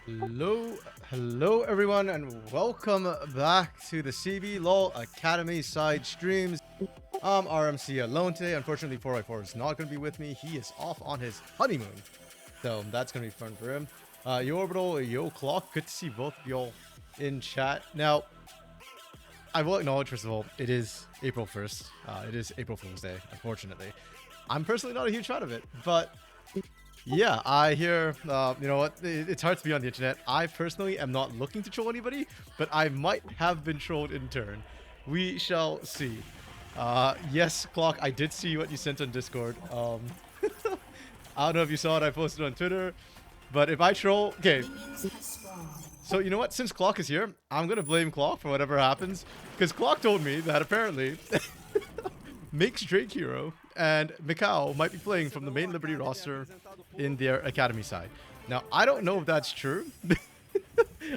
Hello everyone, and welcome back to the CB Academy side streams. I'm RMC alone today. Unfortunately, 4x4 is not going to be with me. He is off on his honeymoon, so that's going to be fun for him. Yo Orbital, Yo Clock, good to see both of y'all in chat. Now, I will acknowledge, first of all, it is April 1st. It is April Fool's Day, unfortunately. I'm personally not a huge fan of it, but yeah, I hear, you know what, it's hard to be on the internet. I personally am not looking to troll anybody, but I might have been trolled in turn. We shall see. Yes, Clock, I did see what you sent on Discord. I don't know if you saw it, I posted on Twitter, but if I troll, okay. So you know what, since Clock is here, I'm going to blame Clock for whatever happens, because Clock told me that apparently Mix Drake Hero and Mikau might be playing from the main Liberty roster in their academy side. Now, I don't know if that's true.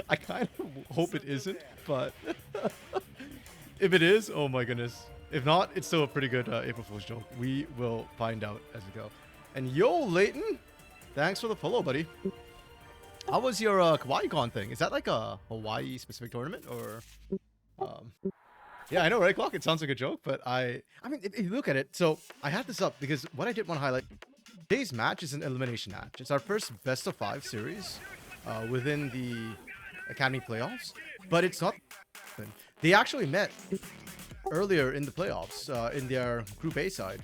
I kind of hope it isn't, but if it is, oh my goodness. If not, it's still a pretty good April Fool's joke. We will find out as we go. And yo, Leighton, thanks for the follow, buddy. How was your KawaiiCon thing? Is that like a Hawaii specific tournament or? Yeah, I know, right, Clock? It sounds like a joke, but I mean, if you look at it, so I had this up because what I did want to highlight, today's match is an elimination match. It's our first best of 5 series within the Academy playoffs, but it's not. They actually met earlier in the playoffs in their Group A side,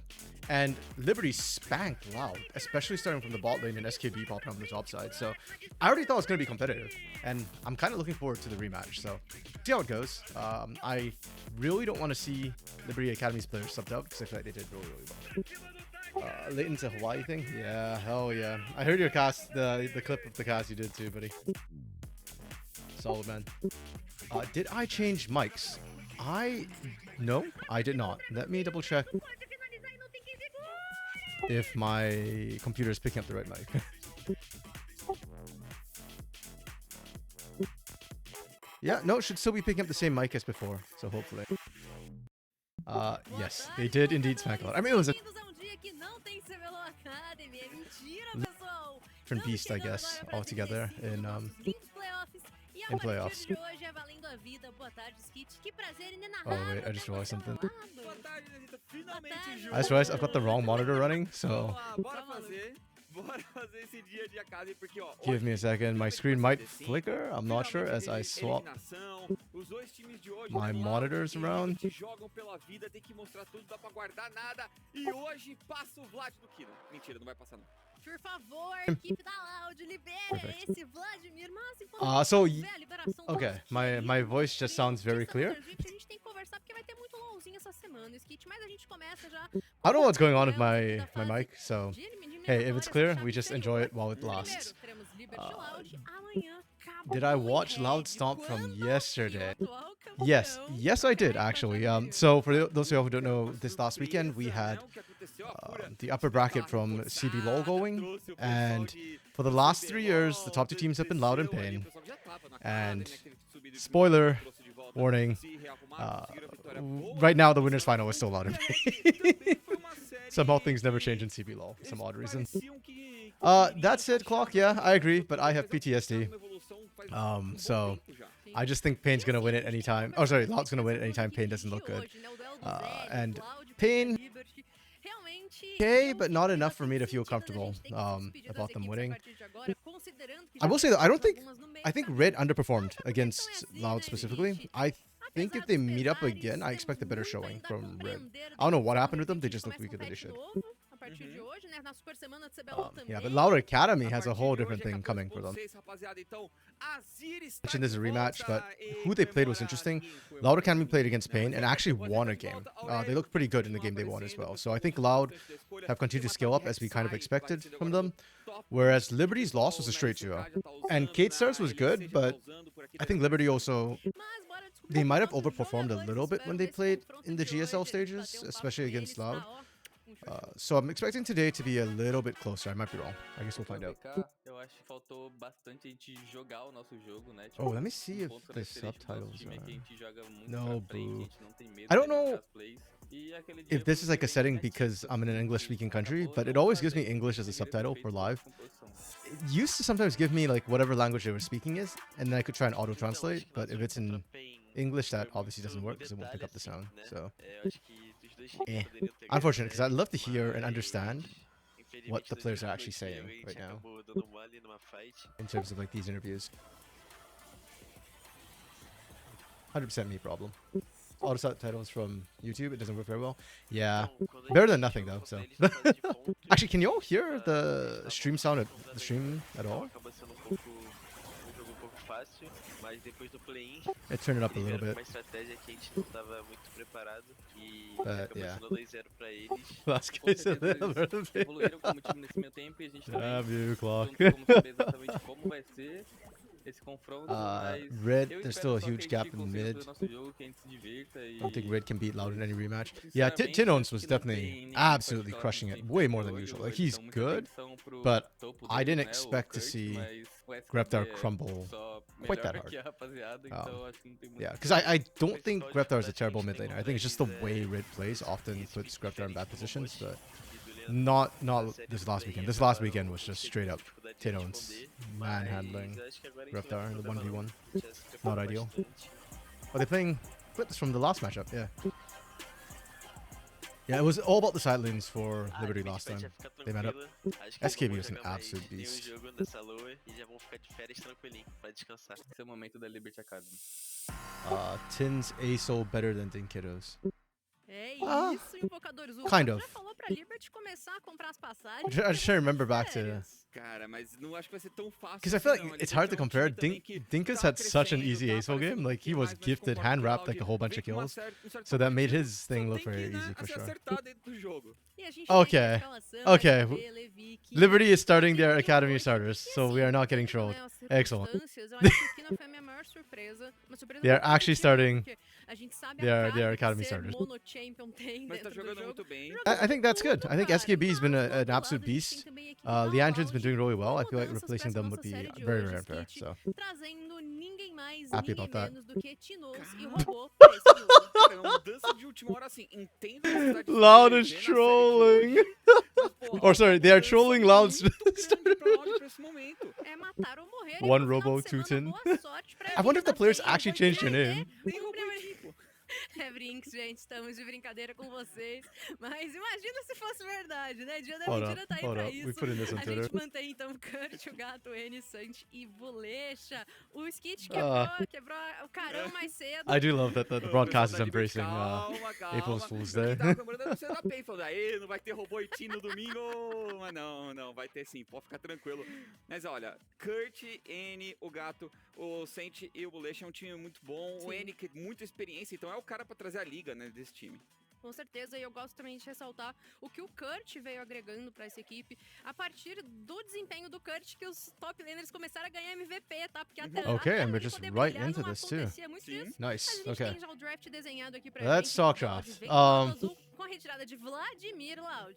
and Liberty spanked Loud, especially starting from the bot lane and SKB popping up on the top side. So I already thought it was going to be competitive, and I'm kind of looking forward to the rematch. So see how it goes. I really don't want to see Liberty Academy's players subbed out because I feel like they did really well. Leighton's a Hawaii thing? Yeah, hell yeah. I heard your cast, the clip of the cast you did too, buddy. Solid, man. Did I change mics? No, I did not. Let me double check if my computer is picking up the right mic. Yeah, no, it should still be picking up the same mic as before, so hopefully. Yes, they did indeed smack a lot. I mean, it was a different beast, I guess, altogether in playoffs. Oh wait, I just realized something. I just realized I've got the wrong monitor running, so give me a second. My screen might flicker, I'm not sure, as I swap my monitors around. So okay, my voice just sounds very clear. I don't know what's going on with my mic, so hey, if it's clear, we just enjoy it while it lasts. Did I watch Loud Stomp from yesterday? Yes, I did actually. So for those of you who don't know, this last weekend we had the upper bracket from CB LOL going, and for the last 3 years, the top 2 teams have been Loud and Pain. And spoiler warning, right now the winners final is still Loud and Pain. Somehow things never change in CB LOL for some odd reason. That's it, Clock. Yeah, I agree, but I have PTSD. So I just think Pain's gonna win it anytime. Oh, sorry, Loud's gonna win it anytime Pain doesn't look good. And Pain, okay, but not enough for me to feel comfortable about them winning. I will say that I think Red underperformed against Loud specifically. I think if they meet up again, I expect a better showing from Red. I don't know what happened with them. They just look weaker than they should. Yeah, but Loud Academy has a whole different thing coming for them. I mentioned this is a rematch, but who they played was interesting. Loud Academy played against Pain and actually won a game. They looked pretty good in the game they won as well. So I think Loud have continued to scale up as we kind of expected from them. Whereas Liberty's loss was a straight 2-0. And Kate Stars was good, but I think Liberty also, they might have overperformed a little bit when they played in the GSL stages, especially against Loud. So I'm expecting today to be a little bit closer. I might be wrong. I guess we'll find out. Eu acho que faltou bastante a gente jogar o nosso jogo, né? Oh, Tipo, let me see um if ponto the característico do nosso subtitles time é que a are. gente joga muito pra No, frente, a boo. gente não tem I medo de don't arriscar know as plays. E aquele if dia this foi um is dia like a bem setting because atípico, I'm in assim, an English que speaking country, acabou but it não always gives me trazendo o que English as a deveria ter subtitle for feito pela live. composição. It used to sometimes give me like whatever language they were speaking is, and then I could try and auto Então, translate, acho que but nosso if jogo it's in contra a PEN English, that foi obviously muito doesn't no work because it won't detalhe, pick up the assim, sound. né? So, Eu acho que dos dois times eh. poderiam ter ganho a Unfortunate, because I'd série, love to hear and understand mas what infelizmente the no players are jogo actually dois que saying a right gente now acabou dando mole numa fight. in terms of like these interviews. 100% me problem. Auto subtitles from YouTube, it doesn't work very well. Yeah, Então, quando a better gente than nothing joga though. contra So, eles na fase de pontos, actually, can you all eles hear tava, eles the estavam stream sound at the completamente stream at então all? acaba sendo um jogo um pouco fácil, mas depois do play-in, It turned it up a eles little vieram com bit, uma estratégia que a gente não tava muito preparado e but acabou yeah. sendo 2-0 pra eles. Last Com guy's a certeza little eles bit. evoluíram como time nesse meio tempo e a gente também Damn you, clock. não tem como saber exatamente como vai ser esse confronto, mas Red, eu there's espero still a só que a huge gente gap in consiga mid. fazer o nosso jogo, que a gente se divirta I don't think e Red can beat Loud in any rematch. Yeah, sinceramente Tinons acho was que não definitely tem ninguém que absolutely pode falar crushing que it, tem que way ficar more de than usual. olho, Like, eles he's dão muita good, atenção pro but topo I deles, didn't né, o expect to Kurt, see mas o Greptar SKB é crumble só quite melhor that hard. que a rapaziada, então acho que não tem muito Yeah, o que because I fazer. O don't think principal Greptar is a dificuldade que a terrible gente mid tem laner. I contra think it's just eles the way é Red plays esse often puts split Greptar in bad diferente do positions, Robot but e do Leandro not na série this do last play-in weekend. This last acabaram weekend was just straight tendo up dificuldade de Tinons responder, manhandling mas eu acho que agora a gente não vai Greptar ter in the problema não. 1v1. A gente já se preparou Not ideal. bastante. Are they playing clips from the last matchup? Yeah. Yeah, it was all about the side lanes for A Liberty mid last fight time. já fica They met up. tranquila. Acho que eles SKB não vão was an jogar mais absolute nenhum beast. jogo nessa loa e já vão ficar de férias tranquilinho pra descansar. Esse é o momento da Liberty Academy. Tin's ASOL better than Dinkido's. É Ah, isso, invocadores. O kind Gato of. já falou pra Liberty começar a comprar as passagens. I just trying to remember back to. férias. Cara, mas não acho que vai ser tão fácil. Because I feel like it's hard to compare. Dinkus had such an easy ASOL game. Like, he was gifted, hand wrapped like a whole bunch of kills. So that made his thing look very easy for sure. E a gente Okay, tem a escalação, okay. SKB, Levi, Kina. Liberty is starting their E academy hoje- starters, e so assim, we are not getting dentro, trolled. né, as Excellent. circunstâncias, eu acho que o Kina foi a minha maior surpresa. Uma surpresa They are muito actually positiva, starting porque a gente sabe their- a their carga academy que ser starters. mono-champion tem Mas tá dentro do jogando jogo. muito bem. I think that's good. I think Cara, SKB's been mas, do an outro lado, absolute a gente tem beast. também a equipe da Leandrin's been Loud, doing really well. I com feel like mudanças pra replacing essa them would nossa be série de very hoje, rare pair. Skit, So trazendo ninguém mais, Happy ninguém about that. menos do que Tinos e Robô pra esse jogo. Cara, é uma mudança de última hora, assim, entendo a necessidade de Loud sobreviver is na série de trolling. hoje, mas, pô, Or sorry, they are mudança trolling Loud's muito grande pra Loud pra esse momento. É matar ou morrer. One e no final robo, de two semana, tin. boa sorte pra I wonder if the equipe players da PEN, actually vai changed their perder name. Nem um robô primeiro- tipo. É brinks, gente, estamos de brincadeira com vocês. Mas imagina se fosse verdade, né? Dia da Hold mentira tá aí hold pra up. We isso. put in this on A Twitter. gente mantém então o Kurt, o Gato, o N, Sant e Bolecha. O Skit quebrou o carão mais cedo. I do love that the O broadcast is pessoal da embracing Liberty, calma. April's Fool's Eu Day. tava comemorando você da PEN, falando, aê, não vai ter robô e Tim no domingo. Mas não, vai ter sim, pode ficar tranquilo. Mas olha, Kurt, N, o Gato, o Saint e o Bolecha é um time muito bom. O Sim. N, que tem muita experiência, então é o cara pra trazer a liga, né, desse time. Com certeza, e eu gosto também de ressaltar o que o Kurt veio agregando pra essa equipe a partir do desempenho do Kurt que os top laners começaram a ganhar MVP, tá? Porque até Okay, até and we're ele just poder right brilhar into não this too. acontecia muito Sim. disso. Mas a Nice. gente Okay. tem já o draft desenhado aqui pra Let's gente. talk Loud draft. vem com o lado azul, com a retirada de Vladimir Loud.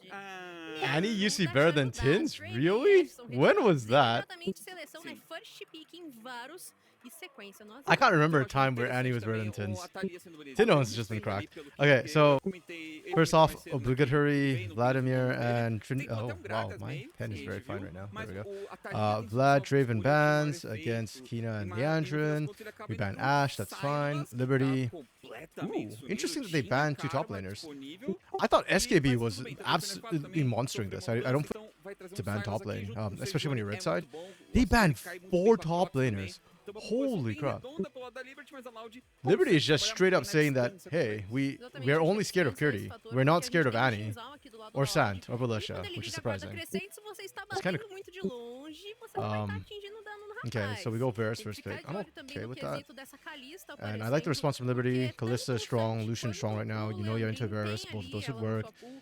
Annie, you see Da better than Charlotte, Tins? Drake Really? Ashton, When was that? imediatamente seleção, né? Sim. First pick em Varus e sequência no azul. I can't remember a Eu acho time where Annie was interessante better than também Tins. o Atalia sendo bonito. Tinons has just been Ali cracked. pelo que Okay, so eu comentei, ele first mais off, cedo, né, que obligatory veio no Vladimir vídeo dele. and Tem até oh um wow, Gragas my meio, pen is que a very gente fine viu, right now. mas There we go. o Atalia tem Vlad, só Draven escolha de bans vários against feitos, Kina and mas, e no final das Leandrin. contas, ele acaba We indo ban no Ash, that's Sylas, fine. que tá Liberty. completamente sumido, Interesting that they tinha banned two top Karma laners. disponível, I thought e- SKB mas was tudo bem, também foi absolutely também, monstering sofreu this. uma I don't mudança, então vai trazer to um ban Sylas top aqui lane, junto com o especially when you're Sejuani, red é side. muito bom, o They Ascend banned cai muito 4 bem com a top Crocs também. laners. Então, uma composição Holy bem crap. redonda pelo lado da Liberty, mas a Loud Liberty is just consegue straight up trabalhar saying na that, distância com hey, eles. Exatamente, we're a only scared of distância é esse Curdy. fator, We're not porque a scared gente of tem Annie Shinzal aqui do lado or da Sant Loud. or E Belisha, quando ele which is liga a guarda surprising. crescente, se você está It's kinda batendo muito de longe, você não vai estar atingindo dano no rapaz. Okay, so we go Varus Tem que first ficar pick. de I'm olho também okay no with that. quesito dessa Kalista And I like aparecendo, the response from Liberty. porque tanto Kalista o is strong, Sant Lucian is strong right now. quanto o You know you're into Leandrin Varus, tem both of ali those should ela na work. sua pool.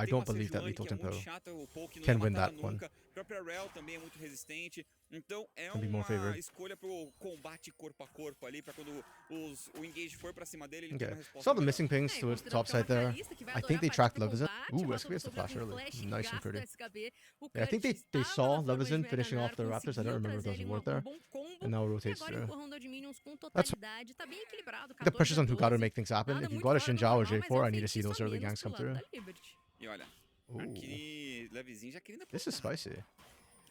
I tem uma don't believe that Sejuani Lethal que é muito Tempo chata, o Poke não can ia win matar that ela one. nunca. A própria Rel também é muito resistente. Então é Can be more uma favored. escolha pro combate corpo a corpo ali, pra quando o engage for pra cima dele, ele tem Okay. uma resposta Saw the melhor. missing pings É, e to his considerando top que é uma side there. finalista que vai I think adorar they partir tracked pro Levizen. combate, Ooh, passou escapes the sobre flash algum early. flash, Nice and gasta pretty. o SKB. O Yeah, I think Kurt they estava saw na forma de Levizen finishing off the Meganar, Raptors. I don't conseguiu remember if trazer there was ali a ward um there. bom combo. And now it E rotates agora em through. ronda de minions com That's totalidade. Tá bem equilibrado, the 14 pressure's a on Hukado to 12. make things happen. Nada If you've muito got a fora do Shinjao or normal, mas é J4, um I need to see feitiço those a early menos ganks pro come lado through. da Liberty. E olha, Ooh. aqui levezinho já querendo apontar. This is spicy.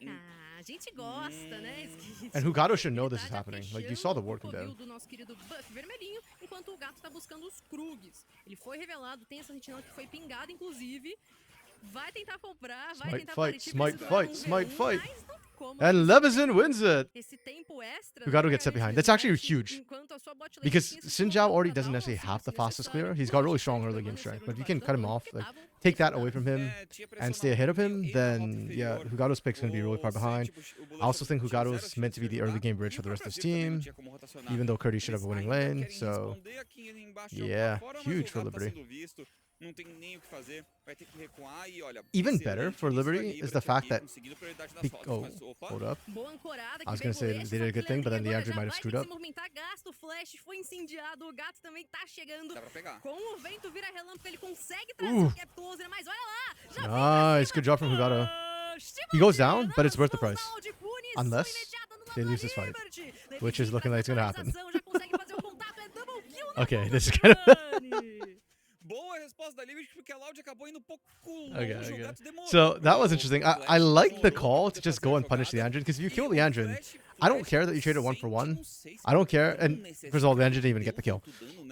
Ah, a gente gosta, né, Skid? And Hugado should know Ele this tá is já happening. Like, you saw fechando the ward o come down. covil do nosso querido buff vermelhinho, enquanto o gato tá buscando os Krugs. Ele foi revelado, tem essa sentinela que foi pingada, inclusive. Vai tentar comprar, vai Smite tentar fight, partir smite pra esse duelo fight, 1v1, smite fight. mas não tem como, And né? Levison wins it. Esse tempo extra, Hugado né, gets set esse behind. That's actually desgaste, huge. enquanto a sua bot lane Because tinha esse Xin Zhao slowdown already pra doesn't dar um necessarily auxílio have the se fastest clear. necessário. He's got really Lógico, strong ele early game levando strength. o But if you segundo can cut him impactando, off, porque like, tavam take that away from pressionados. him tinha and pressão stay na ahead of bot him, lane e na rota then yeah, inferior. Hugado's pick's gonna be really far O behind. Sente, o I Bulecha also think tinha Hugado's zero meant to be chance de the early ajudar, game bridge e for o the rest of his próprio Azir também não team, tinha como rotacionar. even though Curdy should Eles have a winning ainda lane. querem So responder aqui embaixo, jogar yeah, fora, mas huge o for gato tá Liberty. sendo visto, não tem nem o que fazer, vai ter que recuar e olha, Even excelente better for início da Liberty is Liberty the fact aqui, that conseguindo prioridade nas rotas, oh, mas opa, hold up. Boa ancorada I was que gonna veio say o Leche, they did a só que good thing, but then the Leandrinho Andrew agora might have já screwed vai up. ter que se movimentar, gasta o flash, foi incendiado, o gato também tá chegando. dá pra pegar. Com o vento vira relâmpago, ele consegue trazer o cap closer, mas olha lá, já vem pra Nice, cima. good job from Hugado. Steve He goes Aldrin down, but it's nas worth the mãos price. da Aldcunis, Unless foi imediata no they lado lose da this fight, Liberty. which is looking like it's gonna happen. Atualização, já consegue fazer o contato, é double kill na Okay, mão do this is kind of Giovanni. Boa resposta da Liberty, porque a Loud acabou indo um pouco longe, Okay, o okay. gato demorou. So that was interesting. I Flash like the demorou call pra to poder just fazer go a and punish the jogada. engine, because if you E kill o the engine, I don't care that you traded one for one. I don't care. And first of all, the engine didn't even get the kill.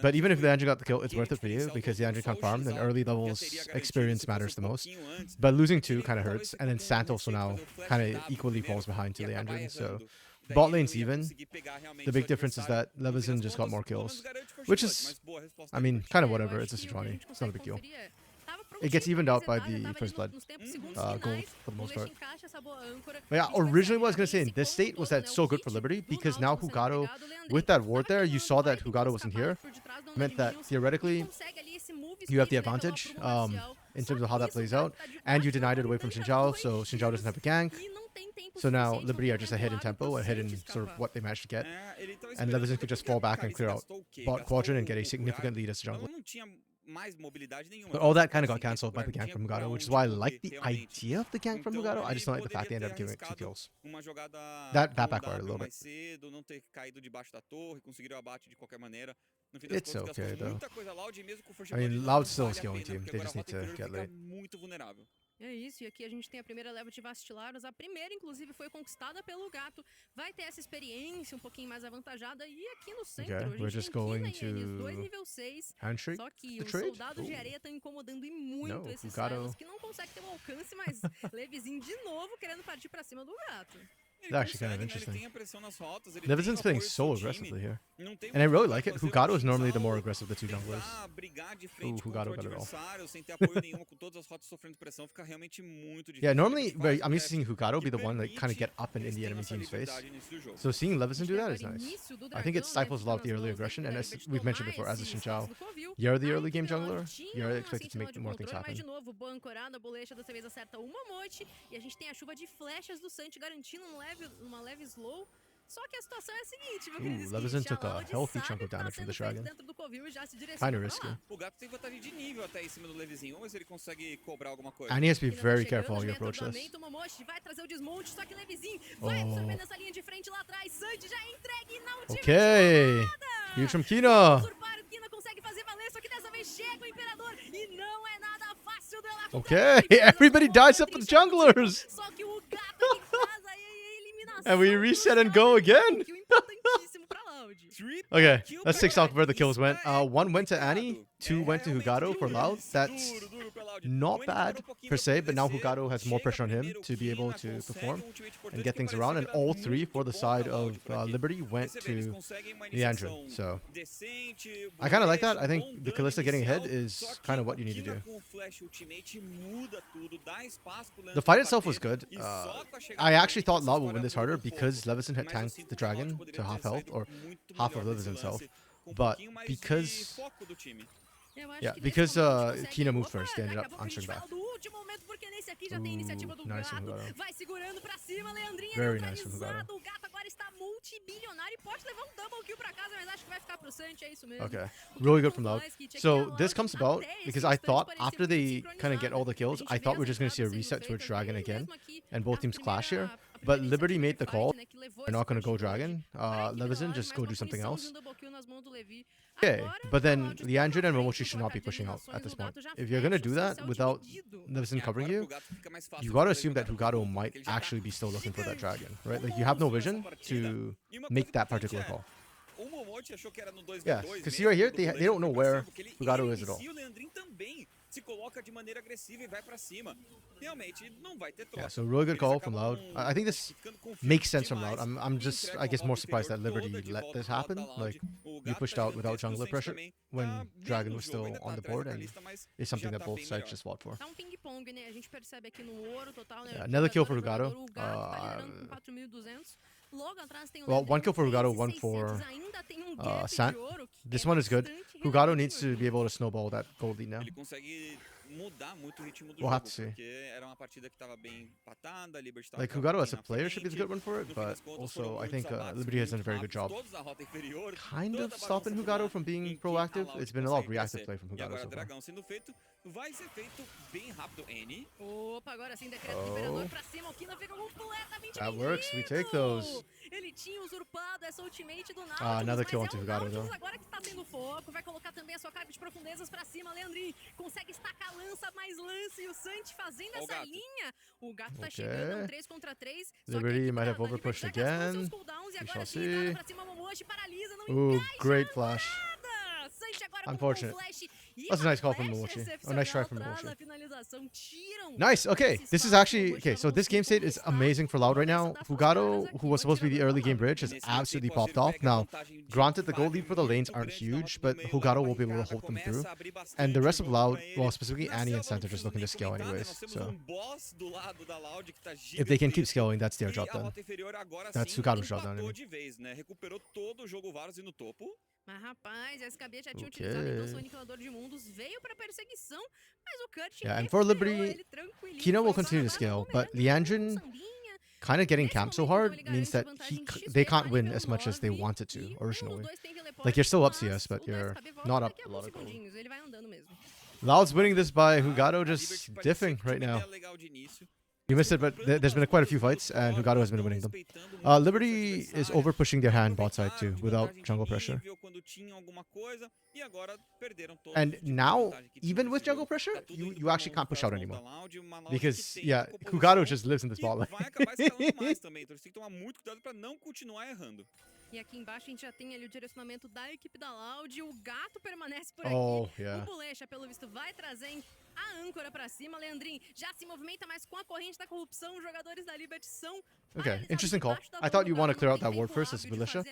But even if the engine got the kill, it's worth it for you because the engine can't farm. And early levels experience matters the most. But losing two kind of hurts. And then Santos now kind of equally falls behind to the engine. So bot lane's even. The big difference is that Levison just got more kills, which is, I mean, kind of whatever. It's a Sejuani. It's not a big deal. It gets evened out by the first blood gold for the most part. But yeah, originally what I was going to say in this state was that it's so good for Liberty because now Hugado, with that ward there, you saw that Hugado wasn't here. Meant that theoretically you have the advantage in terms of how that plays out. And you denied it away from Xin Zhao, so Xin Zhao doesn't have a gank. So now Liberty are just ahead in tempo, ahead in sort of what they managed to get. And Levison could just fall back and clear out bot quadrant and get a significant lead as a jungler. But all that kind of got cancelled by the gank from Hugado, which is why I like the idea of the gank from Hugado. I just don't like the fact they ended up giving it 2 kills. That backfired a little bit. It's okay though. I mean, Loud's still a scaling team. They just need to get late. É isso, e aqui a gente tem a primeira leva de Vastilaros. A primeira, inclusive, foi conquistada pelo gato. Vai ter essa experiência um pouquinho mais avantajada. E aqui no centro, Okay, a gente we're just tem going Kina e Enes, dois to nível 6. handshake Só que the os trade. soldados de areia estão incomodando e muito No, esses Hugado- Silas, que não consegue ter um alcance, mas Levizinho de novo querendo partir pra cima do gato. That's actually kind of interesting. Levison's playing so aggressively here. And I really like it. Hugado is normally the more aggressive of the two junglers. Ooh, Hugado got it all. Yeah, normally I'm used to seeing Hugado be the one that kind of get up and in the enemy team's face. So seeing Levison do that is nice. I think it stifles a lot of the early aggression, and as we've mentioned before, as a Xin Zhao, you're the early game jungler, you're expected to make more things happen. De novo, boa ancorada, a bolecha dessa vez acerta uma moite. E a gente tem a chuva de flechas do Santi garantindo uma leve slow. Só que a situação é a seguinte, meu querido. Levison took a healthy chunk of damage from the Dragon. Kinda risky. O gato tem vantagem de nível até em cima do Levizinho. Vamos ver se ele consegue cobrar alguma coisa. And he has to be very careful how you approach this. Vai trazer o desmonte, só que Levizinho vai absorver nessa linha de frente lá atrás. Santi já entregue na última Okay, huge from Kina. Usurpar, o Kina consegue fazer valer, só que dessa vez chega o Imperador e não é nada fácil dela. Okay, everybody dies up to the junglers. Só que o gato que faz aí a eliminação. And we reset and go again. Importantíssimo pra Loud. Okay, let's take stock of where the kills went. One went to Annie, 2 went to Hugado for Loud. That's not bad per se, but now Hugado has more pressure on him to be able to perform and get things around. And all 3 for the side of Liberty went to the engine. So I kind of like that. I think the Kalista getting ahead is kind of what you need to do. The fight itself was good. I actually thought Loud would win this harder because Levison had tanked the Dragon to half health, or half of Levison's health. But because Kina moved first, they ended up answering back. Ooh, nice from Hugado. Very nice from Hugado. Okay, really good from Loud. So this comes about because I thought after they kind of get all the kills, I thought we are just going to see a reset to a Dragon again, and both teams clash here. but Liberty made the call. They're not going to go Dragon. Levizen just go do something else. Okay, but then Liandrin and Momochi should not be pushing out at this point. If you're going to do that without Levizen covering you, you got to assume that Hugado might actually be still looking for that Dragon, right? Like, you have no vision to make that particular call. Yeah, because see right here, they don't know where Hugado is at all. Se coloca de maneira agressiva e vai pra cima. Realmente não vai ter troca. Yeah, so really good call from Loud. I think this makes sense from Loud. I'm just, I guess, more surprised that Liberty let this happen. Like, you pushed out without jungler pressure when Dragon was still on the board, and it's something that both sides just fought for. Yeah, another kill for Hugado. Well, one kill for Hugado, one for Sant. This one is good. Hugado needs to be able to snowball that gold lead now. We'll have to see. Like, Hugado as a player should be the good one for it, but also I think Liberty has done a very good job kind of stopping Hugado from being proactive. It's been a lot of reactive play from Hugado so far. Vai ser feito bem rápido, N. Opa, agora sim, decreto do Imperador pra cima. O Kina fica completamente That works, we take those. Ele tinha usurpado essa ultimate do Nautilus, another kill onto Hugado, though. Agora que tá tendo foco, vai colocar também a sua carga de profundezas pra cima. Leandrin consegue estacar lança, mais lance. E o Sant fazendo essa linha. O gato tá chegando, 3 contra 3. Liberty might have overpushed again. We shall see. Ooh, great flash. Unfortunate. That's a nice call from Momochi. Oh, nice try from Momochi. Nice. Okay, this is actually okay. So this game state is amazing for Loud right now. Hugado, who was supposed to be the early game bridge, has absolutely popped off. Now, granted, the gold lead for the lanes aren't huge, but Hugado will be able to hold them through. And the rest of Loud, well, specifically Annie and Sant are just looking to scale anyways. So if they can keep scaling, that's their job done. That's Hugado's job done. I mean. Mas rapaz, SKB já tinha utilizado então seu aniquilador de mundos, veio pra perseguição, mas o Kurt and for Liberty, Kino will continue to scale, but Liandrin kind of getting camped so hard means that they can't win as much as they wanted to originally. Like, you're still up CS, but you're not up a lot of gold. Loud's winning this by Hugado just diffing right now. You missed it, but there's been quite a few fights, and Hugado has been winning them. Liberty is over pushing their hand bot side too, without jungle pressure. And now, even with jungle pressure, you actually can't push out anymore. Because, yeah, Hugado just lives in this bot lane. E aqui embaixo a gente já tem ali o direcionamento da equipe da Loud. O gato permanece por aqui. Yeah. O Bolecha, pelo visto, vai trazer a âncora pra cima. Leandrin já se movimenta, mas com a corrente da corrupção, os jogadores da Liberty são... Okay, interesting call. I thought you want to clear out that ward first as Militia.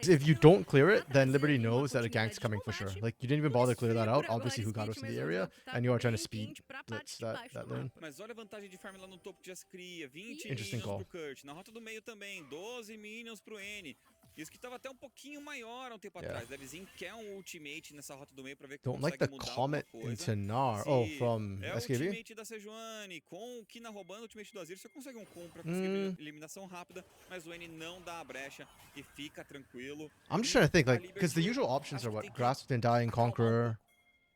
If you don't clear it, then Liberty knows that a gank's coming for sure. Like, you didn't even bother to clear that out. Obviously, Hugado's in the area, and you are trying to speed blitz that lane. Mas olha a vantagem de farm lá no topo que já se cria. 20 Interesting minions call. pro Kurt. Na rota do meio também, 12 minions pro N. Isso que tava até um pouquinho maior há um tempo atrás. Levezinho quer um ultimate nessa rota do meio pra ver que Don't like the comet into Nar. Oh, from é SKB? o ultimate da Sejuani, com o Kina roubando o ultimate do Azir, você consegue um combo pra conseguir eliminação rápida, mas o N não dá a brecha e fica tranquilo. I'm just trying to think, like, because the usual options are what? Grasp and Dying, Conqueror.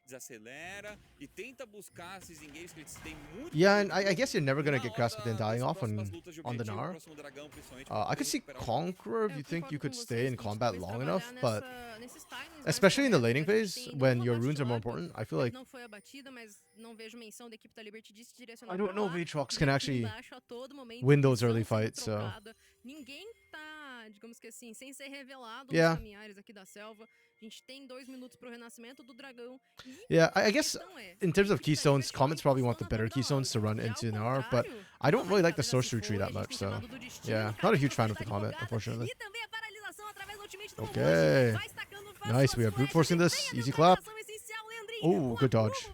Desacelera e tenta buscar esses engages que eles têm muito. Yeah, and I guess you're never gonna get Grasp and Dying off on the Gnar. I could see Conqueror if you think you could stay in combat long enough, but especially in the laning phase, when your runes are more important, I feel like I don't know if Aatrox can actually win those early fights, so digamos que assim, sem ser revelado yeah. Os caminhares aqui da selva. A gente tem 2 minutos pro renascimento do dragão. Yeah, I guess in terms of keystones, Comets probably want the better keystones to run into Gnar, but I don't really like the sorcery tree that much, so yeah, not a huge fan of the Comet, unfortunately. Okay, nice, we are brute forcing this, easy clap. Oh, good dodge.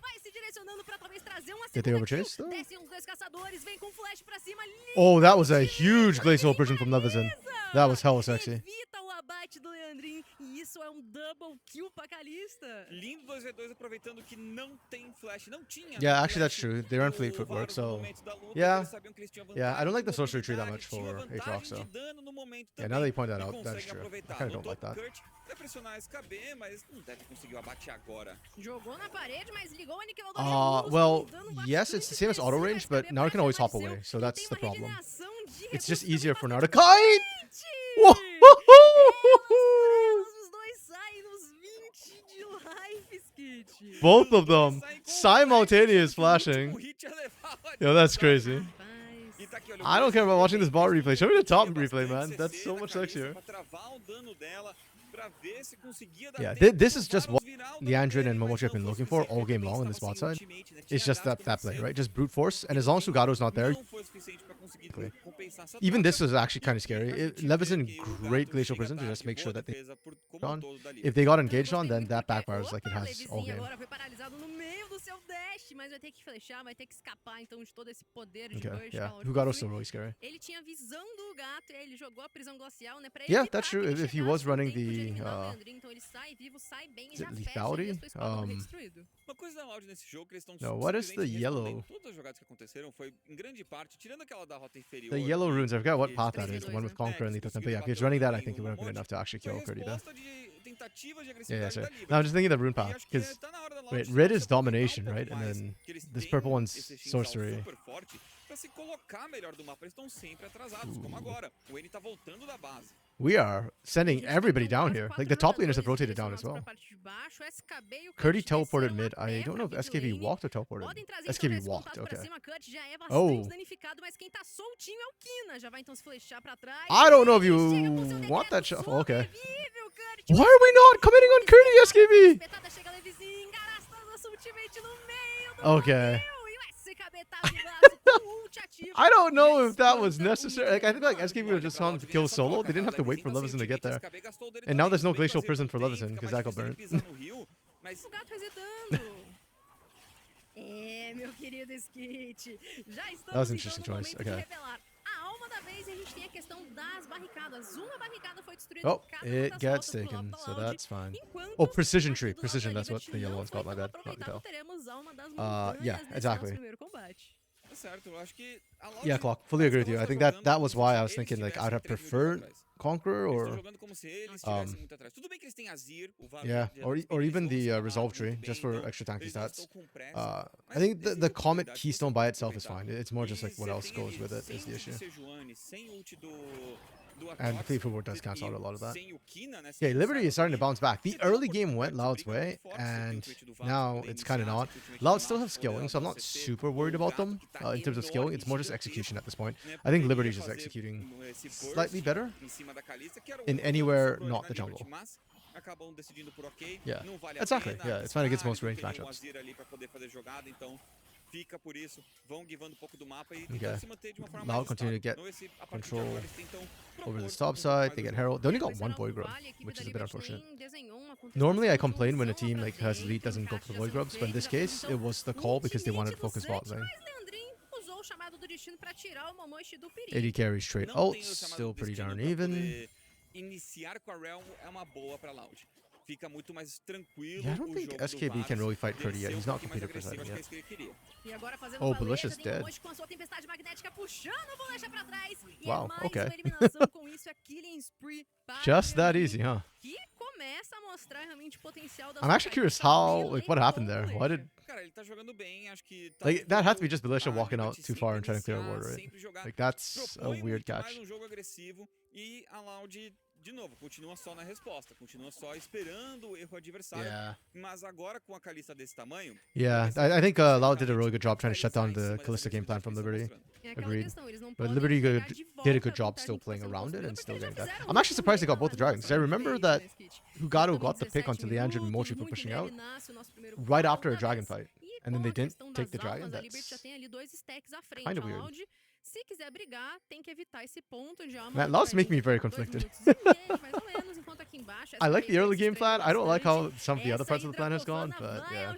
Did they overchase though? Oh, that was a huge glacial oppression from Levizen. That was hella sexy. combate do Leandrin. E isso é um double kill pra Kalista. Lindo 2v2 aproveitando que não tem flash. Não tinha. Yeah, né, actually that's flash true. They're on do fleet footwork, Varus no so momento da luta, yeah. eles sabiam que eles tinham Yeah, I don't vantagem like the de sorcery tree that mobilidade, much tinham for vantagem Aatrox, de so dano no momento yeah, também, now that you point that e out, that's conseguem true. I aproveitar. kind of don't No like top, that. Kurt vai pressionar esse KB, mas não deve conseguir o abate agora. Jogou na parede, mas ligou o aniquilador. Well, yes, it's the same as auto range, but now it can always hop away, so that's the problem. It's just easier for now to kite! Os dois saem nos 20 de life, Skit. Both of them simultaneous flashing. Yo, that's crazy. I don't care about watching this bot replay. Show me the top replay, man. That's so much sexier. Yeah, this is just what Leandrin and Momochi have been looking for all game long on this bot side. It's just that play, right? Just brute force, and as long as Sugato's not there, even this is actually kind of scary. Levis in great Glacial Prison to just make sure that they on. If they got engaged on, then that backfires like it has all game. Okay, yeah. Hugato's still really scary. Yeah, that's true. If he was running the is it lethality? Uma coisa da Loud nesse jogo, que eles estão No, what is the yellow? Todas as jogadas que aconteceram foi em grande parte, tirando aquela da rota inferior. The yellow runes, I forgot what path that is. The one with Conquer and Lethal Temple. Yeah, if he's running that, I think it would have been enough to actually kill Curdy there. Yeah, sorry. No, I'm just thinking of the rune path, because wait, red is domination, right? And then this purple one's sorcery. We are sending everybody down here. Like the top laners have rotated down as well. Curdy teleported mid. I don't know if SKB walked or teleported. SKB walked, okay. Oh. I don't know if you want that shot. Okay. Why are we not committing on Curdy, SKB? Okay. I don't know if that was necessary. Like I think like SKB would have just gone to kill solo. They didn't have to wait for Levison to get there. And now there's no Glacial Prison for Levison because that got burnt. That was an interesting choice. Okay. Oh, it gets taken, so that's fine. Oh, precision tree. Precision, that's what the yellow one's called, my bad. Not Repel. Yeah, exactly. Yeah, Clock, fully agree with you. I think that was why I was thinking like I'd have preferred Conqueror or yeah, or even the Resolve tree just for extra tanky stats. I think the Comet Keystone by itself is fine. It's more just like what else goes with it is the issue. And Fleet Footwork does cancel out a lot of that. Okay, Liberty is starting to bounce back. The early game went Loud's way, and now it's kind of not. Loud still have skilling, so I'm not super worried about them in terms of skilling. It's more just execution at this point. I think Liberty is just executing slightly better in anywhere not the jungle. Yeah, exactly. Yeah, it's fine against most range matchups. Okay. Loud continue to get control over this top side. They get Herald. They only got one Void Grub, which is a bit unfortunate. Normally I complain when a team like has lead doesn't go for the Void Grubs, but in this case it was the call because they wanted to focus bot lane. AD carry straight ults, still pretty darn even. Yeah, I don't think SKB can really fight Curdy yet. He's not completed for Poseidon yet. Oh, Belicia's dead. Wow, okay. Just that easy, huh? I'm actually curious how, like, what happened there? Why did... Like, that had to be just Belicia walking out too far and trying to clear a ward, right? Like, that's a weird catch. De novo, continua só na resposta, continua só esperando o erro adversário, mas agora com a Kalista desse tamanho... Yeah, I think Loud did a really good job trying to shut down the Kalista game plan from Liberty. Agreed. But Liberty did a good job still playing around it and still getting that. I'm actually surprised they got both the dragons, because I remember that Hugado got the pick onto Leandrin and Mochi for pushing out right after a dragon fight. And then they didn't take the dragon? That's kind of weird. Man, Loud's making me very conflicted. I like the early game plan. I don't like how some of the other parts of the plan has gone, but yeah.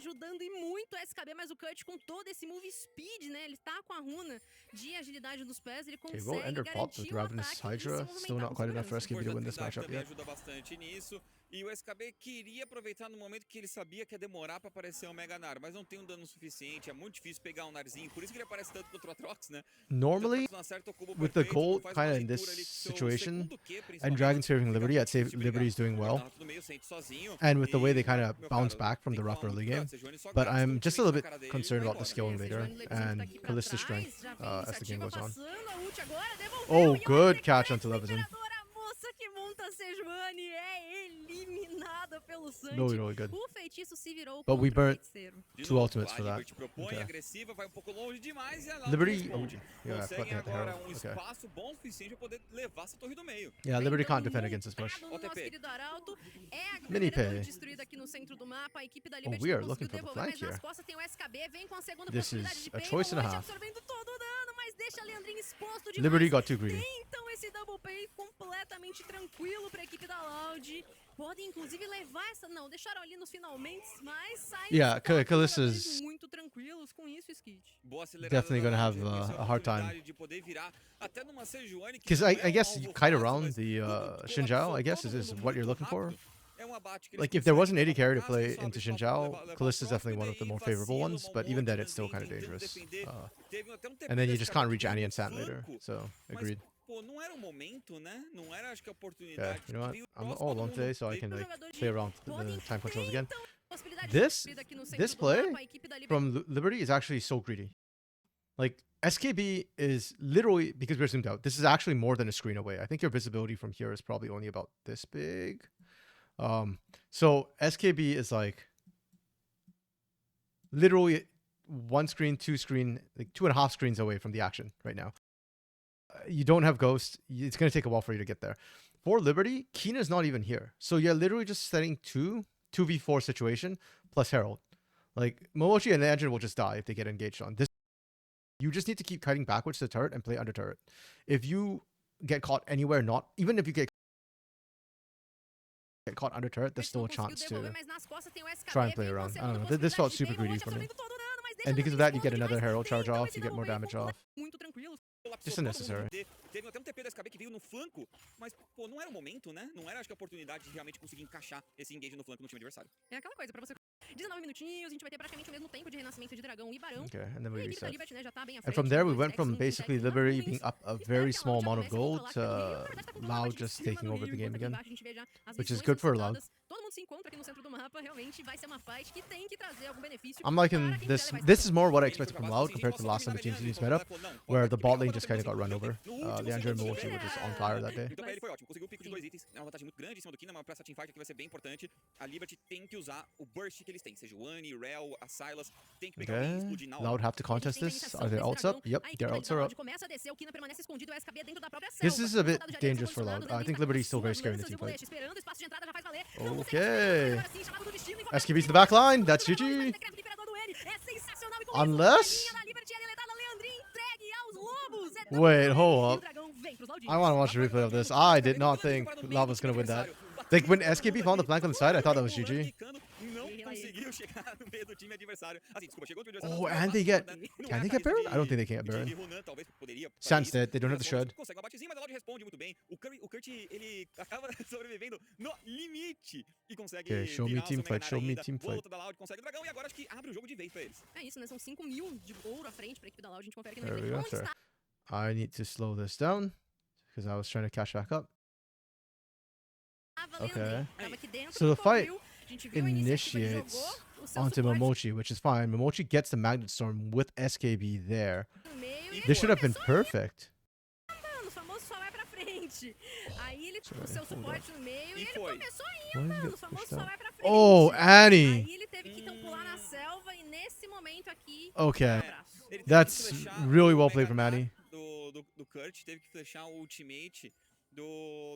né? Ele tá com a runa de agilidade dos pés, ele Okay, consegue we'll end our pop with garantir o Ravenous ataque e se Hydra. movimentar Still not com quite enough for segurança. SKB to win this Versatilidade matchup também yet. ajuda bastante nisso. E o SKB queria aproveitar no momento que ele sabia que ia demorar pra aparecer o Mega Nar, mas não tem um dano suficiente, é muito difícil pegar um Narzinho, por isso que ele aparece tanto contra o Atrox, né? Normally, Então, acerta o combo with the perfeito, não gold faz uma kind of in leitura this ali com seu situation, segundo Q, and principalmente, Dragon's favoring fica Liberty, I'd say difícil de brigar. Liberty's doing well. Jornal no meio, sente sozinho, And with the way e, they kind of meu bounce caro, back from tem the que rough tomar early muito game. cuidado, Sejuani só But gasta I'm o just a ultimate little na bit cara dele e concerned vai about the embora. scaling later and Callista's strength as the game goes on. Oh, good catch onto Leviton. Really, really good. O feitiço se virou But we contra o burnt feiticeiro. De 2 novo, ultimates a for that. Liberty propõe, Okay. agressiva, vai um pouco longe demais e a Loud Liberty, oh, responde. yeah, I forgot Conseguem they had the agora Herald. um Okay. espaço bom o suficiente para poder levar essa torre do meio. Yeah, Vem Liberty dando can't defend against this push. montado no nosso OTP. querido Arauto. É a Mini primeira torre pay. destruída aqui no centro do mapa. A equipe da Oh, Liberty we are não looking conseguiu for the devolver, flank mas nas here. costas tem o SKB. Vem com a segunda This possibilidade is de a pay. choice and a Hoje half. absorvendo todo o dano, mas deixa Leandrinho exposto demais. Liberty got too greedy. Então esse double pay completamente tranquilo pra equipe da Loud. Podem inclusive levar essa... Não, deixaram ali nos finalmente, mas saem Yeah, os quatro Callista's jogadores muito tranquilos com isso, Skid. Boa acelerada definitely da gonna Loud, have esse é a hard time. oportunidade de poder virar até numa Sejuani que Because não I é um guess alvo kite fácil, around mas the tudo Xinjiao, colapsou, I guess, todo is mundo what you're muito looking for. rápido. É um abate que eles Like, if there was an conseguem AD carry to levar play vantagem, into só abre espaço Xinjiao, pra levar o Callista's próximo, definitely one of the e more daí favorable vacila, ones, uma but monte even then de it's still kind of Nanzinho tentando dangerous. defender. Teve até um TP And then do you just SKB can't reach que Annie veio and no Sant later, flanco, so mas, agreed. pô, não era o momento, né? Não era, acho que a Okay, oportunidade. you know what? Veio I'm próximo, all todo alone mundo today, so I veio can pro like jogador de play around the Podem time controls again. então, possibilidade This de aqui no centro this do play mapa, a equipe da Liberty from Liberty is actually so greedy. Like SKB is literally, because we're zoomed out, this is actually more than a screen away. I think your visibility from here is probably only about this big. So SKB is like literally 1 screen, 2 screen, like 2.5 screens away from the action right now. You don't have Ghost. It's going to take a while for you to get there. For Liberty, Keena's not even here. So you're literally just setting 2v4 situation plus Herald. Like Momochi and the engine will just die if they get engaged on this. You just need to keep kiting backwards to the turret and play under turret. If you get caught anywhere, not even if you get caught under turret, there's still a chance to try and play around. I don't know. This felt super greedy for me. And because of that, you get another Herald charge off, you get more damage off. Just unnecessary. Teve até um TP do SKB que veio no flanco, mas, pô, não era o momento, né? Não era, acho que, a oportunidade de realmente conseguir encaixar esse engage no flanco no time adversário. É aquela coisa, pra você... 19 minutinhos, a gente vai ter praticamente o mesmo tempo de renascimento de dragão e barão. Okay, and then E we a equipe da reset. Liberty, né, já tá bem à And frente, from there, we dois went from decks, um basically deck com Liberty nuvens. being up a E very espero que a small Loud já amount of comece a gold controlar to aqui no meio. Na verdade, tá controlando a Loud parte de just cima taking do over the meio, game enquanto aqui again, embaixo a gente vê já as which is visões good for sendo Loud. soltadas. Todo mundo se encontra aqui no centro do mapa, realmente vai ser uma fight que tem que trazer algum benefício I'm liking para quem this. quiser levar This esse is more what I expected from Loud compared to the last time the teams used meta, where the bot lane just kind of got run over. Leandro and Mochi were just on fire that day. Então pra ele foi ótimo, conseguiu o pico de 2 itens, é uma vantagem muito grande em cima do Kina, mas pra essa teamfight aqui vai ser bem importante. A Liberty tem que usar o burst que eles têm, seja o Annie, Rel, a Sylas, tem que pegar alguém e Okay, explodir na hora. Loud have to contest this. Are their ults up? Yep, their ults are up. Começa a descer, o Kina permanece escondido, o SKB dentro da própria This selva. is a bit Os soldados já dangerous são for Loud. posicionados, I think Leandrinho tá Liberty is still com very suas scary in the lanças de teamfight. bolete, esperando o espaço de entrada já faz valer. Não consegue Okay. agora sim, chamado do destino, encontra SKB's in the back line. That's o GG. decreto do Imperador do N. É sensacional e com isso, Unless. a linha da Liberty é deletada, Leandrinho entregue aos lobos. É tão Wait, grande, hold e o up. dragão vem pros Laudinos. I want to watch a replay of this. I did not think Loud was going to win that. Like, when SKB found the flank on the side, I thought that was GG. Não conseguiu chegar no meio do time adversário. Assim, desculpa, chegou no time Oh, adversário. and they get... Can they get Baron? I don't think they can get Baron. Sans dead. They don't have the shred. Consegue um abatezinho, mas a Loud responde muito bem. O Kurt, ele acaba sobrevivendo no limite e consegue Okay, show me virar o team seu fight, Mega show Nar me ainda. team Boa fight. luta da Loud, consegue o dragão e agora acho que abre o jogo de vez pra eles. É isso, né? São 5 mil de ouro à frente pra equipe da Loud. A gente confere aqui no There we replay. go, Onde sir. está I need to slow this down because I was trying to catch back up. a Okay. Leandrinho? Tava aqui dentro So do the fight covil. A gente viu a iniciativa, ele initiates jogou o seu onto suporte Momochi, which is fine. Momochi gets the Magnet Storm with SKB there. no meio e ele This should have been começou a perfect. o famoso só vai pra frente. Aí ele sorry, o seu hold suporte no meio e E ele foi. começou a ir Why did he andando. get O famoso pushed só out? vai pra frente. Oh, Annie! Aí ele teve que então pular na selva e nesse momento aqui... Okay. abraço. Ele teve que That's flechar really o well Mega played from Nar Annie. do Kurt, teve que flechar o ultimate do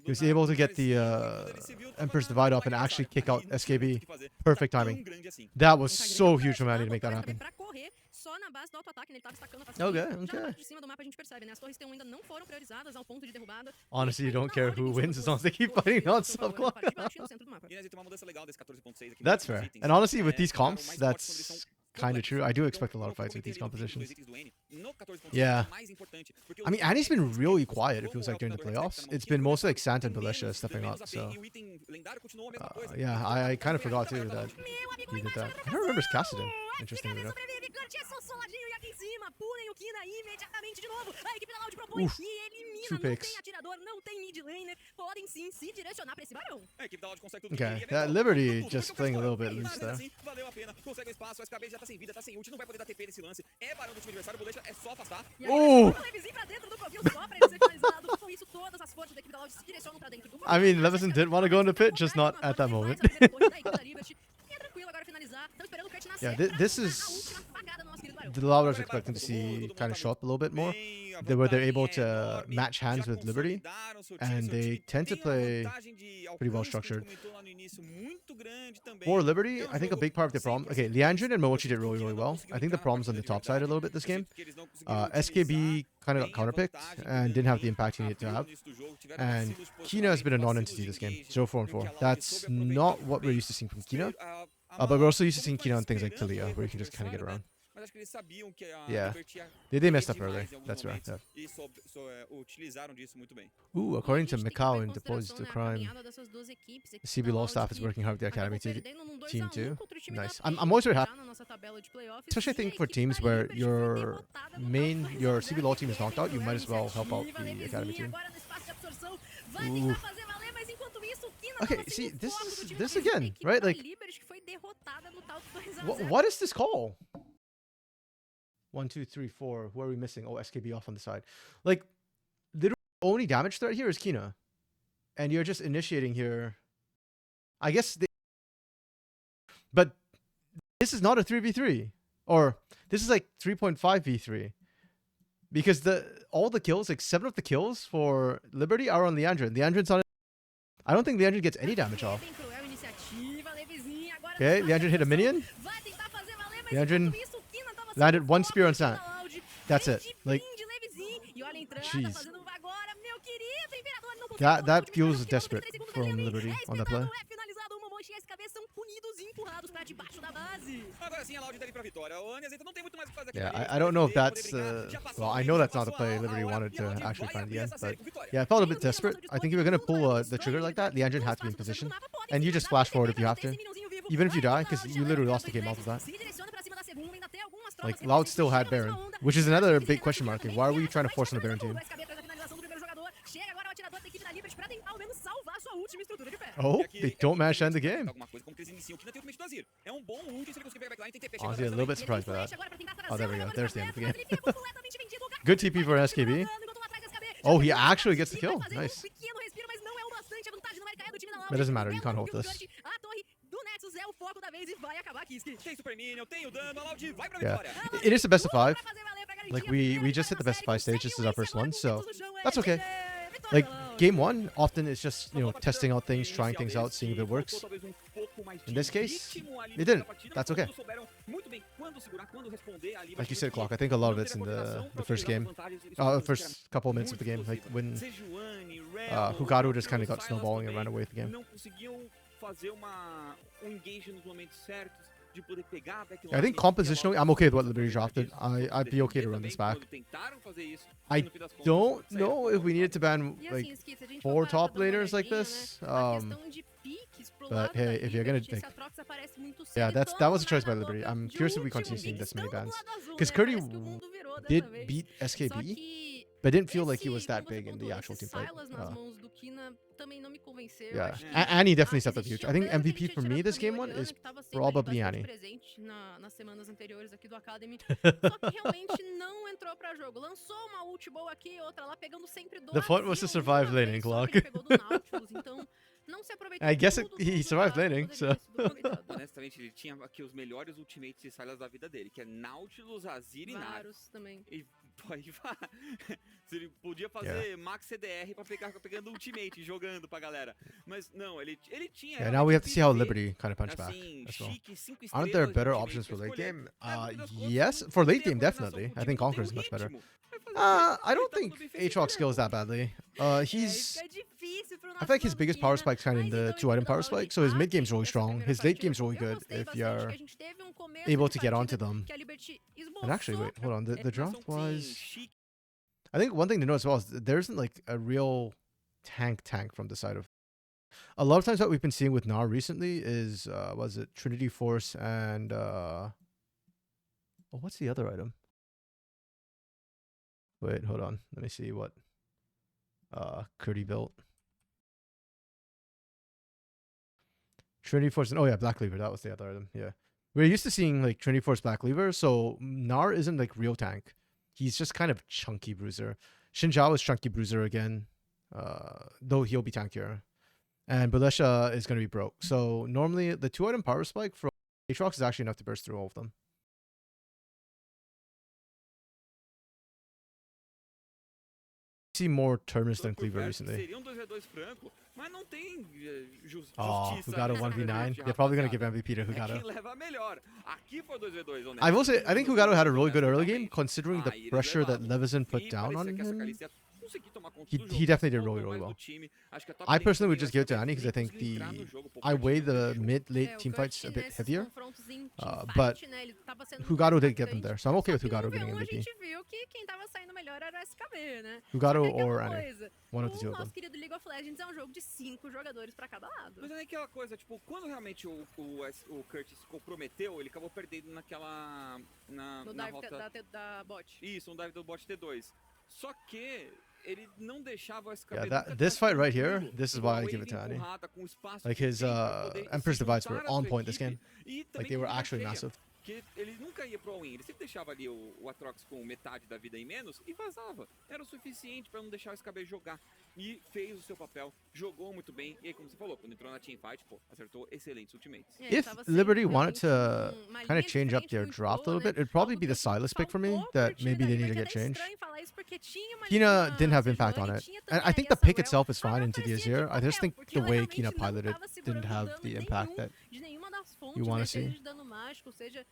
He was Nar able to no get the lugarzinho, e quando ele se viu, tava Emperor's na Divide mão up do and actually adversário. kick out Ali não tinha SKB. muito o que fazer. Perfect Tá tão timing. grande assim. That was Tá so grande, huge from tá Annie to make that grande, happen. pra correr só na base do auto-ataque, né? Ele tava destacando a Okay, facilidade. Já na okay. parte de cima do mapa a gente percebe, né? As torres T1 ainda não foram priorizadas ao ponto de derrubada. Honestly, you Ainda don't na care Loud, who quem wins as long as they keep sobrou fighting foi on o favor, subclock. na parte de baixo e no centro do mapa. E nós tem uma mudança legal desse 14.6 aqui. That's nos fair. itens. And honestly, with É, these claro, o comps, mais forte quando eles são that's kind of true. I do expect a lot Então, of fights with como these tem ali no pico dos compositions. itens do N, no 14.5 Yeah. é mais importante. Porque I mean, os Annie's been bonecos really específicos, quiet, it como feels é like, o during the Predador Aspect playoffs. tá na It's mão been do mostly like Kina, Santa and tem Balecia menos, stepping menos up, AP, so... e o item lendário continuou a mesma coisa. Yeah, Então, I a kind of Kina forgot tá too melhor that pra Meu amigo he lá did embaixo, that. olha I pra don't remember caçar. Cassidon, Fica a interestingly cabeça enough. sobrevive, Kurt é sossoladinho e aqui em cima. Pulem o Kina imediatamente de novo. A equipe da Loud propõe Oof, e elimina. 2 Não tem picks. atirador, não tem mid laner. Podem sim se direcionar pra esse barão. A equipe da Loud consegue tudo que Okay, queria, that venceu. Liberty Tudo, porque just o cara playing a little estoura. bit loose Mas there. assim, valeu a pena. Consegue o espaço, o SKB já tá sem vida, tá sem ult, não vai poder dar TP nesse lance. É barão do time adversário, o Bolecha é só afastar. E Ooh. agora o levezinho pra dentro do covil só pra ele ser finalizado. Com isso, todas as forças da equipe da Loud se direcionam pra dentro do covil. I mean, Leveson did want to go in the pit, just not at that moment. E é tranquilo agora finalizar. Estão esperando o Kurt nascer Yeah, pra this dar a is última apagada no nosso querido barão. the Loud I was expecting to see kind of show up a little bit more. Where they're able to match hands with Liberty, and they tend to play pretty well structured. For Liberty, I think a big part of the problem... Okay, Liandrin and Mochi did really, really well. I think the problem's on the top side a little bit this game. SKB kind of got counterpicked and didn't have the impact he needed to have. And Kina has been a non-entity this game, 0-4-4. That's not what we're used to seeing from Kina. But we're also used to seeing Kina on things like Talia, where you can just kind of get around. Mas acho que eles sabiam que a Yeah. Liberty ia They messed up demais early. em alguns That's right. momentos, Yeah. E utilizaram disso muito bem. Ooh, E a according to gente tem que Macau levar em and Deposed to consideração, né, a Crime, caminhada dessas duas equipes. A equipe CB da Law Loud staff is que working hard with the acabou academy perdendo num 2 a team 1 too. contra o time da Nice. PEN, I'm always very happy, já na nossa tabela de playoffs, especially I e a think for equipe teams da where Liberty foi your derrotada no main, round your 2 CB Law team is knocked out, you might as well help out Iniciativa, the academy Levezinho team. agora no espaço de absorção, vai Ooh. tentar fazer valer, mas enquanto isso, o Kina Okay, tava see, sendo this foco do is- time this da Liberty, again, a equipe right? da Like- Liberty que foi derrotada no tal 2 a 0. What is this call? 1, 2, 3, 4. Who are we missing? Oh, SKB off on the side. Like, the only damage threat here is Kina. And you're just initiating here. I guess... But this is not a 3v3. Or, this is like 3.5v3. Because all the kills, like 7 of the kills for Liberty are on Leandrin. Leandrin's on... I don't think Leandrin gets any damage off. Bem cruel, iniciativa, Levezinho agora Okay, no espaço Leandrin de hit a absorção, minion. vai tentar fazer valer, mas Leandrin enquanto isso, o Kina tava sendo landed one foco spear on do time Sant. da Loud. That's Vem it. de Like, fim de Levezinho, e olha a entrada, jeez. fazendo agora, meu querido Imperador, não consegue That colocar o time feels para desperate 33 segundos from ali, Liberty é on that play. espetado, é finalizado, o Momoshi e a SKB são punidos e empurrados pra debaixo da base. Agora sim, a Loud tá ali pra vitória. O Anias não tem muito mais o que fazer aqui. Yeah, I don't know if that's... well, I know that's not the play Liberty wanted to actually find in the end. But yeah, it felt a bit desperate. I think if you're going to pull the trigger like that, Leandrin has to be in position. And you just flash forward if you have to. Even if you die, because you literally lost the game off of that. Like, Loud still had Baron, which is another big question mark. Like, why are we trying to force on the Baron team? Oh, they don't manage to end the game. Honestly, a little bit surprised by that. Oh, there we go. There's the end of the game. Good TP for SKB. Oh, he actually gets the kill. Nice. It doesn't matter. You can't hold this. Yeah, it is the best of 5. Like, we just hit the best of 5 stage. This is our first one, so that's okay. Like, game 1 often is just, you know, testing out things, trying things out, seeing if it works. In this case, it didn't. That's okay. Like you said, Clock, I think a lot of it's in the first game. First couple of minutes of the game. Like, when Hugado just kind of got snowballing and ran away with the game. I think compositionally, I'm okay with what Liberty drafted. I'd be okay to run this back. I don't know if we needed to ban, like, 4 top laners like this. But hey, if you're gonna, like, yeah, that was a choice by Liberty. I'm curious if we continue seeing this many bans. Because Curdy did beat SKB, but didn't feel like he was that big in the actual team fight. Yeah, Annie definitely stepped up huge. I think MVP for me this game 1 is probably Annie. Nas semanas anteriores aqui do Academy, só que realmente não entrou pra jogo. Lançou uma ult boa aqui, outra lá, pegando sempre do The point was to survive laning, Clock. I guess he survived laning, so. Honestamente, ele tinha aqui os melhores ultimates e Sylas da vida dele, que é Nautilus, Azir e Naros. Também. E aí vai. Ele podia fazer max CDR pra pegar pegando ultimate, jogando pra galera. Mas não, ele tinha... Yeah, now we have to see how Liberty kind of punch back assim, as well. chique, 5 Aren't there estrelas de better ultimate options for pra late escolher. game? No fim das contas, Yes, não for tem late game, a coordenação definitely. com o I time, think não tem Conqueror is o much better. ritmo. Vai fazer o quê? I don't Ele tá think no defensive Aatrox mesmo. skills that badly. He's difícil pro I nosso feel like his biggest power Vampira, spike's kind of in mas the então, 2-item power individual de spike, so his mid game's really essa strong. primeira His late partida, game's really eu good gostei if bastante, you're que a gente teve um começo able de to get onto partida them. que a Liberty And actually, wait, esboçou. hold on. The draft Sim, was... chique. I think one thing to know as well is there isn't like a real tank from the side of... A lot of times what we've been seeing with Gnar recently is, was it Trinity Force and... Oh, what's the other item? Wait, hold on. Let me see what Curdy built. Trinity Force and... Oh yeah, Black Lever. That was the other item. Yeah. We're used to seeing like Trinity Force Black Lever, so Gnar isn't like real tank. He's just kind of chunky bruiser. Xinjiao is chunky bruiser again, though he'll be tankier. And Balesha is going to be broke. So normally the 2-item power spike from Aatrox is actually enough to burst through all of them. See more Terminus than Cleaver recently. Seria 2v2 franco, mas não tem justiça. Oh, Hugado nessa 1v9. Liberty, They're probably going to rapaziada. give MVP to É quem Hugado. leva a melhor. Aqui foi 2v2, honesto. I will say, I think Hugado had a really good early game, Honestamente. considering the Aí eles pressure that levavam. Leveson put E down on parecia que essa him. Calicia conseguir tomar conta He do jogo, definitely did voltou really, really mais do well. time. Acho que a top I lane personally would também just give it to vai Annie saber because I bem think conseguir entrar no jogo, pô, I weigh partindo the desse jogo. mid-late É, o teamfights Kurt a bit nesses heavier. confrontos em But teamfight, né, ele tava sendo Hugado muito did get them impactante. there, so I'm okay Só with que no Hugado getting 1v1 a MVP. gente viu que quem tava saindo melhor era o SKB, né? Hugado Só que é or aquela Annie. coisa, One of the two o of them. nosso querido League of Legends é um jogo de 5 jogadores pra cada lado. Mas é aquela coisa, tipo, quando realmente o Curtis se comprometeu, ele acabou perdendo naquela... No na dive rota... da bot. Isso, um dive do bot T2. Só que ele não deixava o SKB Yeah, nunca this tão fight right here, tranquilo, this is igual why I ele give it to Annie. empurrada, com espaço Like his suficiente pra poder se Emperor's Divides juntar were à on sua point this equipe. game. E também Like they were com visão actually cheia, massive. porque ele nunca ia pro all-in, ele sempre deixava ali o Atrox com metade da vida em menos e vazava. Era o suficiente pra não deixar o SKB jogar. E fez o seu papel, jogou muito bem. E aí, como você falou, quando entrou na teamfight, pô, acertou excelentes ultimates. É, ele If tava sem Liberty wanted realmente to uma kind linha of change up diferente, their muito draft a boa, little né? bit, it'd probably Algo be que the eu Silas pick for me faltou pro that time maybe da they need to Liberty, get é changed. estranho falar isso porque tinha uma Kina linha didn't have impact Sejuani, on it. tinha And também I think ali the pick essa itself is Well, fine mas into the parecia Azir. de I just papel, think porque the ela way realmente Kina não piloted tava didn't segurando have dano the impact nenhum that de nenhuma das fontes, you wanna né, seja see. de dano mágico, seja de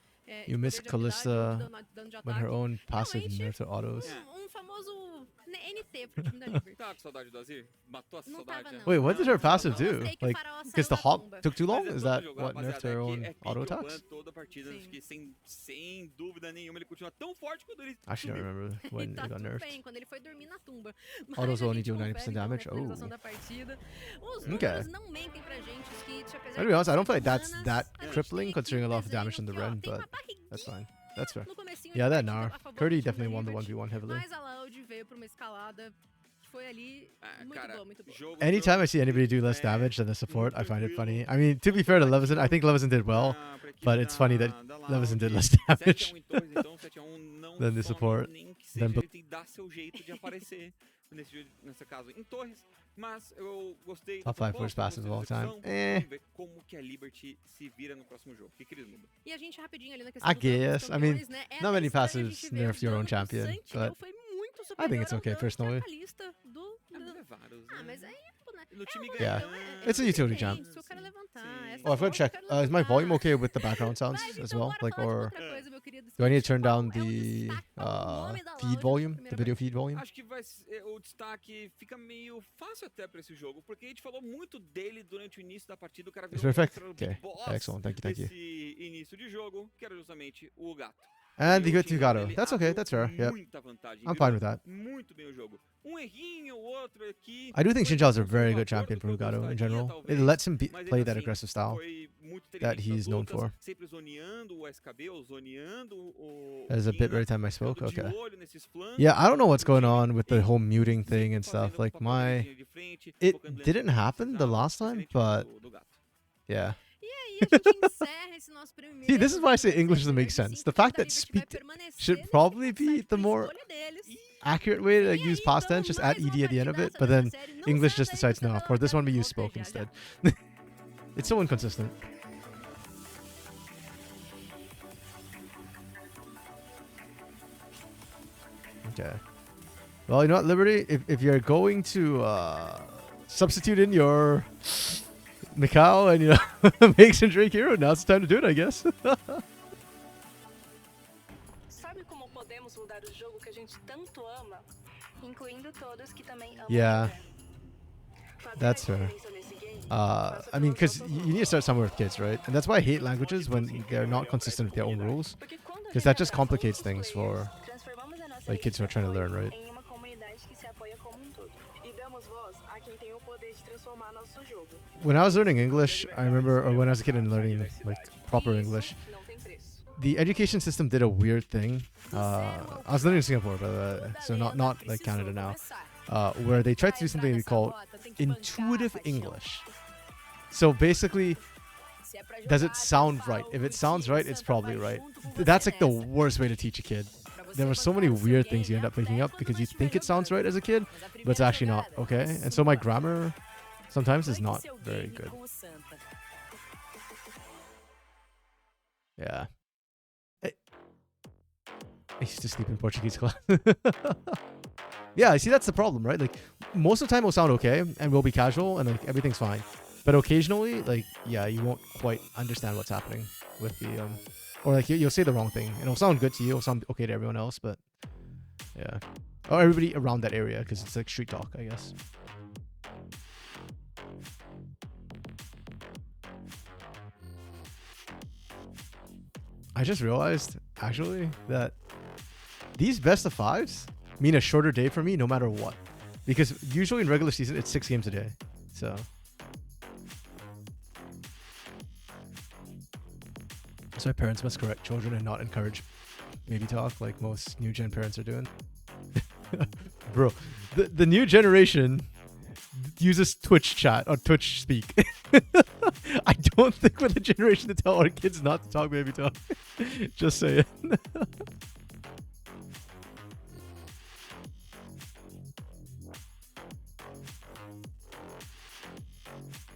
You miss poder de habilidade ou de Kalista dano de when her ataque. own passive Realmente, nerf to autos. É. famoso NT pro time da Liberty. Tá com saudade do Azir? Matou essa Não saudade? tava, né? não. Wait, what did her Não, passive eu do? gostei que o Like, Faraó because the saiu da Hawk tumba. took too long? Mas é Is todo that jogo, what nerfed rapaziada, her é own que é auto pique o attacks? ban toda a partida, acho Sim. que sem dúvida nenhuma ele continua tão forte quando ele I actually don't subiu. remember when E tá it got tudo nerfed. bem, quando ele foi dormir na tumba. Autos Mas a only gente do 90% confere, então, damage? na atualização Oh. da partida. Os Okay. números não mentem pra gente, os kits, apesar To be honest, I don't feel like de that's humanas, that a gente crippling tem considering a aqui lot of desenho damage in the que, ó, Ren, tem but uma barriguinha that's fine. That's fair. no comecinho Yeah, de that partida Gnar. a favor do Curdy time da definitely won the Liberty, 1v1 heavily. Mas a LLL.A veio pra uma escalada que foi ali muito Cara, boa, muito boa. jogo Anytime I see anybody do less damage than the support, I find it funny. I mean, to be fair to Leveson, I think Leveson did well, but it's funny that Leveson did less damage 7-1 em Torres, então 7-1 não than the some, support. nem que seja, Then ele tem que dar seu jeito de aparecer nesse caso em Torres, mas eu gostei Top da 5 worst proposta, passive of all gostei da time. execução. Vamos ver como que a Liberty se vira no próximo jogo. O que eles mudam? E a gente rapidinho ali na questão I dos danos dos guess. I mean, campeões, né? É not many até estranho a passives gente ver nerf o your dano own do champion, Sentinel but foi muito I think it's superior ao okay dano personally. da Calista do... Ah, mas é vários, Ah, né? mas aí, pô, né? No time Yeah. ganhando. It's a utility tem, champ. Se eu quero levantar, Sim. essa Oh, I forgot to bola eu check. quero Is my volume levantar. okay with the background sounds Mas as então, well? bora Like, falar de or outra coisa, meu querido do I need to Skate. turn down Qual é o the destaque? Qual o nome da feed loja volume, nessa the primeira video partida? feed volume? Acho que vai ser, o destaque fica meio fácil até pra esse jogo, porque a gente falou muito dele durante o início da partida, o cara It's virou perfect. o Okay, Big Boss excellent. Thank you. desse início de jogo, que era justamente o gato. And the E o good time Hugado. dele That's okay. abriu That's fair. Yep, muita vantagem, I'm virou fine with that. muito bem o jogo. Um errinho, outro aqui. I do think foi Xinjiao's a mais very good conservador champion do for que eu Hugado in gostaria, general. It talvez, lets him mas play ainda that assim, aggressive style foi muito that inteligente nas he's known lutas, for. sempre zoneando o SKB, ou zoneando o There's a bit Kina, every time I spoke. ficando de Okay. olho nesses flancos, Yeah, I don't know what's do going time, on with the e whole muting sempre thing and stuff. fazendo o Like papel da my, linha de frente, it focando dentro didn't do que happen the precisava, last time, excelente but jogo do gato. yeah. E aí a gente encerra esse nosso primeiro... See, this is why I say jogo English da doesn't make Série sense. cinco. The O time fact da that Liberty vai speak permanecer should nesse probably top be side the por more escolha deles. accurate way to E like, aí, use past então, tense, just add mais uma ed at the end of it. partidaça But nessa then série. Não English sai just daí, decides você no. vai For this one, we largar use de volta spoke já, já. instead. It's so inconsistent. Okay. Well, you know what, Liberty? If you're going to substitute in your Mikau and, you know, make some Drake hero, now's the time to do it, I guess. Sabe como podemos mudar o jogo que a gente tanto ama? Incluindo todos que também amam Yeah. o Ren. That's fair. I mean, because you need to start somewhere with kids, right? And that's why I hate languages when they're not consistent with their own rules. Because that just complicates things for like kids who are trying to learn, right? When I was learning English, I remember, or when I was a kid and learning like proper English, the education system did a weird thing. I was living in Singapore, but so not like Canada now, where they tried to do something we call intuitive English. So basically, does it sound right? If it sounds right, it's probably right. That's like the worst way to teach a kid. There were so many weird things you end up picking up because you think it sounds right as a kid, but it's actually not, okay? And so my grammar sometimes is not very good. Yeah. I used to sleep in Portuguese class. Yeah, I see that's the problem, right? Like most of the time it'll sound okay and we'll be casual and like everything's fine. But occasionally, like, yeah, you won't quite understand what's happening with the or like you'll say the wrong thing and it'll sound good to you, it'll sound okay to everyone else, but yeah. Or everybody around that area because it's like street talk, I guess. I just realized actually that these best of fives mean a shorter day for me no matter what. Because usually in regular season, it's 6 games a day. So. So my parents must correct children and not encourage baby talk like most new gen parents are doing. Bro, the new generation uses Twitch chat or Twitch speak. I don't think we're the generation to tell our kids not to talk baby talk. Just saying.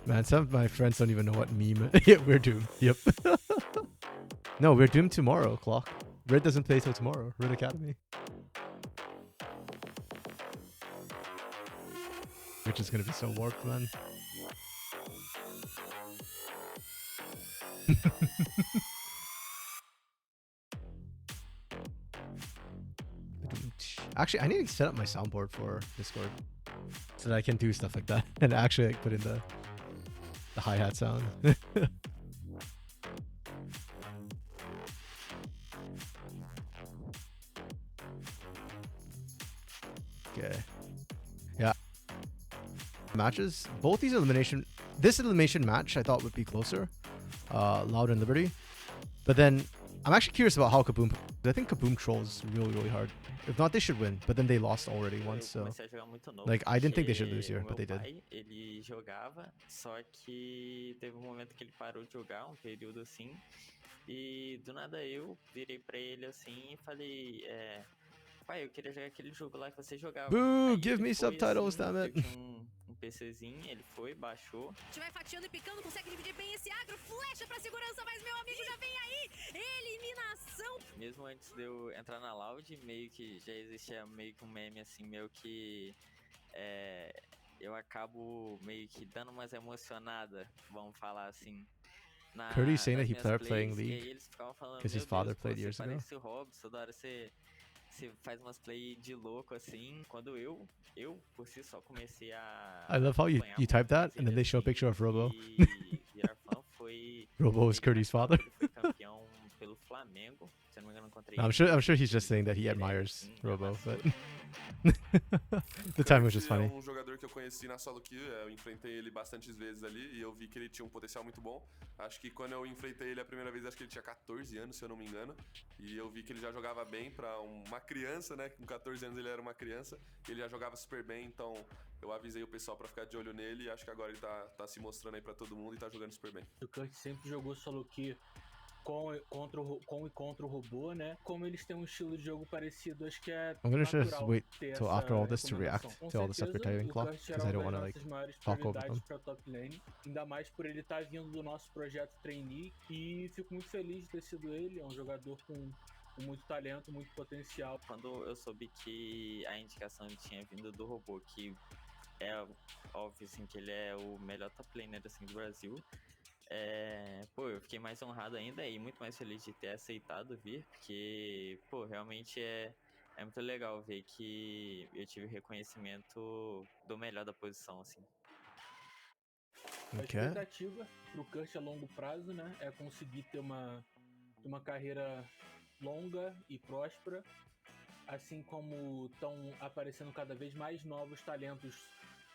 Man, some of my friends don't even know what meme. Yeah, we're doomed. Yep. No, we're doomed tomorrow, Clock. Red doesn't play till tomorrow. Red Academy. Which is gonna be so warped, man. Actually, I need to set up my soundboard for Discord so that I can do stuff like that and actually like, put in the hi-hat sound. Okay. Yeah. Matches. Both these elimination. This elimination match I thought would be closer. Loud and Liberty. But then I'm actually curious about how Kaboom. I think Kaboom trolls really hard. If not, they should win. But then they lost already once, so like I didn't think they should lose here, but they did. Ele jogava, só que teve momento que ele parou de jogar, período assim. E do nada eu virei pra ele assim e falei, pai, eu queria jogar aquele jogo lá que você jogava. Boo, give me subtitles, damn it. Eu tinha PCzinho, ele foi, baixou. Vai fatiando e picando, consegue dividir bem esse agro, flecha pra segurança, mas meu amigo já vem aí, eliminação. Mesmo antes de eu entrar na Loud, meio que já existia meio que um meme assim, meio que eu acabo meio que dando umas emocionadas, vamos falar assim. Curdy saying that he started playing League because his father played years ago. Parece o Hobbs, toda hora você faz umas play de louco assim. Quando eu por si só comecei a I love how you type that and then they show a picture of Robo. Robo is Curdy's father. Ele foi campeão pelo Flamengo. Se eu não me engano, contra I'm sure he's just saying that he admires Robo, but the time was just funny. É jogador que eu conheci na solo queue, eu enfrentei ele bastantes vezes ali e eu vi que ele tinha potencial muito bom. Acho que quando eu enfrentei ele a primeira vez, acho que ele tinha 14 anos, se eu não me engano, e eu vi que ele já jogava bem pra uma criança, né? Com 14 anos ele era uma criança, e ele já jogava super bem, então eu avisei o pessoal pra ficar de olho nele e acho que agora ele tá se mostrando aí pra todo mundo e tá jogando super bem. O Kurt sempre jogou solo queue com e contra o robô, né? Como eles têm um estilo de jogo parecido, acho que é I'm gonna just wait till after all this to react to all the stuff you're typing, Clock, because I don't want to like talk over them. Top lane, ainda mais por ele estar vindo do nosso projeto trainee, e fico muito feliz de ter sido ele. É um jogador com muito talento, muito potencial. Quando eu soube que a indicação tinha vindo do robô, que é óbvio assim que ele é o melhor top laner assim do Brasil, pô, eu fiquei mais honrado ainda e muito mais feliz de ter aceitado vir, porque, pô, realmente é muito legal ver que eu tive reconhecimento do melhor da posição, assim. A Ok. expectativa pro Kurt a longo prazo, né, é conseguir ter uma carreira longa e próspera, assim como estão aparecendo cada vez mais novos talentos,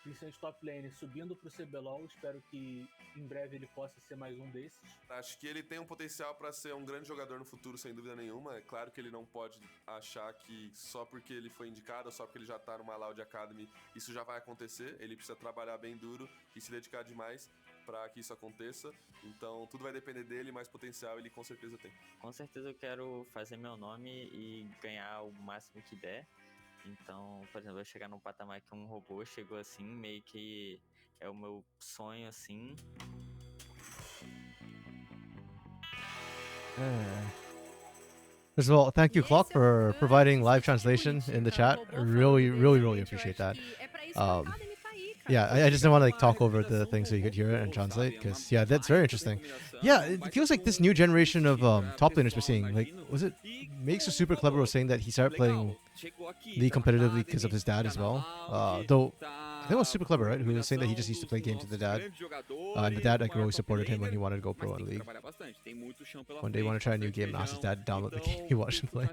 principalmente top lane, subindo pro CBLOL. Espero que em breve ele possa ser mais um desses. Acho que ele tem um potencial para ser um grande jogador no futuro, sem dúvida nenhuma. É claro que ele não pode achar que só porque ele foi indicado ou só porque ele já tá numa Loud Academy, isso já vai acontecer. Ele precisa trabalhar bem duro e se dedicar demais para que isso aconteça. Então, tudo vai depender dele, mas potencial ele com certeza tem. Com certeza eu quero fazer meu nome e ganhar o máximo que der. Então, por exemplo, eu chegar num patamar que um robô chegou assim, meio que é o meu sonho, assim. First of all, thank you, E Clock, esse é o for Kurt, providing live esse translation tweet, in the cara, chat. o robô falando Really, really, really diretamente, eu appreciate acho that. que é pra isso que a Um, Academy tá aí, cara. Yeah, I just didn't want to like talk over the thing so you could hear it and translate, because yeah, that's very interesting. Yeah, it feels like this new generation of top laners we're seeing. Like, was it Makes Super Clever was saying that he started playing League competitively because of his dad as well. Though I think it was Super Clever, right? Who was saying that he just used to play games with the dad. And the dad like always supported him when he wanted to go pro in League. One day he wanted to try a new game and asked his dad to download the game he watched him play.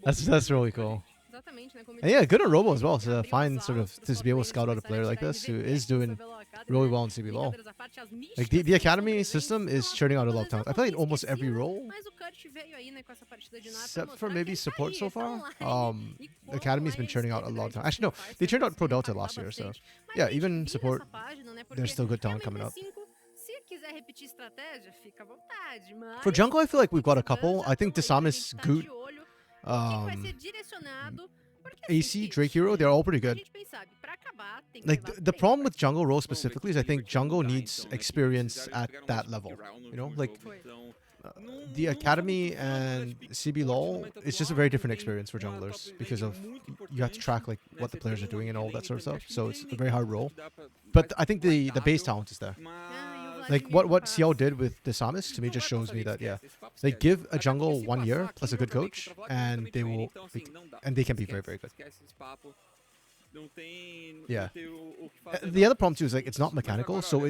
That's really cool. Exatamente, né? Como eu And yeah, disse, good on Robo ele as well to abriu find as sort of aulas pros to be able to top scout out a laners player like começarem a this treinar who MVP is doing no CBLOL Academy, really né? well in CBLOL. Brincadeiras à parte, as Like místicas the são academy presentes, system is são churning out a lot of coisas talent. I não played tão almost every esquecidas, role mas o Kurt veio aí, né, com essa partida de nada pra except for mostrar maybe que ele tá support aí, so ele tá far. online. E The como academy's been ele churning out a esteve lot of durante talent. Actually, no, teamfights, they né, churned out Pro conseguiu Delta impactar last year, so bastante. Mas yeah, a gente even vira support. essa página, né, porque There's still good é talent uma coming up. MP5, se quiser repetir estratégia, fica à vontade, mas For jungle, I feel like we've got a titãs couple. já I think tão aí pra Disamis, gente tá Goot, de olho no que vai ser um, direcionado, porque assim, AC, Drake Hero, they're all pretty a good. gente bem sabe, pra acabar tem que Like levar the bem problem pra with jungle role specifically is I think jungle needs experience at that level. You know, like the academy and CBLOL is just a very different experience for junglers because of you have to track like what the players are doing and all that sort of stuff. So it's a very hard role. But I think the base talent is there. Like what CL did with the Samus to me just shows me that yeah, they give a jungle 1 year plus a good coach and they will and they can be very very good. Yeah. The other problem too is like it's not mechanical, so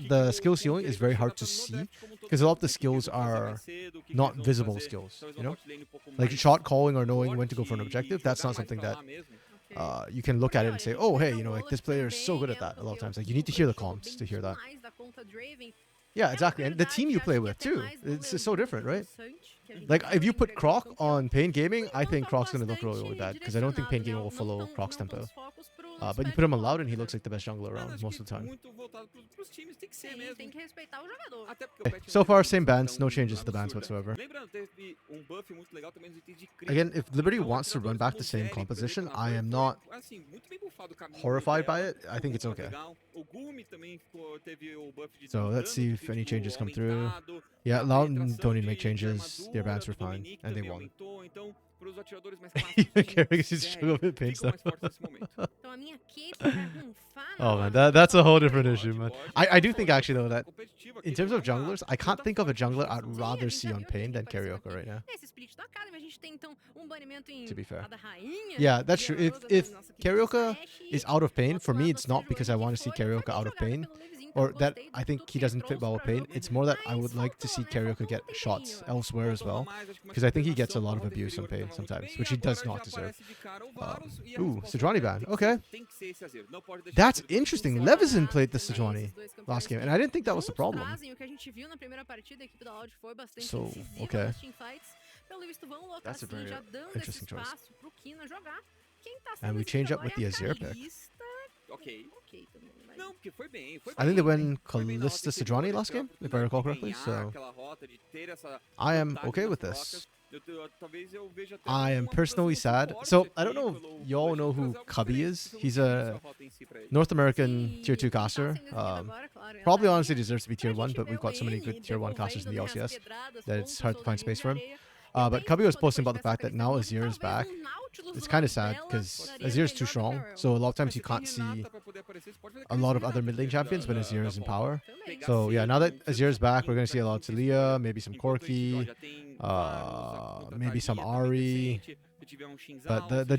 the skill ceiling is very hard to see because a lot of the skills are not visible skills. You know, like shot calling or knowing when to go for an objective. That's not something that you can look at it and say, oh hey, you know, like this player is so good at that. A lot of times, like you need to hear the comms to hear that. Yeah, exactly, and the team you play with too. It's so different, right? Like if you put Croc on Pain Gaming, I think Croc's gonna look really, really bad because I don't think Pain Gaming will follow Croc's tempo. But you put him on Loud and he looks like the best jungler around most of the time. Tem que respeitar o jogador. So far, same bans, no changes to the bans whatsoever. Again, if Liberty wants to run back the same composition, I am not horrified by it. I think it's okay. So let's see if any changes come through. Yeah, Loud don't need to make changes. Their bans were fine, and they won. Carrick is struggle with pain stuff. Oh man, that's a whole different issue, man. I do think actually though that in terms of junglers, I can't think of a jungler I'd rather see on Pain than Carioca right now. To be fair. Yeah, that's true. If Carioca is out of Pain, for me it's not because I want to see Carioca out of Pain or that I think he doesn't fit well with Pain. It's more that I would like to see Carioca get shots elsewhere as well because I think he gets a lot of abuse on Pain sometimes, which he does not deserve. Ooh, Sejuani ban. Okay. That's interesting. Leveson played the Sejuani last game, and I didn't think that was the problem. So, okay. That's a very interesting choice. And we change up with the Azir pick. I think they went Kalista Sejuani last game, if I recall correctly, so I am okay with this. I am personally sad. So, I don't know if y'all know who Cubby is. He's a North American Tier 2 caster. Probably honestly deserves to be Tier 1, but we've got so many good Tier 1 casters in the LCS that it's hard to find space for him. But Cubby was posting about the fact that now Azir is back. It's kind of sad because Azir is too strong, so a lot of times you can't see a lot of other mid lane champions when Azir is in power. So yeah, now that Azir is back, we're going to see a lot of Talia, maybe some Corki, maybe some Ari. But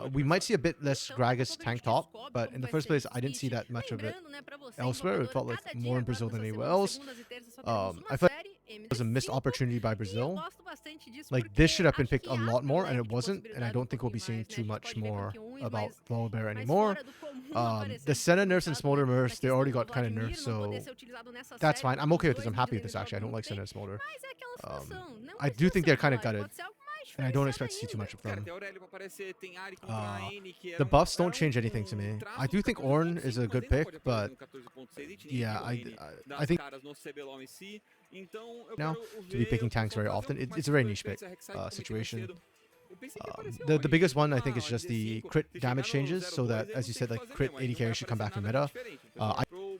we might see a bit less Então, Gragas daqui a pouco a tank gente top, descobre but como in the vai first ser place, esse I didn't see split. that much of it Lembrando, né, pra você, elsewhere. It invocador, felt like cada more dia in Brazil agora than nessa anywhere semana, else. segundas e terças, só teremos uma I feel like série, it was a missed MD5, opportunity by e eu Brazil. gosto bastante disso Like, porque this should have been acho picked que a abre lot o more, and leque it de wasn't. And I possibilidades don't think we'll be pouquinho seeing mais, né? too A gente much pode ver more campeões about mais, LLL.A mais anymore. fora do comum aparecendo The no Senna nerfs and mercado, Smolder né? nerfs, Da they already questão got do kind of Vladimir nerfed, não poder so ser utilizado nessa that's série, fine. I'm porque okay os with this. I'm dois happy with mid this, laner actually. I jogam don't like muito Senna bem, and Smolder. mas é aquela situação, não I vai do ser think o they're Senna kind of Live, gutted, pode ser algo mais and I don't diferenciado expect to see too ainda. much Cara, from tem them. Aurélio pra aparecer, tem Ari contra a N, que The era buffs don't era change anything to me. traço I do do think Ornn is a 14.5, good mas ainda pick, pode aparecer but no 14.6, a gente nem yeah, viu a N I das think caras no CBLOL em si. Então eu now quero to be ver picking o tanks pessoal very fazer um often, pouco mais it's a very da niche pick experiência Rek'Sai, que eu comentei mais situation. cedo. Eu pensei que apareceu The hoje, biggest tipo one I think uma is just the LD5, crit se damage chegar no changes, so 0-2 that, aí as não you tem said, o que like fazer crit mesmo, aí 80 não vai carry should come aparecer back from nada de meta. diferente. O pessoal I pro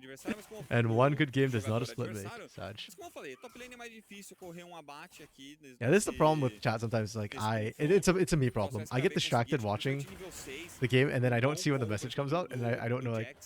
time adversário, mas como And o one good game does not a jogador split make, adversário, Sag. mas como eu falei, top lane é mais difícil correr um abate aqui. Yeah, this is the problem with chat sometimes. Like it's a me problem. I get distracted watching the game, and then I don't see when the message comes out, and I don't know like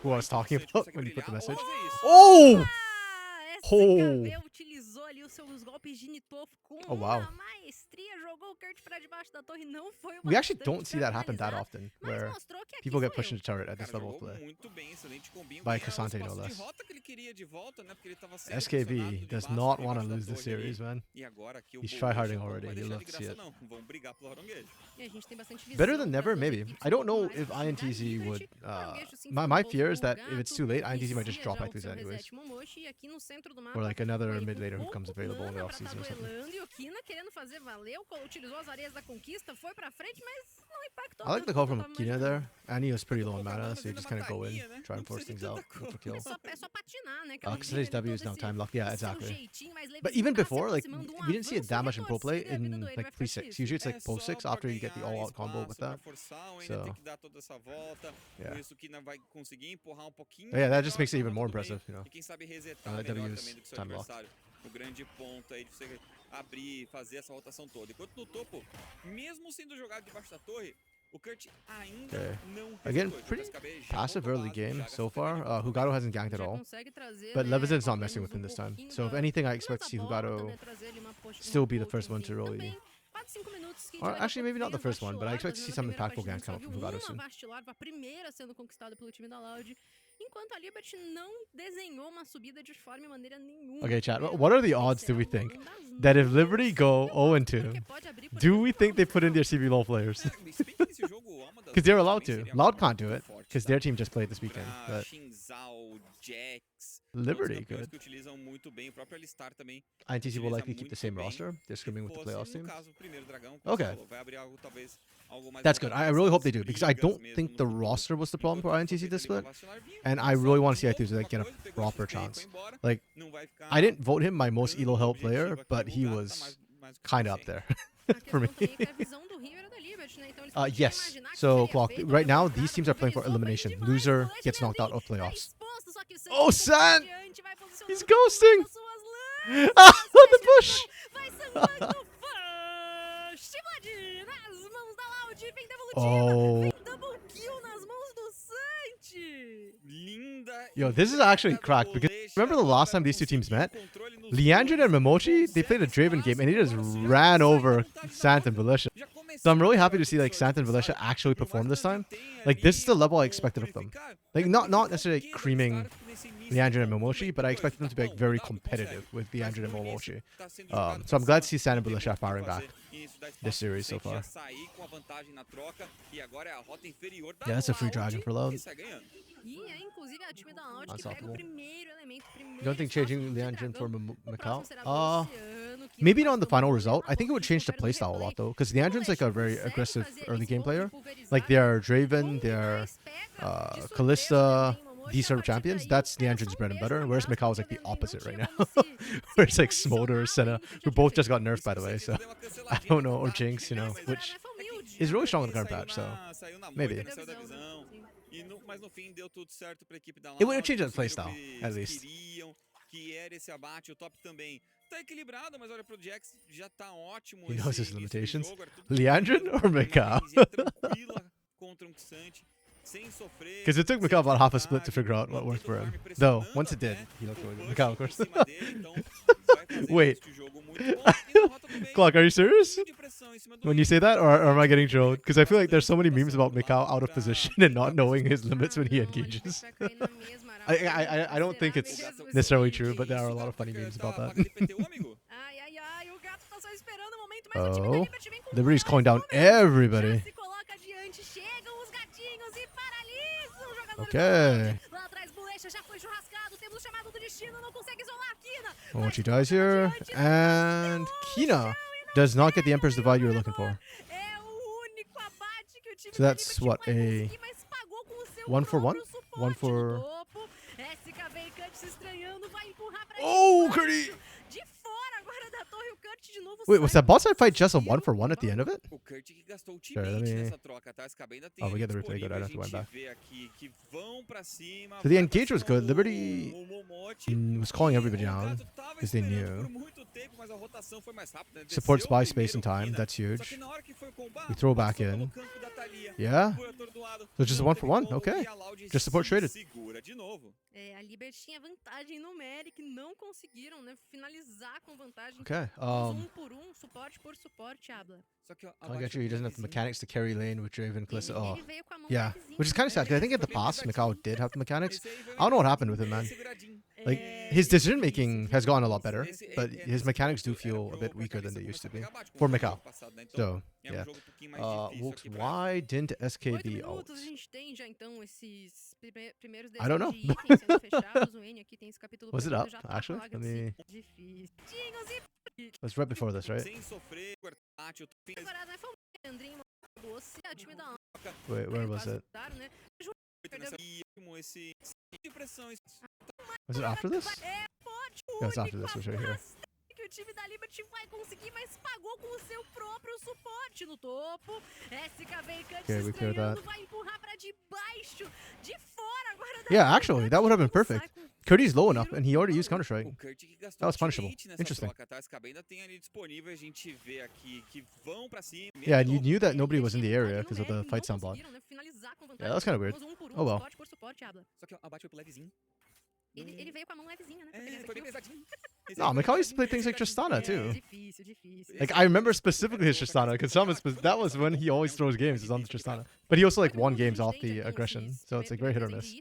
who I was talking about when you put the message. Oh, mas é isso. Oh! Ah, essa Oh! KV utilizou ali os seus golpes de Nitofo com Oh, wow. uma maestria, jogou o Kurt pra debaixo da torre, não foi o We actually bastante don't see pra that happen that finalizar, often, mas where mostrou que aqui people get sou pushed eu. into turret at Cara, this level of jogou play. muito bem, excelente combinho. By ganha o Cassante, no espaço de less. rota que ele queria de volta, né? Porque ele tava sendo SKB pressionado does de not baixo, want to debaixo da lose this torre ali. series, man. E agora aqui o He's Bolecha tryharding não already. vai He deixar loves de to see graça, it. não. Vão brigar pelo Aronguejo. E a gente tem bastante visão Better than das never, duas maybe. equipes, I don't um know pouco mais if velocidade. INTZ would. O Aronguejo se My enfiou no fear is bolso that do if it's gato, too late, INTZ might just inicia drop já like o seu this anyways. reset Momoshi, e aqui no centro do mapa, Or like another com ele mid com later who pouco becomes available in the mana pra offseason tá or something. duelando, e o Kina querendo fazer valer, utilizou as areias da conquista, foi pra frente, mas não impactou I like the tanto call quanto eu from tava Kina imaginando. there. And he was pretty low in Pouca mana, mana, so you mas just kind of ainda go in, mataria, né? try and Não force precisa de things out, tanta go for coisa. kill. É só patinar, né? Que Because today's W is now time locked. Yeah, seu exactly. jeitinho mais But levezinho even tá se before, like, aproximando, we didn't see it avanço, that much in pro play retorcer a vida do in Eren, like vai ficar pre-6. difícil. Usually it's like É só post-6 pra after you get the ganhar all-out combo with espaço, pra that. forçar, o Ender So- tem que dar toda essa volta. Yeah. Por isso que vai conseguir empurrar um pouquinho. Yeah, that just melhor makes it na even more rota do meio. impressive, you know. E quem sabe resetar That melhor W is também do que seu time locked. adversário. O grande ponto aí de você abrir, fazer essa rotação toda. Enquanto no topo, mesmo sendo jogado debaixo da torre, o Kurt ainda Okay. não Again, resetou. pretty O SKB já passive voltou early base, game já so gastou far. também. Hugado hasn't ganked at Já all. consegue trazer, But né, Levizen's not ao messing menos with him this time. pouquinho So if da- anything, I da expect to see volta, Hugado né, trazer ali uma still be the potion first one to V roll também. you. Quase 5 minutos que Or daqui a actually, maybe pouco not the vem first one, but I expect to see vastilarvas, some né, na primeira impactful ganks partida a coming gente from só Hugado viu soon. uma vastilarva, a primeira sendo conquistada pelo time da Loud, enquanto a Liberty não desenhou uma subida de forma e maneira nenhuma. Okay, chat. Primeiro What are the round odds do we inicial, think uma das that if mãos Liberty go do 0-2, porque pode abrir, por do exemplo, we think they put in their CB LoL players? É, se bem que nesse jogo, uma das Because they're coisas allowed também to. seria Loud muito can't do it forte, because tá? their team just played this weekend. Pra But Shinzao, Jax, Liberty campeões could. que utilizam muito bem, o próprio Alistar também. INTZ will utiliza likely keep the muito same bem. roster. They're scrimming with the Fosse, playoffs no teams. caso, o primeiro dragão, como Okay. você falou, vai abrir algo, talvez, algo mais That's good. voltado I pra really essas hope they do because I brigas don't mesmo think no the futuro. roster was the problem for Enquanto INTZ foi this feito ali split. uma vacilarvinha, And I só really want to see mudou ITZ like get a alguma coisa, pegou proper XP e foi chance. embora. Like Não vai ficar I didn't vote him my most dando elo help objetivo player, aqui, but o he gato tá was mais do que kind of up suficiente. there A for me. questão também é que a visão do River é da Liberty, né? Então eles podiam Yes. imaginar que So seria Clock. feito, Right now, organizado, these teams are playing for pulverizou, elimination. foi demais, Loser o Colete gets knocked out Mending of playoffs. tá exposto, só que o Oh, Santos San! adiante, vai posicionando He's o Santos ghosting! nas suas lanças, Oh, the push! vai sangrando, First Blood nas mãos da Loud, vem devolutiva, Oh. vem double kill nas mãos do Santi. Linda. Yo, this is actually cracked because remember the last time these two teams met? Leandrin and Momochi, they played a Draven game and he just ran over Sant and Valisha. So I'm really happy to see like Sant and Valisha actually perform this time. Like this is the level I expected of them. Like not necessarily creaming Leandrin and Momochi, but I expected them to be like very competitive with Leandrin and Momochi. So I'm glad to see Sant and Valisha firing back this series so far. Yeah, that's a free dragon for Loud. E é inclusive a time da Loud que Unstoppable. pega o primeiro elemento, primeiro You don't think espaço changing de Leandrin dragão. for O Macau? próximo será do Oceano, que Maybe não not in the vai final tomar result. I think it would change the confere no playstyle a lot replay. though, because Leandrin's like a very aggressive early game player. Like they are Draven, they are Kalista, these sort of champions. That's Leandrin's bread and butter. Whereas Macau is like the opposite right now, where it's like Smolder, Senna, who both just got nerfed by the way. So I don't know, or Jinx, you know, which is really strong in the current patch. So maybe. Mas no fim deu tudo certo pra equipe da It would Loud, change the conseguiram o playstyle, que at eles least. queriam, que era esse abate, o top também tá equilibrado, mas olha pro Jax, já tá ótimo. He knows his início de limitations. jogo, era tudo Leandrin tranquilo, or uma Macau? gamezinha tranquila contra um Xante, sem sofrer. Because it took sem Macau about half a split to dificuldade, figure out what worked for him. mantendo o farm Though, pressionando, once it did, né, he looked o really good. push Macau, of em course. cima dele, então vai fazer Wait. início de jogo muito bom, e na rota do meio, Clock, are you serious? de pressão em cima do When you say that, or am I getting trolled? Because I feel like there's so many memes about Macau out of position and not knowing his limits when he engages. I don't think it's necessarily true, but there are a lot of funny memes about that. Ai, ai, ai, o gato tá só esperando o momento, mas o time da Oh, Liberty vem com Liberty's mais calling down números. everybody. Já se coloca adiante, chegam os gatinhos e paralisam os jogadores Okay. da Loud. Lá atrás, Bolecha já foi churrascado, temos o chamado do destino, não consegue isolar a Kina. Momochi dies here, and Kina does not get the Emperor's Divide you were looking for. É o único abate que o time So da that's Liberty what, vai a conseguir, mas pagou com o seu 1 for 1? próprio suporte 1 for... no topo. SKB e Cut se estranhando, vai empurrar pra Oh, debaixo. Curdy! De fora agora da torre, o Kurt de novo Wait, sai was that bot side fight just a do 1 for 1 at the end of it? O Kurt que gastou Sure, let ultimate me- nessa troca, tá? Esse ainda tem Oh, we ali get the replay, good. I disponível, don't have to a wind gente back. vê aqui que vão pra cima. So the vai pra engage was cima good. Liberty o Momochi. was calling everybody O down gato tava because they esperando knew. por muito tempo, mas a rotação foi mais rápida, né? Supports Desceu by o space and primeiro time. Kina. That's Só huge. que na hora que foi combar, We throw back passou in. pelo campo da Thalia. Yeah. Foi atordoado, So just não 1 for teve 1. como, Okay. e a Loud Just support se traded. segura de novo. É, a Liberty tinha vantagem numérica e não conseguiram, né, finalizar com vantagem. Okay. Um por um, suporte por suporte, Abla. Só que a Like Bate actually, he doesn't have the levezinho. mechanics to carry lane with Draven, Kalista. Oh, Ele veio com a mão yeah. levezinha, Which is kind of sad because I think at the past, Mikao did have the mechanics. I don't know what happened with him, man. Like his decision making has gotten a lot better, but his mechanics do feel a bit weaker than they used to be for Mikao. So yeah. Wolves, why didn't 8 SKB out? minutos a gente tem já então esses primeiros I don't know. de itens sendo fechados. O N aqui tem esse capítulo Was it perdido, up, já tá com a actually? vaga Let me- difícil. Tinhos e That's right before this, right? Sem sofrer, versátil, fez agora vai falar o Leandrinho doce, a time da Wait, where was it? Claro, né? nessa esse de pressão. Was it after this? É forte, o Yeah, it's after único this, was right here. rasteiro que o time da Liberty vai conseguir, mas pagou com o seu próprio suporte no topo. SKB e Cut Okay, se we clear estranhando, that. vai empurrar pra debaixo, de fora agora da Yeah, Liberty. actually, that would have been perfect. Curdy's low enough, and he already used Counter Strike. O Kurt que gastou That was punishable. ultimate nessa Interesting. troca, tá? SKB ainda tem ali disponível, a gente vê aqui que vão pra cima. Yeah, and mesmo you knew that nobody was in the Vantagem area because of the numérica, fight não sound bot. conseguiram, né, finalizar com Yeah, vantagem. that was kind of weird. Mas por Oh well. suporte por suporte, Abla. Só que abate foi pro levezinho. Ele veio com a mão levezinha, né? pra pegar É, essa foi bem kill. pesadinho. Esse No, aí foi Mikao used to play pesadinho, things like Tristana pesadinho. too. Difícil, difícil. Like I remember specifically his Tristana because that was when he always throws games is on the Tristana. But he also like won games off the aggression, so it's like very hit or miss.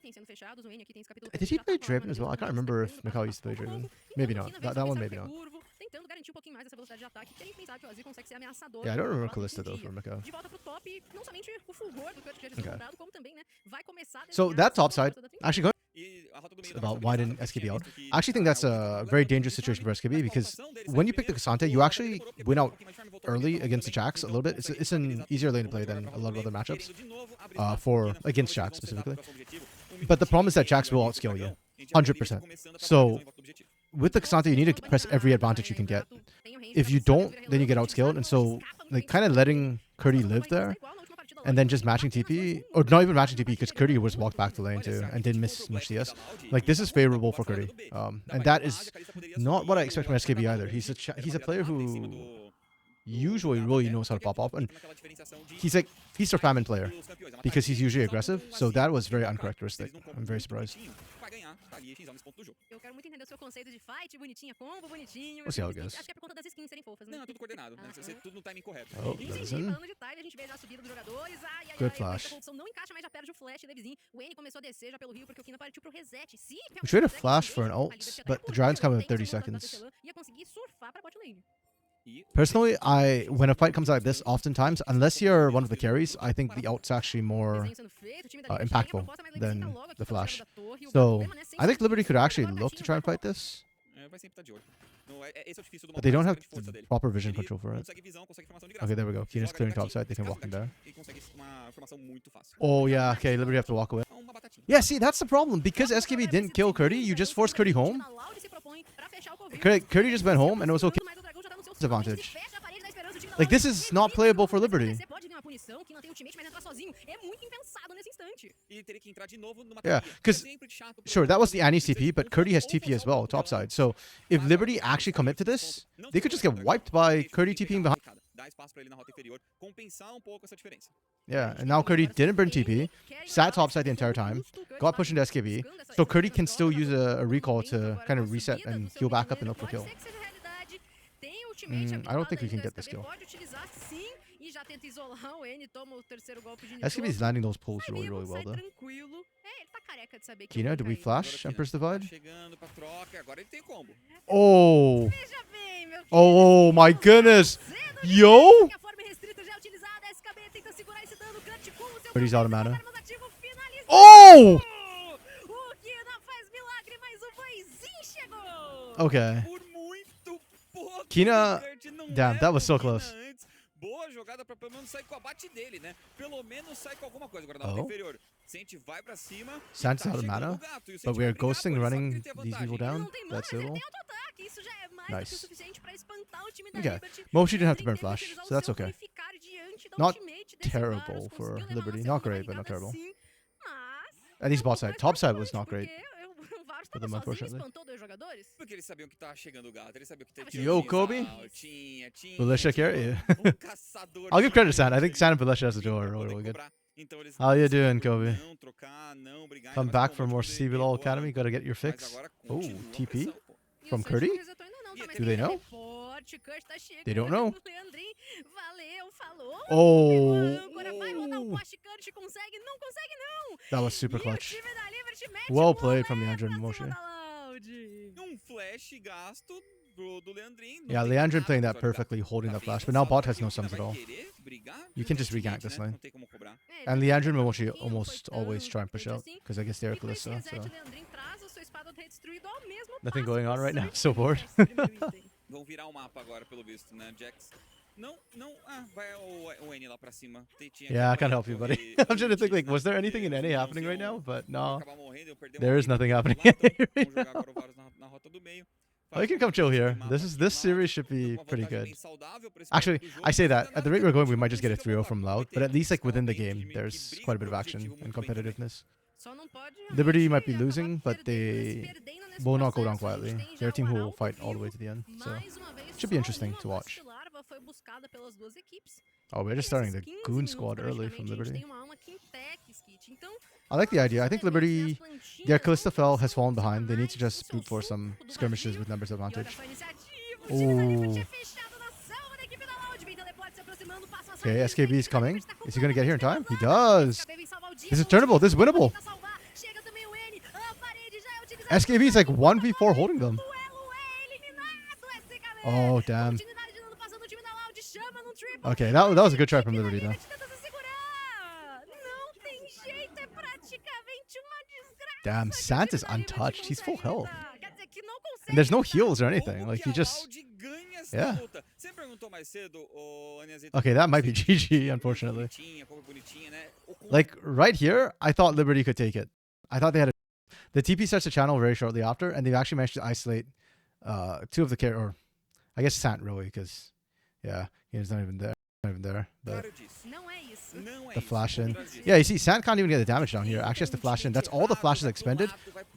Did he play Draven as well? I can't remember if Mikao used to play Draven. Maybe not. That one maybe not. Tentando garantir um pouquinho mais essa velocidade de ataque, que quem sabe que o Azir consegue ser ameaçador. Yeah, I don't remember no próximo Kalista though dia. for Mikao. De volta pro top, e não somente o fulgor do Cut que já tinha comprado, como também, né, vai começar a So desenhar that essa top nova side, rota da trinca. actually going E a rota do meio da about nossa why organização, didn't a gente SKB tinha out. visto que I actually think that's a very dangerous situation for SKB because when you pick the Cassante, you actually win out early against the Jax a little bit. It's an easier lane to play than a lot of other matchups for against Jax specifically. But the problem is that Jax will outscale you, 100%. So with the Cassante, you need to press every advantage you can get. If you don't, then you get outscaled, and so like kind of letting Curdy live there, and then just matching TP, or not even matching TP because Curdy was walked back the lane too and didn't miss much CS. Like this is favorable for Curdy, and that is not what I expect from SKB either. He's a player who usually really knows how to pop off, and he's like feast or famine player because he's usually aggressive. So that was very uncharacteristic. I'm very surprised. Vai ganhar, tá ali, XL nesse ponto do jogo. Eu quero muito entender o seu conceito de fight, bonitinha, combo, bonitinho. We'll see how it goes. Acho que é por conta das skins serem fofas, né? Não, tudo coordenado, né? Você tudo no timing correto. Oh, Entendi, Levison. falando de time, a gente vê já a subida dos jogadores. Ai, ai, Good ai, flash. a corrupção não encaixa, mas já perde o flash, levezinho. O N começou a descer já pelo rio, porque o Kina partiu pro reset. Se We traded realmente flash consegue for an engage, ult, a Liberty but ataca the por Giants come meio, in 30 tem segundo seconds. da ia conseguir surfar pra bot lane. E Personally, when a fight comes out like this, oftentimes, unless you're one of the carries, I think the ult's actually more Desenho sendo feito, o time da Liberty impactful tem a proposta, mas levezinho than tá logo aqui the pelo flash. lado da torre. O So problema, né, sem I think subir, Liberty could sem actually jogar look to try and fight this, vai sempre estar de olho. Não, esse é o difícil do but they don't Malphite, have essa é a grande força the dele. proper vision Ele control for it. consegue visão, consegue informação de graça. Okay, there we go. Keenan's Joga clearing gatinho, top side. They can casa walk do in there. gatinho E consegue uma informação muito fácil. Oh yeah, okay. Liberty have to walk away. É uma batatinha. Yeah, see, that's the problem. Because SKB didn't kill Curdy, you just forced Curdy home. Curdy just went home, and it was okay. Advantage. Like, this is not playable for Liberty. Você pode ganhar uma punição, que não tem ultimate, mas entrar sozinho. É muito impensado nesse instante. E ele teria que entrar de novo numa Yeah, tabelinha. 'cause, Sempre chato pro- Sure, that was the Annie's Às vezes, TP, but Curdy has TP as well, topside. So if Liberty actually commit to this, they could just get wiped by Curdy TPing behind. Dá espaço pra ele na rota inferior, compensar um pouco essa diferença. Yeah, and now Curdy didn't burn TP, sat topside the entire time, got pushed into SKB, so Curdy can still use a recall to kind of reset and heal back up and look for kill. I don't think we can get this kill. SKB is landing those pulls really, really well though. Kina, do we flash Emperor's Divide? Tá chegando pra troca, agora ele tem o combo. Oh! Oh my goodness! Yo! Curdy's out of mana. Oh! Okay. Por muito pouco. Kina- o Kurt não damn, that was so leva o Kina close. antes. Boa jogada pra pelo menos sair com o abate dele, né? Pelo menos sai com alguma coisa agora na rota Oh. inferior. Sente vai pra cima. e Santos tá out of chegando mana, o gato, e o but Sente we are vai brigar ghosting, por ele, só que running ele tem a these people vantagem. down. That's doable. Nice. Okay. Moshi didn't have to burn flash, so that's okay. Not terrible for Liberty. Not great, but not terrible. At least bot side. Top side was not great. for them, sozinho, unfortunately. espantou 2 jogadores? Porque eles sabiam que tava chegando o gato, eles sabiam que Tava tinha Yo, um Kobe. Zal, tinha, Militia tinha carry. caçador I'll give credit to San. I gigante think ali San and Militia as a pra duo are poder really good. cobrar. Então eles How you decidiram doing, por Kobe? não trocar, não brigar, Come ainda mais back com for o more motivo CB dele LOL boa, Academy. Gotta get your mas fix. agora Oh, continua a TP pressão, pô. E o from Santi Curdy? não resetou ainda não, tá? Mas Do they quem know? forte, Kurt tá chegando. They don't know. Leandrin, valeu, falou. Oh. Âncora, vai rodar o poste, Kurt consegue, não consegue não. That was super E o clutch. time da Liberty mete Well um played from olé Leandro pra cima Moshi. da Loud. Um flash gasto do Leandrin. não Yeah, tem Leandro nada playing pra that visualizar. perfectly, holding Tá the bem flash. But now avançado bot has aqui, no o Kina sums at vai all. querer brigar You can just durante regank mid, this né? lane. Não tem como cobrar. And Leandro and Momoshi Um pouquinho, não almost foi always try and tão push out assim. because I guess they're E com esse Kalista. reset, So Leandrin traz a sua espada redestruída ao mesmo nothing passo going on que o right now. Santi So bored. traz o primeiro item. Vão virar o mapa agora, pelo visto, né? Jax. Não. Vai o N lá pra cima. Tinha que Yeah, I can't correr, help you, buddy. correr I'm trying to think like, antes, was there né? anything in Porque NA os happening right now? irmãos But iam no, acabar morrendo, eu perder there uma is vida nothing do happening. lado, então right vamos jogar now. agora o Varus na rota do meio. Oh, you can come chill here. This series should be pretty good. Actually, I say that at the rate we're going, we might just get a 3-0 from Loud. But at least like within the game, there's quite a bit of action and competitiveness. Só não pode Liberty might be realmente losing, acabar but they perdendo nesse will not go down processo. A gente quietly. tem já They're a team o who will Arauto fight all the vivo. way to the end. So Mais uma vez, should be só interesting uma to watch. Blast Larva foi buscada pelas duas equipes. Oh, we're just Nesses starting the 15 Goon minutos, squad early from praticamente, a gente Liberty. tem uma alma Quintec, Skit. Então, I like the idea. I think Liberty, their Kalista fell has fallen funciona behind. They need to mais just com seu boot for some suco do skirmishes vazio. with numbers E olha advantage. só a iniciativa. O time da Liberty é Ooh. fechado na salva da equipe da Loud. Vem teleporte se aproximando, passa uma Okay, saída, SKB is a coming. Liberty tá Is he gonna get here in time? He completamente does. SKB vem salvar o dia, This is o turnable. This is time winnable. tenta salvar. Chega também o N. A parede já é utilizada. SKB is like 1v4 holding them. O elo é eliminado. SKB. Oh, damn. Oportunidade de dano passando o time da Loud. Chama num triple. Okay, that was a good try from Liberty though. Tenta se segurar. Não tem jeito. É praticamente uma desgraça. Damn, que o Sant time is da Liberty untouched. He's full consegue health. lidar. Quer dizer que não consegue And there's no lidar. heals or anything. Como Like que he a just. Loud ganha essa Yeah. luta? Você perguntou mais cedo, ô Aniazito, Okay, that might be se GG, unfortunately. bonitinha, como é bonitinha, né? O com- Like right here, I thought Liberty could take it. I thought they had a. The TP starts to channel very shortly after, and they've actually managed to isolate two of the or I guess Sant really, because yeah, he's not even there. Not even there. But Claro disso. Não é isso. Não é the isso, flash in. Brasil. Yeah, you see, Sant can't even get the damage down here. Actually has to flash in. That's all the flashes expended.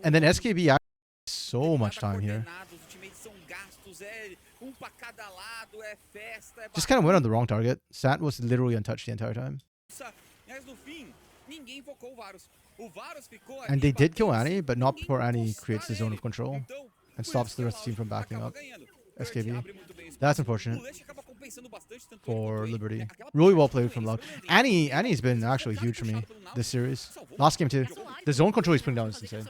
And then SKB actually has so much time here. Os teammates são gastos, é pra cada lado, é festa, é Just kind of went on the wrong target. Sant was literally untouched the entire time. bagunça. Mas no fim, ninguém focou o Varus. O Varus ficou And ali they did kill batendo Annie, but not ninguém before Annie encostar creates the zone ele. of control Então, and por stops isso the que rest of the team from Loud backing acaba up. ganhando. SKB. Abre muito bem espaço. That's O unfortunate Lesh acaba compensando bastante, tanto ele for quanto ele. Liberty. Aquela Really well passagem played do from Ace Loud. pro Leandrinho. Annie's been actually huge for me this series. Last game too. The zone control he's putting down is insane.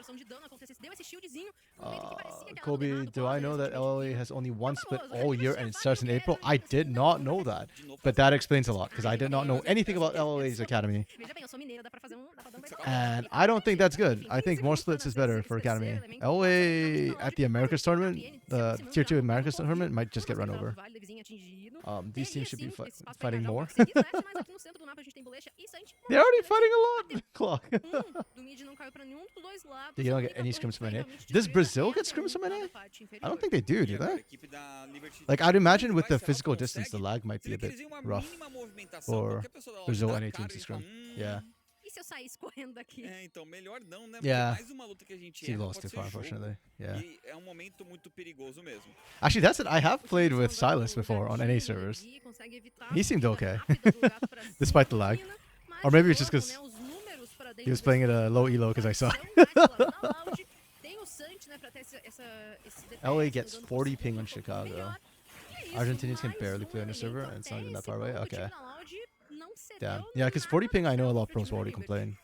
Kobe, do I know that LLA has only one split all year and it starts in April? I did not know that. But that explains a lot because I did not know anything about LLA's academy. And I don't think that's good. I think more splits is better for academy. LA at the Americas tournament, the tier 2 Americas tournament might just get run over. These teams should be fighting more. They're already fighting a lot. Clock. They don't get any scrims from NA. Does Brazil get scrims from NA? I don't think they do they? Like, I'd imagine with the physical distance, the lag might be a bit rough for Brazil NA teams to scrim. Yeah. E se eu saísse correndo daqui? É, então melhor não, né? Yeah. Mais uma luta que a gente He erra, lost pode too ser far, jogo. unfortunately. Yeah. E é momento muito perigoso mesmo. Actually, that's it. I have played with Silas before on NA servers. He seemed okay, despite the lag. Or maybe it's just because he was playing at a low elo because I saw. LA gets 40 ping on Chicago. Argentinians can barely play on the server, and it's not even that far away. Okay. Damn. Yeah, because 40 ping, I know a lot of pros will already complain.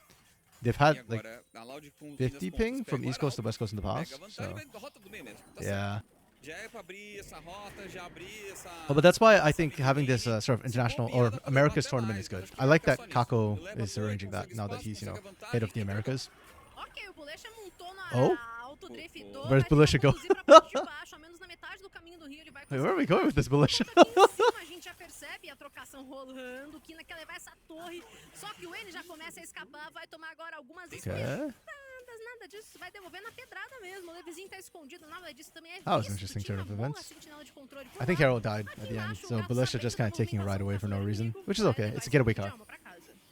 They've E had like agora, a Loud com 50 ping from East Coast to West Coast in the past. pega So vantagem, vai rota do meio mesmo. Tá certo. yeah. Já é pra abrir essa rota, já abrir essa... Oh, but that's why I think having this sort of international or Americas tournament is good. I like that Kako is arranging that now that he's, you know, head of the Americas. Ok, o Bulecha montou na Oh? autodriftou, Where's vai tentar Bulecha go? conduzir pra parte de baixo, ao menos na metade do caminho do rio ele vai Wait, where are we conseguir. going with this militia? Aqui em cima a gente já percebe a trocação rolando, o Kina quer levar essa torre, só que o N já começa a escapar, vai tomar agora algumas Okay. escolhas. Nada disso, vai devolver na pedrada mesmo. O Levizinho tá escondido, nada disso também é That was visto. interesting Tinha turn of boa events. sentinela de controle por I think lá. Harold died at the end, so Militia just kind of taking a ride away for no reason, which is okay. It's a getaway car.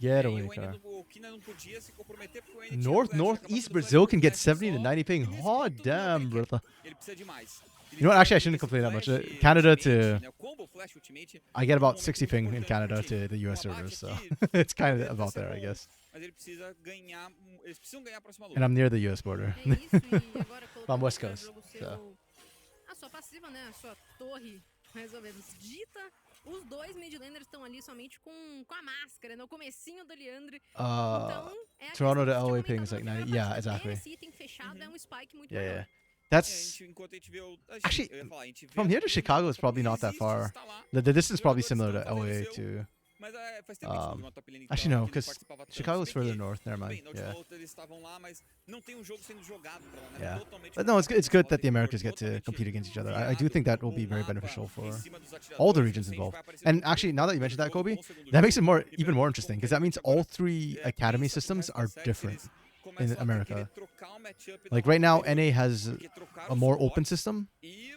Getaway car. O Kina não podia se comprometer porque o N tinha North, flash, ia acabar Northeast sendo Brazil flash can do get flash 70 to só. 90 ping. Nesse Oh, ponto, damn, não, brother. ele precisa de mais. You know what? Actually, I shouldn't complain that much. Canada to... I get about 60 ping in Canada to the US servers, so it's kind of about there, I guess. Mas ele precisa ganhar, eles precisam ganhar a próxima luta. And I'm near the US border. É isso, e agora I'm colocando West pra Coast, jogo so. seu... A sua passiva, né? A sua torre, mais ou menos, dita. Os dois mid laners estão ali somente com a máscara, no comecinho do Leandre. Então, é a Toronto to questão que LA você tinha ping is like comentado 90. na Yeah, primeira partida. exactly. Esse item fechado é um spike muito Yeah, maior. yeah. That's... Enquanto a gente vê Actually, eu ia falar, a gente vê from here to Chicago is probably not that existe, far. está lá, The distance is probably jogadores similar to estão fazendo LA seu, to... mas faz tempo que a gente não viu uma top lane Actually, que no, não because participava tanto. Chicago's Se bem further que, north. Never tudo mind. bem, na última Yeah. luta eles estavam lá, mas não tem um jogo sendo jogado pra lá, né? Yeah. Totalmente But no, it's focado, it's good that the totalmente Americas get to totalmente compete against each other. I do think that will be very mapa beneficial for em cima dos all the atiradores, regions o Saint involved. vai aparecer And muito actually, now that you bem mentioned that, no Kobe, jogo, no segundo that makes it jogo, more e even vendo more como interesting que because that means agora, all three academy pensa que o systems resto are das séries, different eles in começam a ter America. querer trocar o matchup da Like right now, anterior, NA has porque trocaram a os more suportes open system e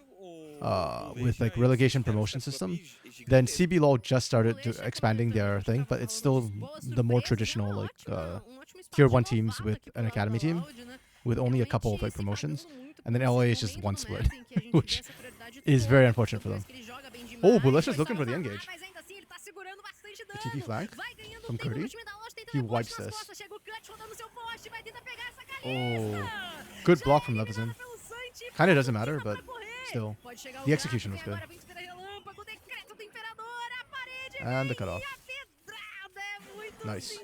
with like relegation promotion system. Then CBLOL just started expanding their thing, but it's still the more traditional like tier 1 teams with an academy team with only a couple of like promotions. And then LA is just one split, which is very unfortunate for them. Oh, Bulesha's looking for the engage. The TP flank from Curdy. He wipes this. Oh, good block from Leveson. Kind of doesn't matter, but still. The execution was good. And the cutoff. Nice.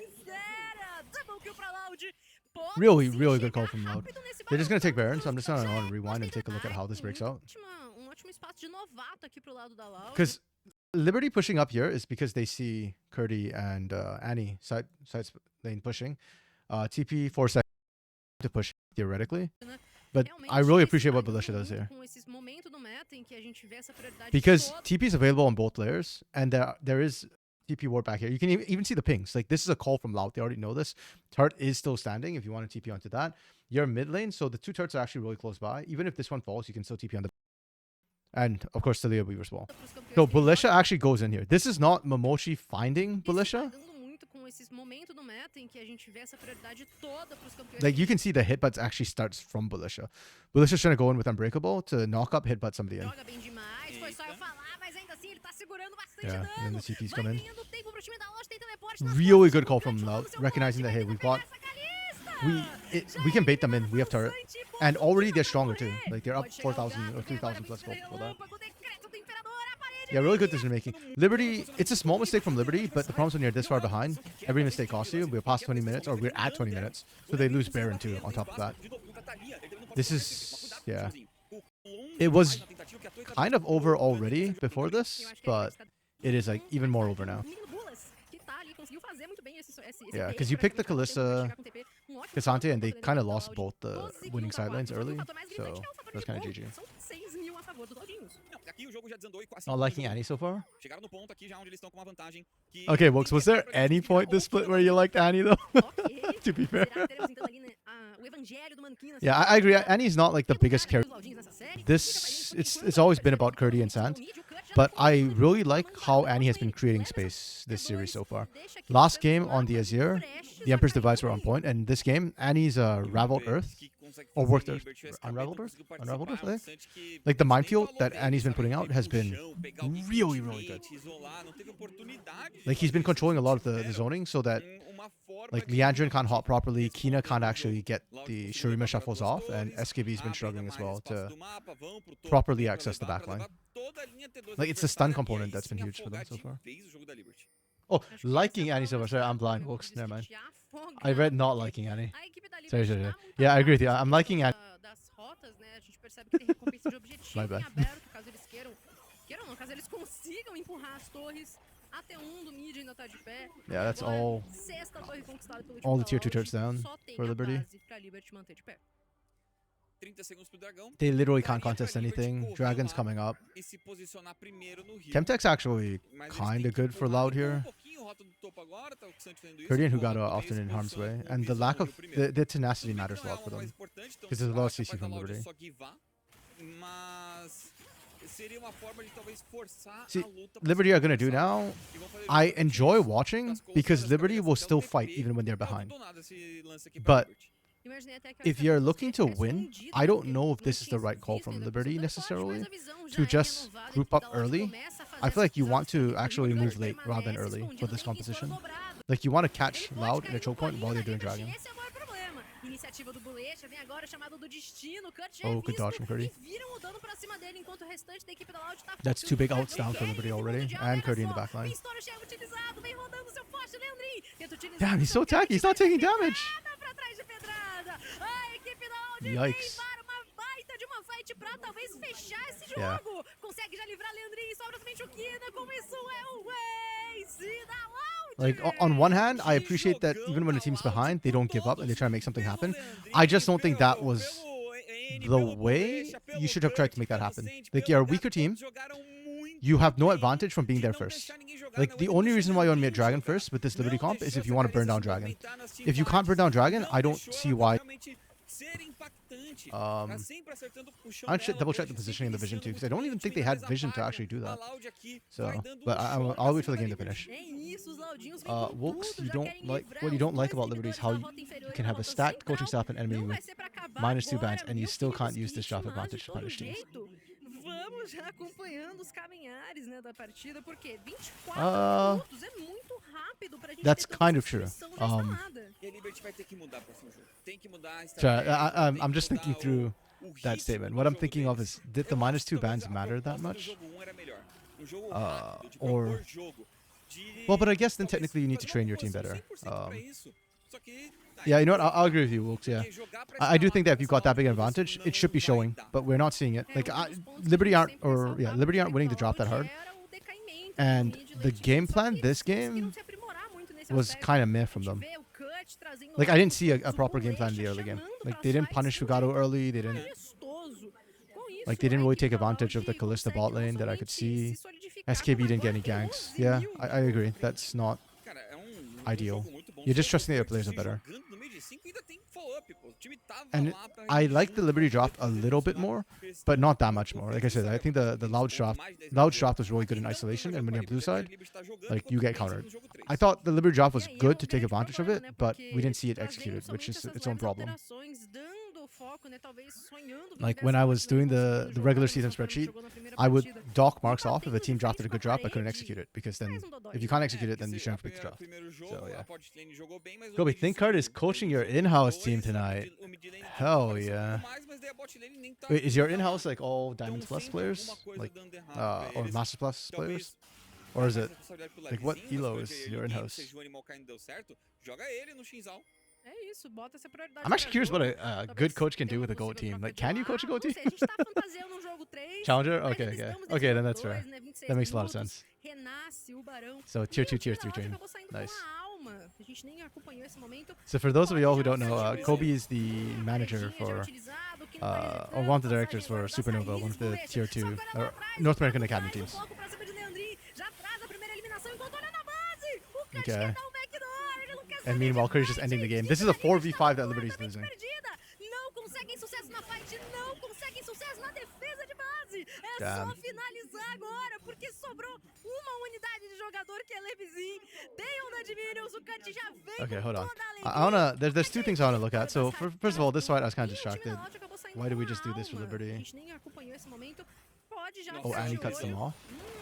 Really, really good call from Loud. They're just going to take Baron, so I'm just going to rewind and take a look at how this breaks out. Because Liberty pushing up here is because they see Curdy and Annie side lane pushing. TP force to push theoretically. But I really appreciate what Belisha does here. Because TP is available on both layers, and there is TP ward back here. You can even see the pings. Like, this is a call from Loud. They already know this. Turt is still standing if you want to TP onto that. You're mid lane, so the two Turts are actually really close by. Even if this one falls, you can still TP on the... And, of course, Talia Weaver as well. So, Belisha actually goes in here. This is not Momoshi finding Belisha. Like, you can see the hitbutts actually starts from Belisha. Belisha's trying to go in with Unbreakable to knock up, hitbutt somebody in. Yeah, and then the CP's come in. Really good call from Loud, recognizing that, hey, we can bait them in. We have turret. And already they're stronger too. Like, they're up 4,000 or 3,000 plus gold for that. Yeah, really good decision making. Liberty, it's a small mistake from Liberty, but the problem is when you're this far behind, every mistake costs you. We're past 20 minutes, or we're at 20 minutes. So they lose Baron too, on top of that. This is, yeah. It was kind of over already before this, but it is like even more over now. Yeah, because you picked the Kalista, Cassante, and they kind of lost both the winning side lanes early, so that's kind of GG. Not liking Annie so far? Okay, Wokes, was there any point this split where you liked Annie though? To be fair. Yeah, I agree. Annie's not like the biggest character. It's always been about Curdy and Sant. But I really like how Annie has been creating space this series so far. Last game on the Azir, the Emperor's Device were on point, and this game, Annie's Raveled Earth, or Worked Earth, Unraveled Earth? Unraveled Earth, I think? Like the minefield that Annie's been putting out has been really, really good. Like he's been controlling a lot of the zoning so that like Leandrin can't hop properly, Kina can't actually get the Shurima shuffles off, and SKB's been struggling as well to properly access the backline. Like it's the stun component that's been huge for them so far. Oh, liking Annie so much. Sorry, I'm blind, folks. Never mind. I read not liking Annie. Sorry. Yeah, I agree with you. I'm liking Annie. My bad. Yeah, that's all the tier 2 turrets down for Liberty. They literally can't contest anything. Dragon's coming up. Chemtech's actually kind of good for Loud here. Curdy and Hugado are often in harm's way. And the lack of... The tenacity matters a lot for them. Because there's a lot of CC from Liberty. seria uma forma de talvez forçar See, a luta pra Liberty ser are gonna do começada. now. E vão fazer I justamente enjoy isso. watching As because Costeras Liberty talvez will até still o fight TP. even when they're Não, behind. do nada esse lance aqui pra But Liberty. Imaginei até que if a you're cabeça looking to dele tivesse win, hundido, I né, don't porque know ele if não this is tinha the right call visto from ainda Liberty pulsando forte, necessarily mas a visão já to é just renovada, group equipe up da Loud early. começa a fazer I feel like you essas want visões, to porque o actually Clutch move late rather than permanece early for escondido, this tem composition. vitória dobrado. Like you want to Ele catch pode Loud cair in a no choke point colinho while da they're doing Liberty, Dragon. esse é o maior problema. Iniciativa do Bolecha, vem agora chamado do Destino, Cut já é Oh, good dodge visto from Curdy. e viram o dano pra cima dele, enquanto o restante da equipe da Loud tá That's two focando big no ults down for Dragon. Liberty Esse already, mundo de and olha Curdy in the só, backline. Pistola já é utilizado, vem rodando seu forte, Leandrin. Tenta utilizar Damn, o he's so seu tacky. He's not catch, taking vai damage. pedrada pra trás de pedrada. A equipe da Loud Yikes. vem para uma baita de uma fight pra talvez fechar esse jogo. Yeah. Consegue já livrar Leandrin, sobra somente o Kina, como isso é o Ace da Loud. Like on one hand, I appreciate that even when the team's behind, they don't give up and they try to make something happen. I just don't think that was the way you should have tried to make that happen. Like you're a weaker team. You have no advantage from being there first. Like the only reason why you want to be a Dragon first with this Liberty comp is if you want to burn down Dragon. If you can't burn down Dragon, I don't see why. I should double check the positioning in the vision too, because I don't even think they had vision to actually do that. So, but I'll wait for the game to finish. Wilkes, you don't like what you don't like about Liberty is how you can have a stacked coaching staff and enemy with -2 bans, and you still can't use this draft advantage to punish teams. Vamos já acompanhando os caminhares, né, da partida, porque 24 minutos é muito rápido pra gente That's ter kind toda of true. essa pressão já instalada. E a Liberty vai ter que mudar pro próximo jogo. Tem que mudar a Sorry, estratégia, tem I'm que just thinking mudar through o that ritmo statement. do What I'm jogo thinking of deles. is, did the Eu acho -2 que talvez bans a matter that proposta do much? jogo 1 era melhor. Um jogo rápido, de or- propor jogo, de Well, but I guess then talvez technically you need to fazer train uma your team composição better. 100% pra isso. Só que, Yeah, you know what? I'll agree with you, Wilkes. Yeah, porque jogar pra I do escalar think that if you've got that big nessa advantage, posição it should be não vai showing, dar. but we're not seeing it. Like Liberty aren't winning the draft that hard, and the game plan this game was kind of meh from them. Like I didn't see a proper game plan in the early game. Like they didn't punish Fugado early. They didn't. Like they didn't really take advantage of the Kalista bot lane that I could see. SKB didn't get any ganks. Yeah, I agree. That's not Cara, é ideal. jogo muito bom, You're só just trusting that your Liberty players are better. jogando no meio de 5 ainda tem follow-up, pô. O time tava And lá pra I like the junto, Liberty draft a depois little bit lá, more, fez but not that tudo, much more. fez Like I said, I certo, think the fez Loud ponto, draft, mais 10 Loud no draft jogo. was really good in Tanto no isolation, jogo and when com a you're blue Liberty, side, a Liberty tá jogando, like quanto you get mais countered. no jogo 3. I thought the Liberty draft was E aí é good o to take grande advantage of problema, it, né, but porque we didn't see it trazendo executed, which somente is essas its own leves problem. alterações, dando foco, né, talvez sonhando vir Like dessa when I was partida doing como the segundo regular jogador, season conforme spreadsheet, jogou na primeira I would partida. dock E marks off if a batendo team de drafted a frente good com a draft, I couldn't parede, execute it because then faz um dodói. if you can't É, execute it, porque then you se shouldn't a pick the primeira- o draft. primeiro jogo, So, yeah. a bot lane jogou bem, mas o Gobi, mid Thinkard is jogou coaching your dois, in-house team o tonight. mid lane tem Hell aparecido um yeah. pouco mais, mas daí a bot lane nem tá- Wait, is your nem tá in-house lá. like all Então Diamond Plus sempre players, alguma coisa like dando errado pra or eles. Master Plus players, Talvez or is passa it a responsabilidade pro like what Levezinho, elo mas is foi your ele, in-house? seja o Animal Kind deu certo, joga ele no Shinzal. É isso, bota essa prioridade I'm actually pra curious what jogo, a talvez good coach can ter do uma with a GOAT possível team. troca Like, de can you lado. coach a GOAT Não team? sei, a gente tá fantasiando um jogo 3, Challenger? mas Okay, ainda okay. estamos nesse Okay, then jogo that's fair. 2, né, 26 That makes a lot of minutos, sense. renasce o Barão. So E tier o 2, tier time 3 da Loud train. acabou saindo Nice. com a alma. A gente nem acompanhou esse momento. So for those of y'all who don't know, Kobe is the manager for, or one of the directors for Supernova, one of the tier 2 or North American Academy teams. Okay. And meanwhile, Curry's just ending the game. This is a 4v5 that Liberty's losing. Não conseguem sucesso na fight, não conseguem sucesso na defesa de base. É Damn. só finalizar agora, porque sobrou uma unidade de jogador que é Levezinho. Tem um da Admirius, o Cut já vem Okay, com hold on. toda a I alegria. wanna. There's two things I wanna look at. So first of all, this fight I was kind of E o time distracted. da Loud acabou saindo Why did we com just do this for alma. A Liberty? gente nem acompanhou esse momento. Pode já Oh, ficar and he de cuts them olho. off.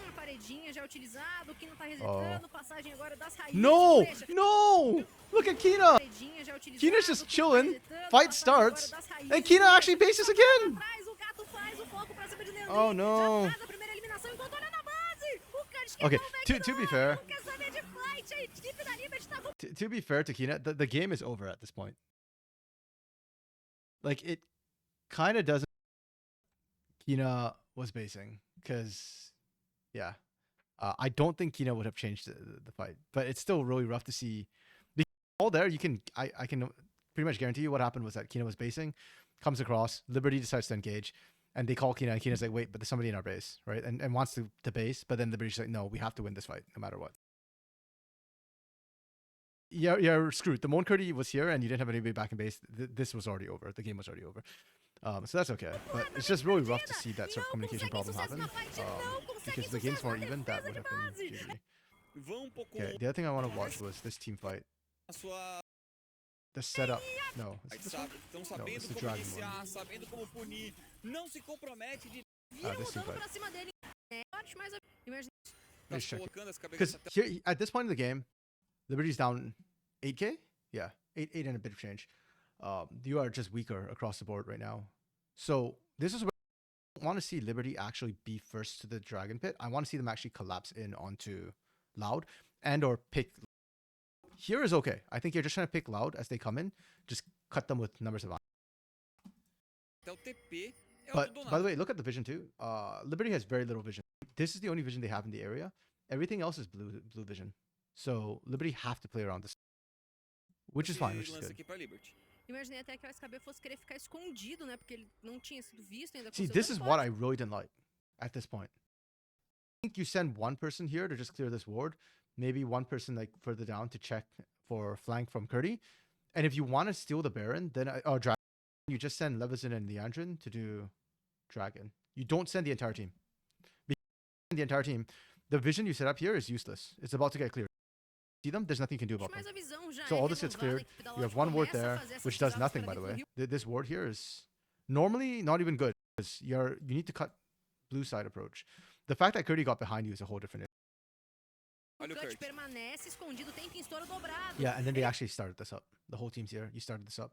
A paredinha já utilizado, o Kino tá resetando, passagem agora das raízes. No, Bolecha. no! Look at Kina. Paredinha já utilizado, Kina's just Kino tá chilling. resetando, Fight passagem agora starts, das raízes. and Kina actually bases again. Atrás, o gato faz o foco pra cima de Leandrinho. Oh, no. Já faz a primeira eliminação enquanto olha na base. O Cut quer Okay, dar um to backdoor, be fair, não quer saber de fight. A equipe da Liberty tá to be fair to Kina, the game is over at this point. Like it kind of doesn't. Kina was basing because, yeah, I don't think Kina would have changed the fight, but it's still really rough to see. Because all there, you can I can pretty much guarantee you what happened was that Kina was basing, comes across, Liberty decides to engage, and they call Kina, and Kina's like, wait, but there's somebody in our base, right? And wants to base, but then Liberty's like, no, we have to win this fight no matter what. Yeah, screwed. The Moon Curdy was here, and you didn't have anybody back in base. This was already over. The game was already over. So that's okay. But it's just really rough to see that sort of communication problem happen. Because the game's more even, that would have been GG. Vão um pouco Okay, the other thing I want to watch was this team fight. a sua. The setup. No, is Aí it this one? estão No, sabendo it's the como dragon iniciar, one. sabendo como punir. Não se compromete de Viram this team mudando fight. pra cima dele. É, forte, mas imagina. tá Let's check it. colocando as Because cabeças. here, at this point in the game, Liberty's down 8k? Yeah, 8 and a bit of change. You are just weaker across the board right now. So this is where I want to see Liberty actually be first to the Dragon Pit. I want to see them actually collapse in onto Loud and or pick. Here is okay. I think you're just trying to pick Loud as they come in. Just cut them with numbers of. Até o TP é o But do by the Donato. way, look at the vision too. Liberty has very little vision. This is the only vision they have in the area. Everything else is blue vision. So Liberty have to play around this, which is fine, which is Lança good. aqui pra Liberty. Imaginei até que o SKB fosse querer ficar escondido, né? Porque ele não tinha sido visto ainda com See, seu this is what I teleporte. really didn't like at this point. I think you send one person here to just clear this ward, maybe one person like further down to check for flank from Curdy. And if you want to steal the Baron, then Dragon, you just send Levison and Leandrin to do Dragon. You don't send the entire team. Because the entire team, the vision you set up here is useless. It's about to get cleared. See them? There's nothing you can do about them. Mas a visão já So é all this gets renovada, cleared. a equipe da You have Loud one ward começa a there, fazer essas which does jogadas nothing, para by the dentro do way. rio. This ward here is normally not even good because you need to cut blue side approach. The fact that Curdy got behind you is a whole different issue. Olha o Cut Kurt. permanece escondido, tem estouro dobrado. Yeah, and then they actually started this up. The whole team's here. You started this up.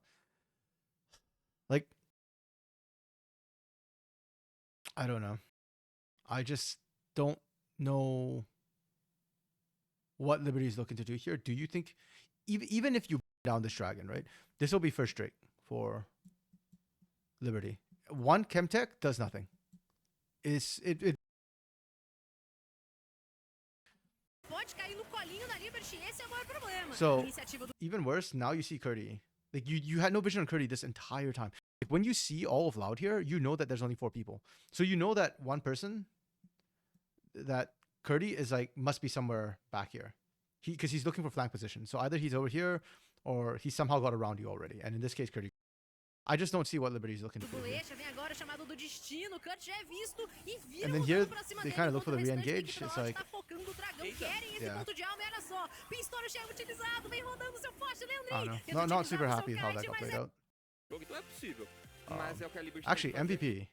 Like, I don't know. I just don't know what Liberty is looking to do here. Do you think, even if you down this dragon, right? This will be first straight for Liberty. One Chemtech does nothing. It Pode cair no colinho da Liberty, esse é o maior problema. So- Iniciativa do even worse, now you see Curdy. Like you had no vision on Curdy this entire time. Like when you see all of Loud here, you know that there's only 4 people. So you know that one person, that Curdy is like must be somewhere back here. Because he's looking for flank position. So either he's over here or he somehow got around you already. And in this case, Curdy. I just don't see what Liberty is looking to do here. bolecha, vem agora chamado do destino, Cut já é visto e vira And then voltando here, pra cima they dele, kinda look for enquanto the o restante da re-engage. equipe da It's Loud like- tá focando o dragão, Eita. querem esse Yeah. ponto de alma, e olha só, Pistola chega utilizado, vem rodando seu forte, I Leandrin. don't know. Tenta Not utilizar super o seu happy how that kite, got mas played é out. Jogo então é possível. Mas é o que a Liberty Actually, tem que fazer. MVP.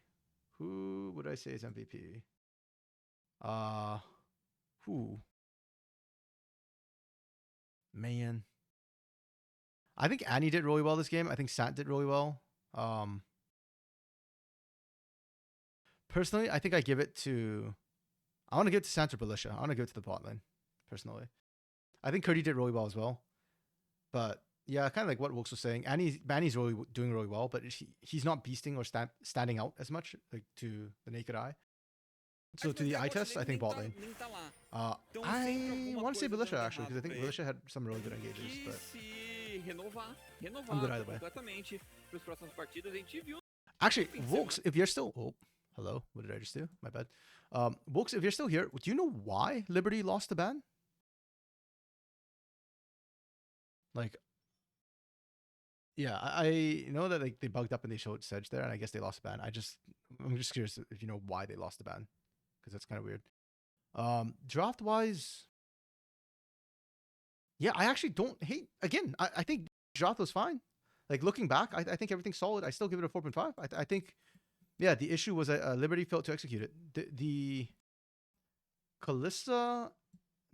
Who would I say is MVP? Who? Man. I think Annie did really well this game. I think Sant did really well. Personally, I think I give it to... I want to give it to Sant or Belisha. I want to give it to the bot lane, personally. I think Curdy did really well as well. But yeah, kind of like what Wilkes was saying. Manny's really doing really well, but he's not beasting or standing out as much like to the naked eye. So Mas to the no eye dragon test, I nem think bot tá- lane. nem tá lá. Então, I sempre alguma want to say coisa Belisha dando actually, because I errado think pra ele. Belisha had some really good engages. E But se renovar I'm good either way. completamente para as próximas partidas, a gente viu. actually, think so, Wilkes, if you're still... Oh, hello. What did I just do? My bad. Wilkes, if you're still here, do you know why Liberty lost the ban? Like... Yeah, I know that like they bugged up and they showed Sedge there, and I guess they lost the ban. I'm just curious if you know why they lost the ban, because that's kind of weird. Draft wise, yeah, I actually don't hate. Again, I think draft was fine. Like looking back, I think everything's solid. I still give it a 4.5. I think, yeah, the issue was Liberty failed to execute it. The Kalista,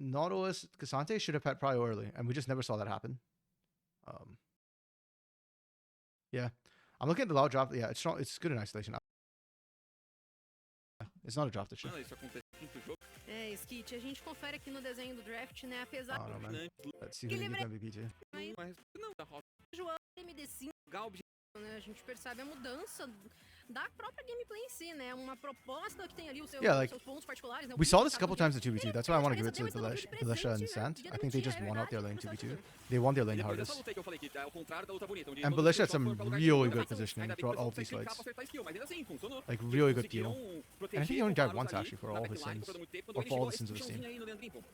Nautilus, Cassante should have had prio early, and we just never saw that happen. Yeah, I'm looking at the loud draft. Yeah, it's strong. It's good in isolation. It's not a draft issue. Mano, isso acontece no quinto jogo. É, Skit, a gente confere aqui no desenho do draft, né? Apesar I don't know, man. Dominante, Let's see who they give MVP to. mas não da Rock. do João MD5, Galb, né? A gente percebe a mudança da própria gameplay em si, né? Uma proposta que tem ali os seus, Yeah, like, seus pontos particulares, né? We saw this a couple times in 2v2. That's why I want to give it to Belisha and né? Sant. Podia I think they just demitir, won é out their lane verdade, 2v2. They won their lane depois dessa hardest. luta aí que eu falei que é o contrário da luta bonita, onde And todos Belisha os had some foram pra lugar really de good perfeição. positioning Ainda bem que throughout o all pessoal these fez clicar pra fights. acertar skill, mas ainda assim funcionou. Like Eles really good conseguiram deal. proteger, And I think he only died contaram once ali actually for na all his backline sins. por todo muito tempo, Or e for all the chegou sins of his esse team. puxãozinho aí no Leandrinho, pô.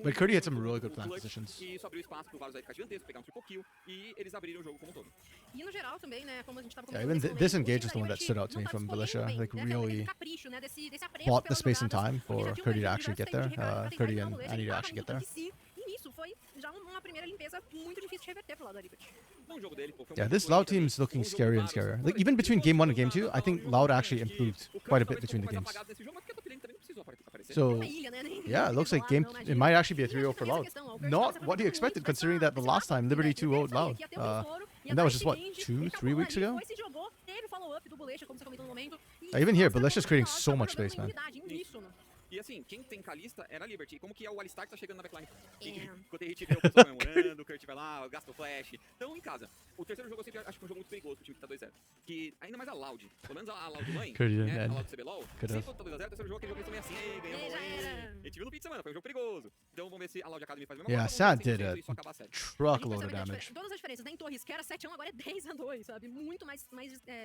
But Curdy had some really good flank clutch, positions. E isso abriu espaço pro Varus aí ficar gigantesco, pegar um triple kill, e eles abriram o jogo como um todo. E no geral também, né, como a gente tava Yeah, comentando even nesse this momento, engage o is the time one da that stood out to me Liberty from não tá Militia. escolhendo Like bem, né, really aquele capricho, né, desse apreço bought the pelas space and jogadas, time porque já for tinha Curdy to diversos actually get frame there. de recado pra tentar Curdy eliminar and o Leche, Annie to tava actually get muito there. de si, e isso foi já uma primeira limpeza muito difícil de reverter pro lado da Liberty. No jogo dele, pô, foi Yeah, muito this fluente Loud também. team is looking Um jogo do scarier and Varus, scarier. pô, Like even between game 1 and game 2, I think Loud actually que improved o quite a Curry bit between the talvez games. ficou um pouco mais apagado nesse jogo, mas porque a top lane também não precisou aparecer. So Uma ilha, né, nem yeah, it looks like game. isolado, não, It imagina. might actually be a E acho 3-0 que for também essa Loud. questão, ó, o Curry Not tava what he aproveitando expected, muito considering dessa that the last time Liberty facilidade, 2-0'd né, Loud. que ia ter um desforo, ia And that dar was esse just what, range, 2, ele 3 acabou weeks ali, ago? foi, se jogou, teve o follow-up do Bolecha, como você comentou no momento. E Even here, nossa, Balicia's creating nossa, so tá much jogando space, man. unidade, em uníssono. E assim, quem tem Kalista era a Liberty. Como que é o Alistar que tá chegando na backline? É. Enquanto a gente vê o pessoal comemorando, o Kurt vai lá, gasta o flash. Então, em casa. O terceiro jogo eu sempre acho que é um jogo muito perigoso pro time que tá 2-0. Que ainda mais a Loud, pelo menos a Loud Mãe, Kurt, né, man. a Loud CBLOL, Could se have. for tá 2-0, o terceiro jogo, aquele jogo que eles também assim, ganhamos, Já era. a gente viu no fim de semana, foi um jogo perigoso. Então vamos ver se a Loud Academy faz a mesma Yeah, coisa, vamos Sad ver se did a isso acaba a série. truckload of damage. Todas as diferenças, né, em Torres, que era 7-1, agora é 10-2, sabe? Muito mais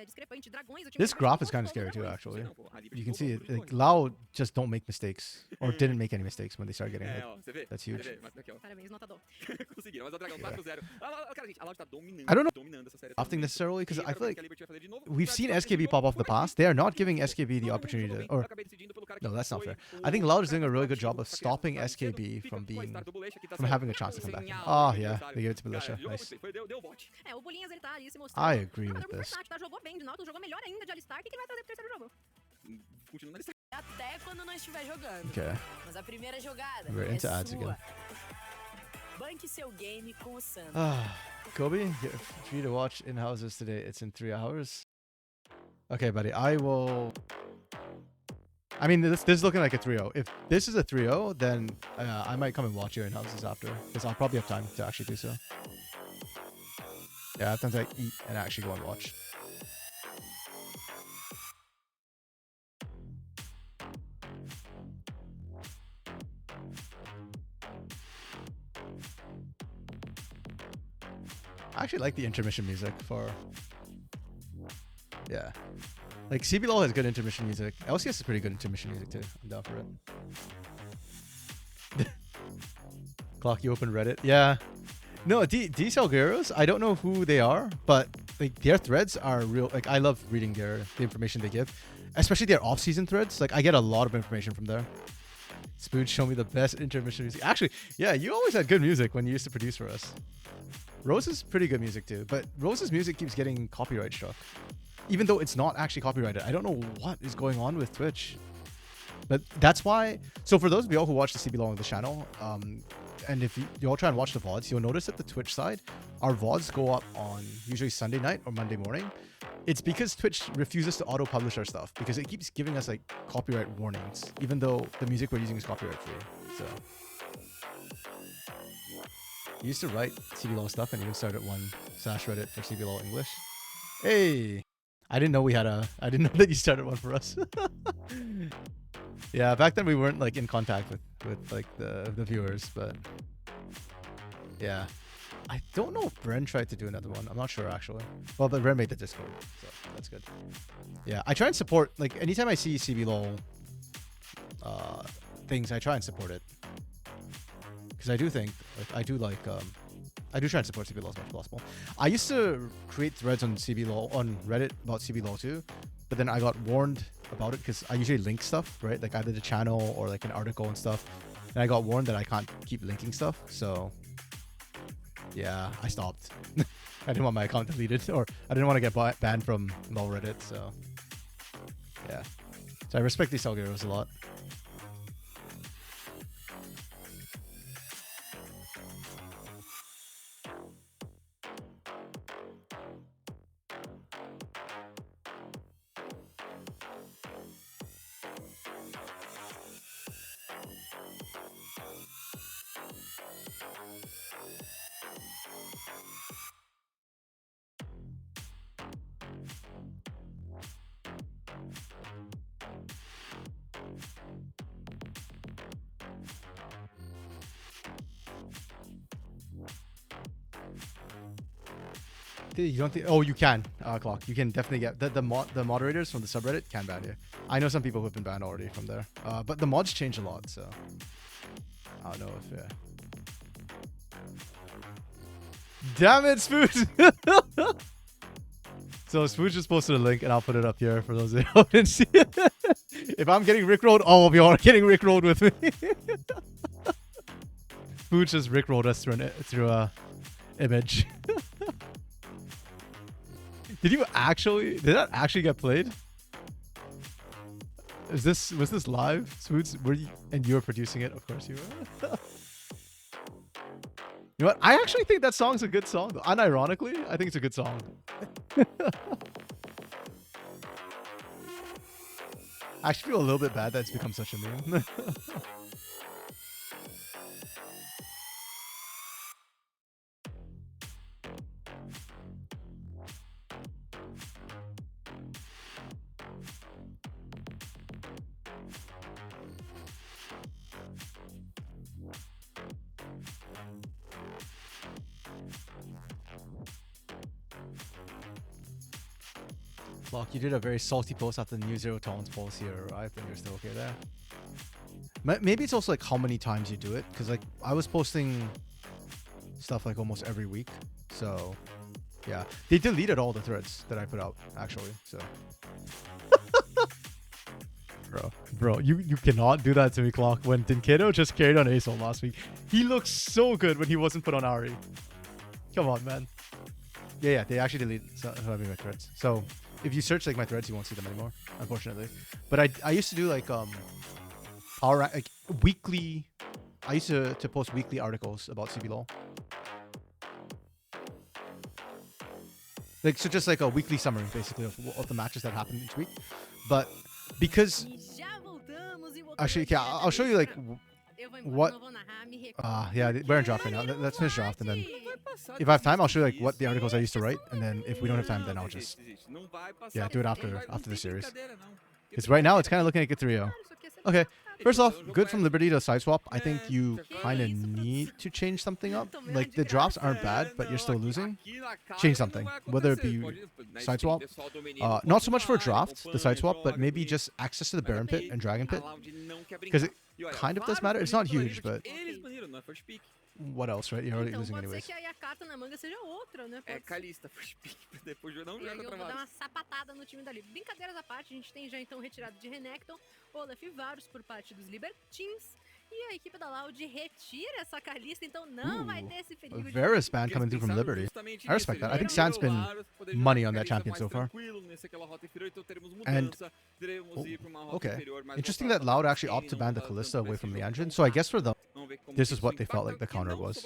discrepante. Dragões, o time This da graph Liberty is kind of controlou scary too, dragões. actually. Não, pô, a Liberty You can dobrou see tudo it. de Like torre. Loud just don't make mistakes or didn't make any mistakes when they started getting hit. Ó, você vê? That's Você huge. vê, mas aqui, ó. Parabéns, notador. Conseguiram, mas o Dragão 4-0. Cara, gente, a Loud tá dominando. I don't know dominando essa série. Drafting necessarily because E I quero feel ver o like que a Liberty vai fazer de novo. we've Pra seen disputar esse SKB jogo, pop off the como é que past. They are not Não giving jogou SKB the bem, opportunity to, eu or acabei decidindo pelo cara que no, that's not foi fair. o I think Loud is doing a cara really good mais job of proativo, stopping tá cedo, SKB fica from com a being start do Bolecha, que tá from certo. having a chance to come back. Sem Oh alma, yeah, sabe? they gave it to Cara, Militia. jogou Nice. muito bem, deu bot. É, o Bolinhas, ele tá ali se mostrando. I agree um with jogador this. versátil, tá? Jogou bem de Nautilus, jogou melhor ainda de Alistar. O que ele vai trazer pro terceiro jogo? Continua na lista. Até quando não estiver jogando. Okay. Mas a primeira jogada We're é into ads sua. again. Banque seu game com o Santos. Kobe, get free to watch in houses today. It's in 3 hours. Okay, buddy. I will. I mean, this is looking like a 3-0. If this is a 3-0, then I might come and watch your in houses after, because I'll probably have time to actually do so. Yeah, I have time to like, eat and actually go and watch. I actually like the intermission music for. Yeah. Like CBLOL has good intermission music. LCS is pretty good intermission music too. I'm down for it. Clock, you open Reddit. Yeah. No, these Salgueros, I don't know who they are, but like their threads are real. Like I love reading the information they give, especially their off-season threads. Like I get a lot of information from there. Spoon, show me the best intermission music. Actually, yeah, you always had good music when you used to produce for us. Rose's pretty good music too, but Rose's music keeps getting copyright struck. Even though it's not actually copyrighted. I don't know what is going on with Twitch. But that's why... So for those of y'all who watch the CBLOL on the channel, and if you all try and watch the VODs, you'll notice that the Twitch side, our VODs go up on usually Sunday night or Monday morning. It's because Twitch refuses to auto-publish our stuff because it keeps giving us like copyright warnings, even though the music we're using is copyright free. So... I used to write CBLOL stuff and even started one /Reddit for CBLOL English. Hey! I didn't know we had a... I didn't know that you started one for us. Yeah, back then we weren't like in contact with like the viewers, but... Yeah. I don't know if Bren tried to do another one. I'm not sure actually. Well, but Bren made the Discord, so that's good. Yeah, I try and support... Like, anytime I see CBLOL things, I try and support it. Because I do think, like, I do try and support CBLOL as much as possible. I used to create threads on CBLOL, on Reddit about CBLOL too, but then I got warned about it because I usually link stuff, right? Like either the channel or like an article and stuff. And I got warned that I can't keep linking stuff, so yeah, I stopped. I didn't want my account deleted, or I didn't want to get banned from LOL Reddit, so yeah. So I respect these Salgueros a lot. You don't think? Oh, you can. Clock. You can definitely get the moderators from the subreddit can ban you. I know some people who've been banned already from there. But the mods change a lot, so I don't know if yeah. Damn it, Spooch! So Spooch just posted a link and I'll put it up here for those who didn't see it. If I'm getting rickrolled, all of you are getting rickrolled with me. Spooch just rickrolled us through a image. Did that actually get played? Was this live? Spooch, and you were producing it? Of course you were. You know what? I actually think that song's a good song. Unironically, I think it's a good song. I actually feel a little bit bad that it's become such a meme. Look, you did a very salty post after the new zero tolerance policy arrived, and you're still okay there. Maybe it's also like how many times you do it, because like I was posting stuff like almost every week, so yeah, they deleted all the threads that I put out actually. So, bro, you cannot do that to me, Clock. When Dinkato just carried on ASOL last week, he looked so good when he wasn't put on Ari. Come on, man. Yeah, they actually deleted some of my threads. So if you search like my threads, you won't see them anymore, unfortunately. But I used to do like weekly. I used to post weekly articles about CBLOL. Like, so just like a weekly summary basically of the matches that happened each week. But because actually, yeah, I'll show you like what. Yeah, we're in draft right now. Let's finish draft, and then if I have time, I'll show you like what the articles I used to write, and then if we don't have time, then I'll just do it after the series. Because right now it's kind of looking like a 3-0. Okay, first off, good from Liberty to Sideswap. I think you kind of need to change something up. Like the drops aren't bad, but you're still losing. Change something, whether it be Sideswap. Not so much for draft, the Sideswap, but maybe just access to the Baron Pit and Dragon Pit. Because it kind of does matter. It's not huge, but what else, right? You're already losing anyways. Pode ser que aí a carta na manga seja outra, né? É, Kalista first pick, depois não E aí joga eu vou dar travado. uma sapatada no time dali. Brincadeiras à parte, a gente tem já então retirado de Renekton, Olaf e Varus por parte dos Libertines. E a equipe da Loud retira essa Kalista, então não vai ter esse perigo de... Varus ban coming through from Liberty. I respect that. I think Sand's been money on that champion so far. And okay, interesting that Loud actually opted to ban the Kalista away from the engine. So I guess for them, this is what they felt like the counter was.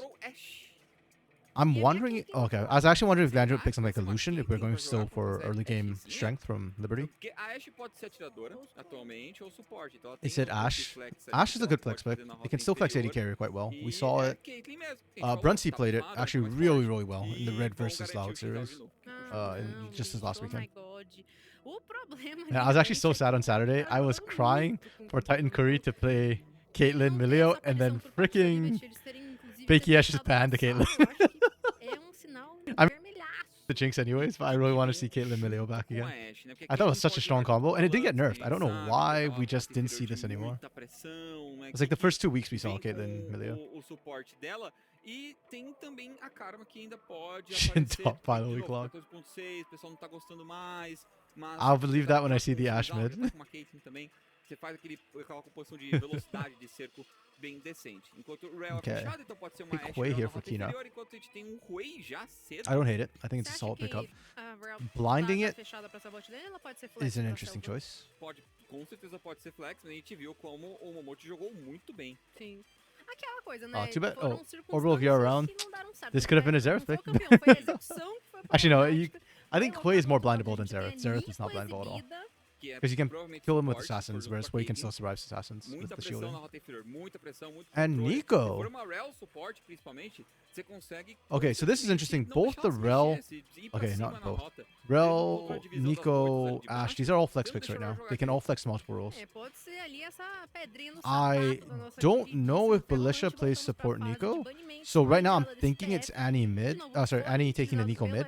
I'm wondering. Okay, I was actually wondering if Leandro would pick something like a Lucian if we're going still for early game strength from Liberty. He said Ashe. Ashe is a good flex pick. He can still flex AD carry quite well. We saw it. Brunsey played it actually really well in the Red versus Loud series. Just this last weekend. And I was actually so sad on Saturday. I was crying for Titan Curry to play Caitlyn Milio, and then freaking Fakey just banned the Caitlyn. I'm the Jinx anyways, but I really want to see Caitlyn Milio back again. I thought it was such a strong combo, and it did get nerfed. I don't know why we just didn't see this anymore. It's like the first 2 weeks we saw Caitlyn Milio. E tem também a Karma que ainda pode Shin top by the week log. I'll believe that when I see the Ashe mid. Você faz aquela composição de velocidade de cerco bem decente. Enquanto o Rel é fechado, então pode ser uma Ashe here for Kina. enquanto a gente tem Huey já cedo. I don't hate it. I think it's a solid pickup. Blinding it is an interesting choice. Com certeza pode ser flex, mas a gente viu como o Momote jogou muito bem. Sim. Aquela coisa, né? Too bad. Oh, Orbital VR around. This could have been a Xerath pick. Actually, no. I think Huey is more blindable than Xerath. Xerath is not blindable at all. Because you can kill him with assassins, whereas Huey can still survive assassins with the shielding. And Nico. Okay, so this is interesting. Both the Rel... Okay, not both. Rel, Nico, Ashe, these are all flex picks right now. They can all flex multiple roles. I don't know if Belisha plays support Nico. So right now I'm thinking it's Annie mid. Sorry, Annie taking the Nico mid.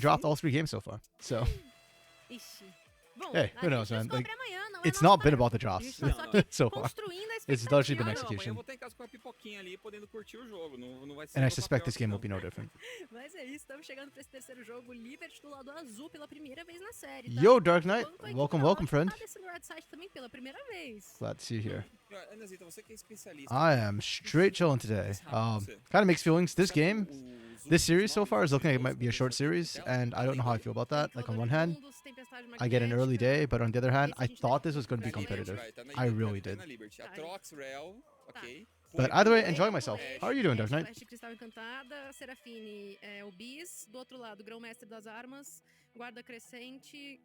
dropped all 3 games so far. So Ixi. Bom, Hey, who a knows, gente man? Like, descobre amanhã, não é it's nosso not been papel. about the A drops gente tá só aqui so far. construindo a It's largely expectativa. been Não, amanhã eu execution. vou estar em casa com a pipoquinha ali, podendo curtir o jogo. Não vai ser And I meu suspect papel this aqui, game não. will be no different. Mas é isso, estamos chegando pra esse terceiro jogo. Liberty do lado azul pela primeira vez na série, tá? Yo, Dark Knight. Enquanto a equipe Welcome, da welcome, Loud friend. tá descendo o Red Side também pela primeira vez. Glad to see you here. Ana Zita, você que é especialista. I am straight chilling today. Kind of mixed feelings. This game, this series so far is looking like it might be a short series, and I don't know how I feel about that. Like, on one hand, I get an early day, but on the other hand, I thought this was going to be competitive. I really did. A Trox, Rel, ok. But either way, enjoying myself. How are you doing, Dark Knight? Flash Cristal Encantada, Serafine é o Bis, do outro lado, Grão-Mestre das Armas, Guarda Crescente,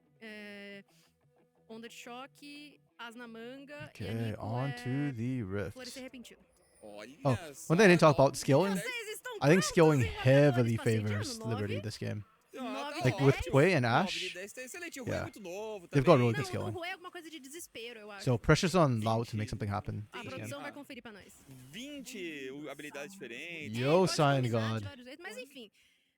Onda de Choque, As na Manga, e a Okay, Nico on to the Florescer rift. Repentino. Olha Oh, só, one thing I didn't talk about skilling. Vocês estão I think prontos, skilling invadores heavily pacientes? favors No 9? Liberty this game. Tá Like with ótimo. Hwei and 9 Ash, de 10 tá excelente. O Rui é yeah. muito novo They've got também. really good Não, skilling. no Rui é alguma coisa de desespero, eu acho. So pressure's on Loud to make something happen. A this game. produção vai conferir pra nós. 20 habilidades diferentes. Yo, Pode Sign customizar God. de vários jeitos, mas enfim.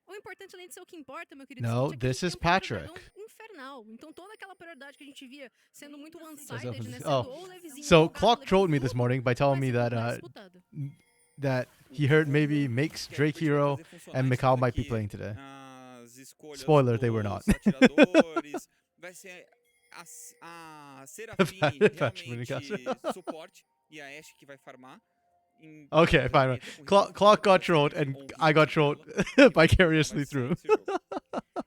O importante, além de ser o que importa, meu querido, No, é que a this gente is tem um Patrick. dragão infernal. Então toda aquela prioridade que a gente via sendo muito Mas one-sided, né? oh. Sendo ou levezinho, So ou Clock gato, trolled me levando this morning by telling me vai that ser mais disputado. that he heard maybe Makes Drake Hero and Mikau might be playing today. As escolhas Spoiler, they were not. dos atiradores, vai ser a Serafine realmente suporte e a Ashe que vai farmar. Okay, fine. Clock got trolled and I got trolled vicariously through.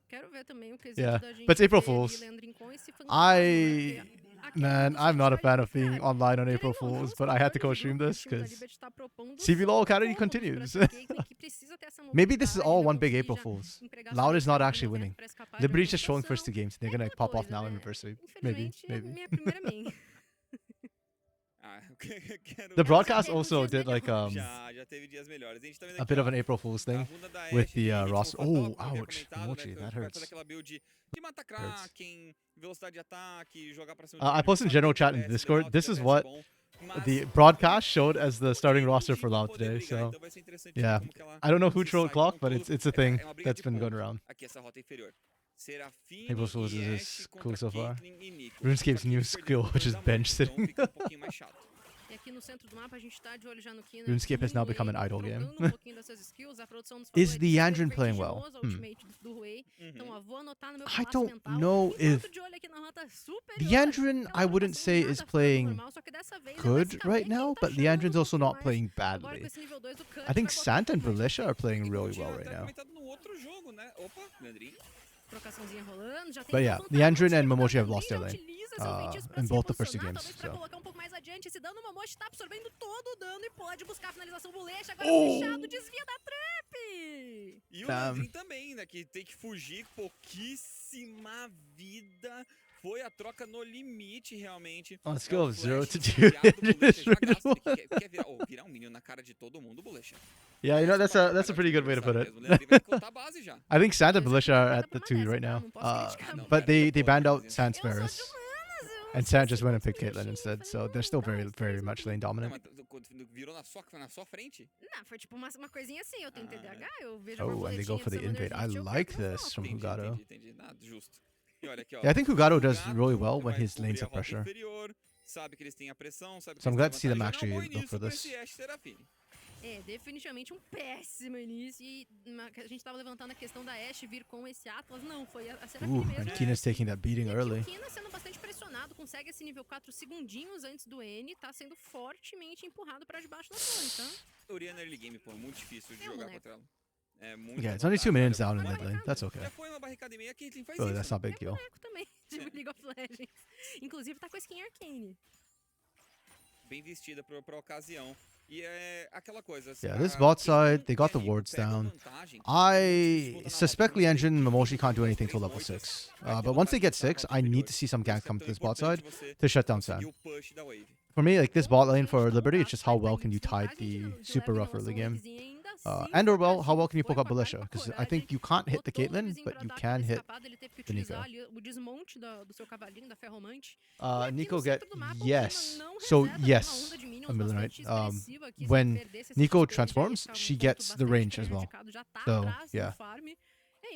Quero ver também o quesito Yeah, da gente but it's April ter Fools. Leandro Incon e esse fantasma, I- né? Porque aquele Man, mundo I'm not a vai fan of criar. being online on April Querendo ou não, Fools, os but I had to fatores co-stream do this que o time da because Liberty tá propondo CB são LOL Academy cômodos pra continues. essa Caitlyn, que precisa ter essa Maybe this is mobilidade, all né, one big conseguir April já Fools. empregar Loud sua is not velocidade actually no winning. vento pra escapar de Liberty's uma just trolling first situação. two games. They're É gonna aquela pop off coisa, now né? anniversary. Maybe, Infelizmente, maybe. minha primeira main. Quero The ver. broadcast teve also dias did like melhores. Já teve dias melhores. A gente tá vendo a aqui, bit of ó, an April Fool's a thing runa da with Ashe, the que ritmo roster. fatal, Oh, como eu havia ouch, comentado, né, Mochi, que that vai fazer hurts. aquela build de mata Kraken, velocidade de ataque, jogar pra cima do I time, posted in sabe general que chat in DPS Discord. legal, This is DPS what bom, mas the o broadcast time showed as the starting tem roster que for Loud poder today. brigar, So então vai ser interessante yeah, ver como que ela I don't know who se trolled sai Clock, com but tudo. it's a thing É uma briga that's de been going pontos around. aqui, essa rota inferior. Serafine April Fools e is Ashe cool contra so far. Caitlyn e Nico. RuneScape's Só que new eles skill, perderam which is dois a bench mais, então sitting. fica um pouquinho mais chato. E aqui no centro do mapa a gente tá de olho já no Kina. RuneScape has now become an idle game. Trocando um pouquinho dessas skills, a produção nos Is falou, the é Yandrin super playing well? vertiginoso a ultimate do Hwei. Então, Uhum. ó, vou anotar no meu I palácio don't mental. know Enquanto if de olho aqui na rota superior, the Yandrin, aquela I wouldn't rotação say nada is fora do playing normal, só que dessa vez vai good saber right quem now, tá but the chamando Yandrin's um also pouquinho not mais. playing Agora com badly. esse nível 2, o Kurt I think vai botar Santa and um pouco mais de Belisha are playing E como really eu tinha well right até now. comentado no outro jogo, né? Opa, Leandrinho. trocaçãozinha rolando, já tem But yeah, um the Yandrin and fantasma, Momochi have também lost their já lane utiliza seus feitiços pra in se both the first two reposicionar, games. talvez pra So colocar um pouco mais adiante. Esse dano, o Momochi tá absorvendo todo o dano e pode buscar a finalização bolecha. Agora Oh! fechado, desvia da trap! E o Damn. Leandrinho também, né? Que tem que fugir, pouquíssima vida. Foi a troca no limite, realmente. On a É scale o of 0 flash to 2, enfiado do Bolecha, it's já really gasta, low. ele quer virar um minion na cara de todo mundo, Bolecha. Yeah, you know that's Essa a pretty good way to put it. mesmo. O Leandrinho vai contar a base já. I think Santa and Mas Belisha are aqui at the tá 2 pra right uma now. dessa, tá? Não posso criticar muito. But they Pera, banned pô, out Sans Eu sou de Paris. humanas, eu And não Santa sei just se went and eu picked sou Caitlyn bichinho, instead, falei, so they're still very much lane Não, dominant. mas quando virou foi na sua frente? Não, foi tipo uma coisinha assim, eu tenho TDAH, eu vejo a Oh, and they go borboletinha for the do Summoner's invade. I Rift, eu like perco meu this foco. from Entendi, Hugato. entendi. Nada, justo. E olha aqui, ó. Yeah, I think Hugato does Hugato really well when vai his lanes cobrir a are rota pressure. inferior, sabe que eles têm a pressão, sabe que So I'm eles glad têm to see them vantagem. actually É um bom look início for pra this. esse Ashe Serafine. É, definitivamente um péssimo início. E a gente tava levantando a questão da Ashe vir com esse Atlas. Não, foi a Serafine Ooh, mesmo. and Kina's taking that beating E aqui early. o Kina sendo bastante pressionado, consegue esse nível 4 segundinhos antes do N, tá sendo fortemente empurrado pra debaixo da torre, tá? Oriana early game, pô, muito difícil de É um jogar boneco. contra ela. É muito Yeah, it's only 2 minutes down in mid lane. That's okay. Já foi uma barricada e meia, a Caitlyn faz Really, isso. that's not a big É deal. boneco também, de League of Legends. Inclusive tá com a skin Arcane. Bem vestida pra ocasião. E é aquela coisa. Yeah, a this bot Caitlyn side, they got the e a Nico wards pegam down. vantagem. I suspect Lianjin and Momoshi can't do anything till level 6. But once they get 6, I need to see some gank come to this bot side to shut down Sam. E o push da wave. For me, like this bot lane for Liberty, it's just how well can you tide the super rough early game. And or well, how well can you poke up Belisha? Because I think you can't hit the Caitlyn, but you can hit the Nico. O desmonte do seu cavalinho, da ferromante. Nico get yes. So yes, a Millenite. When Nico transforms, she gets the range as well. So yeah. É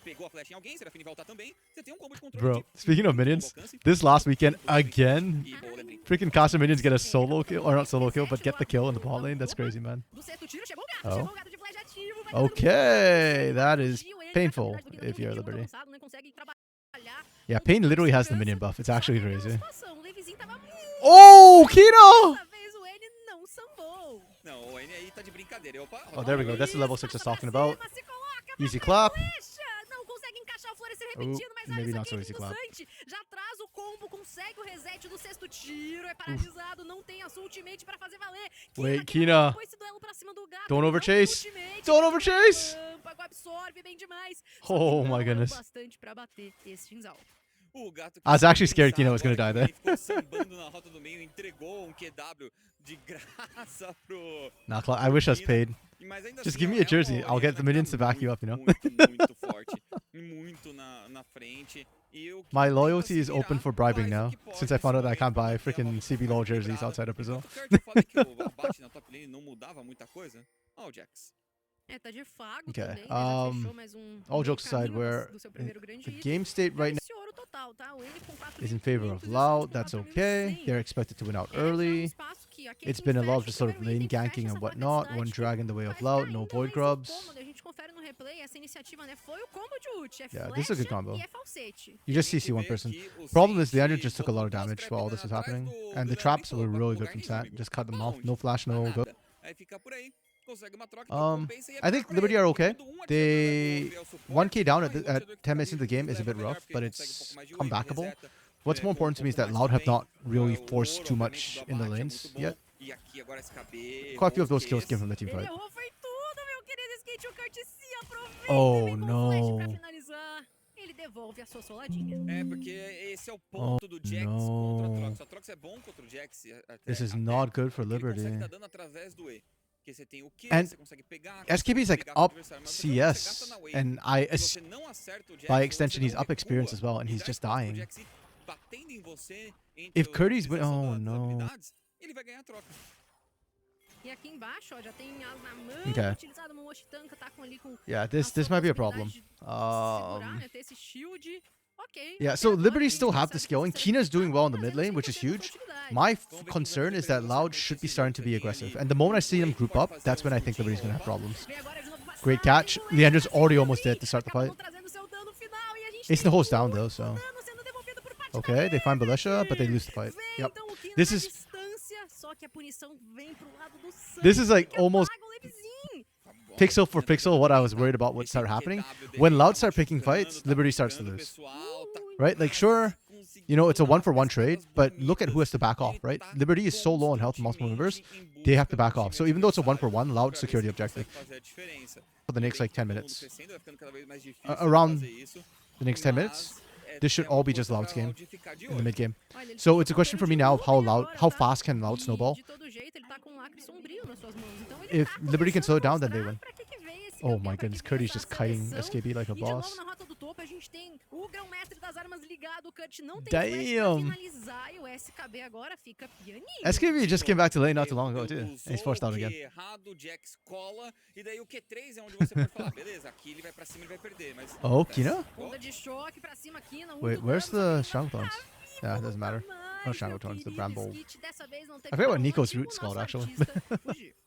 Pegou a flash em alguém, Serafine vai ultar também. Você tem um combo de controle Bro, de- speaking of minions, this last weekend again, E boa, Leandrinho. freaking Costream minions get a solo kill, or not solo kill, but get the kill in the bot lane. That's crazy, man. Do sexto tiro, chegou o gato, Oh. chegou o gato de flash. Okay, that is painful if you're Liberty. Yeah, Pain literally has the minion buff. It's actually crazy. Oh, Kino! Não, o N aí tá de brincadeira. Opa, Oh, there we go. That's the level 6 I was talking about. Easy clap. Não consegue encaixar o florescer Oh, repetindo, mas olha maybe isso not so aqui easy do clap. Santi. Já traz o combo, consegue o reset do sexto tiro, é paralisado, não tem a sua ultimate pra fazer valer. Wait, Kina. Depois esse duelo pra cima do gato, Don't não tem overchase. ultimate, Don't mas overchase. o relâmpago absorve bem demais. Só Oh que my não é o goodness. bastante pra bater esse Shinzal. O gato I was actually scared Kino was gonna die there. Ficou sambando na rota do meio, entregou um QW de graça pro... Nah, I wish I was paid. Mas ainda Just assim, give me é a jersey. I'll get the Orianna que minions tá to back you up, you know? muito forte, muito na frente. E o que My tenta loyalty se is open virar, for bribing faz o now, que pode since I found out that I nesse can't buy momento, freaking tem uma CB LOL jerseys quebrada. outside of Brazil. Enquanto o Kurt fala que o abate na top lane não mudava muita coisa. Ó, o Jax. É, tá de fago Okay, também, né? Já fechou mais all meio jokes aside, caminho where do seu primeiro grande the item. game state right now Esse ouro total, tá? O N com 4.500 is in favor of e o Loud. Santos That's com okay. 4.100. They're expected to win out É, já é um early. espaço que a It's Caitlyn been a lot of fecha just o sort of primeiro lane item, fecha ganking essa and whatnot. fortalidade One que drag in the way vai of ficar Loud, no ainda void mais grubs. incômodo. A gente confere no replay, essa iniciativa, né? Foi o combo de ult. É Yeah, this is a good flecha combo. e é falsete. You just CC one person. Problem is, Leandro just took a lot of damage while all this was happening, and the traps were really good from Sat. Just cut them off. No flash, no go. Aí fica por aí. Consegue uma troca, I think Liberty are okay. They 1k down at 10 minutes into the game is a bit rough, but it's comebackable. What's more important to me is that Loud have not really forced too much in the lanes yet. Quite a few of those kills came from the team Ele fight. errou, foi tudo, meu querido Skate. O Kurt se aproveita Oh, e vem com o flash pra no. finalizar. Ele devolve a sua soladinha. É, porque esse é o ponto do Jax contra a Trox. A Trox é bom contra o Jax. This is not good for Ele Liberty. consegue dar dano através do E. Porque você tem o Q, And você consegue pegar... SKB is like pegar com o up adversário, mas CS, você gasta na wave. and Se você não acerta o Jax, by ou extension você he's não up experience recua, as well, and e he's dá just espaço pro dying. Jax ir batendo em você entre If a Curdy's utilização oh das no. habilidades, ele vai ganhar a troca. E aqui embaixo, ó, já tem as na mão, Okay. utilizado uma Oshitanka, tá com ali com Yeah, a this sua might be a possibilidade problem. de segurar, né, ter esse shield. Ok. Yeah, até so agora Liberty a gente still have percebe the que skill, and será Kina's doing well in the trazendo mid lane, which is 100% da huge. sua utilidade. My concern is that Loud should be starting to be aggressive, and the moment I see them group up, that's when I think Liberty's gonna have problems. Vem agora de novo passar, Great catch. e o Leandra's Leandro already almost dead to start the acabou fight. trazendo seu dano final, e a gente Ace in the tem hole's down muito though, so dano sendo devolvido por parte da okay, they find Liberty. Balisha, but they lose the fight. Vem, Yep. então, o Kina This na is distância, só que a punição vem pro lado do Santos, this is like que almost apaga o Levizinho. pixel for pixel what I was worried about what started happening. When Loud start picking fights, Liberty starts to lose. Right? Like sure, you know, it's a 1-for-1 trade, but look at who has to back off, right? Liberty is so low on health and multiple members, they have to back off. So even though it's a 1-for-1, Loud secure the objective for the next like 10 minutes. Around the next 10 minutes, this should all be just Loud's game in the mid game. So it's a question for me now of how fast can Loud snowball? De todo jeito, ele tá com um lacre sombrio nas suas mãos. Então If tá Liberty can slow it down, then they mostrar win. pra que veio esse Oh campeão, my pra que goodness, veio Curdy's essa just kiting seleção. SKB like a E de novo boss. na rota do topo a gente tem o grão-mestre das armas ligado, o Cut não tem flash pra Damn. finalizar e o SKB agora fica pianinho. SKB just came back to lane not too long ago too, and he's forced out again. Errado, Jax cola, e daí o Q3 é onde você pode falar, beleza, aqui ele vai pra cima, ele vai perder, mas... Oh, Kina? Onda de choque pra cima aqui, não. Wait, where's the Strongthorns? Yeah, it doesn't matter. No Strangletorns, the Bramble. I forget what Nico's root's called, actually.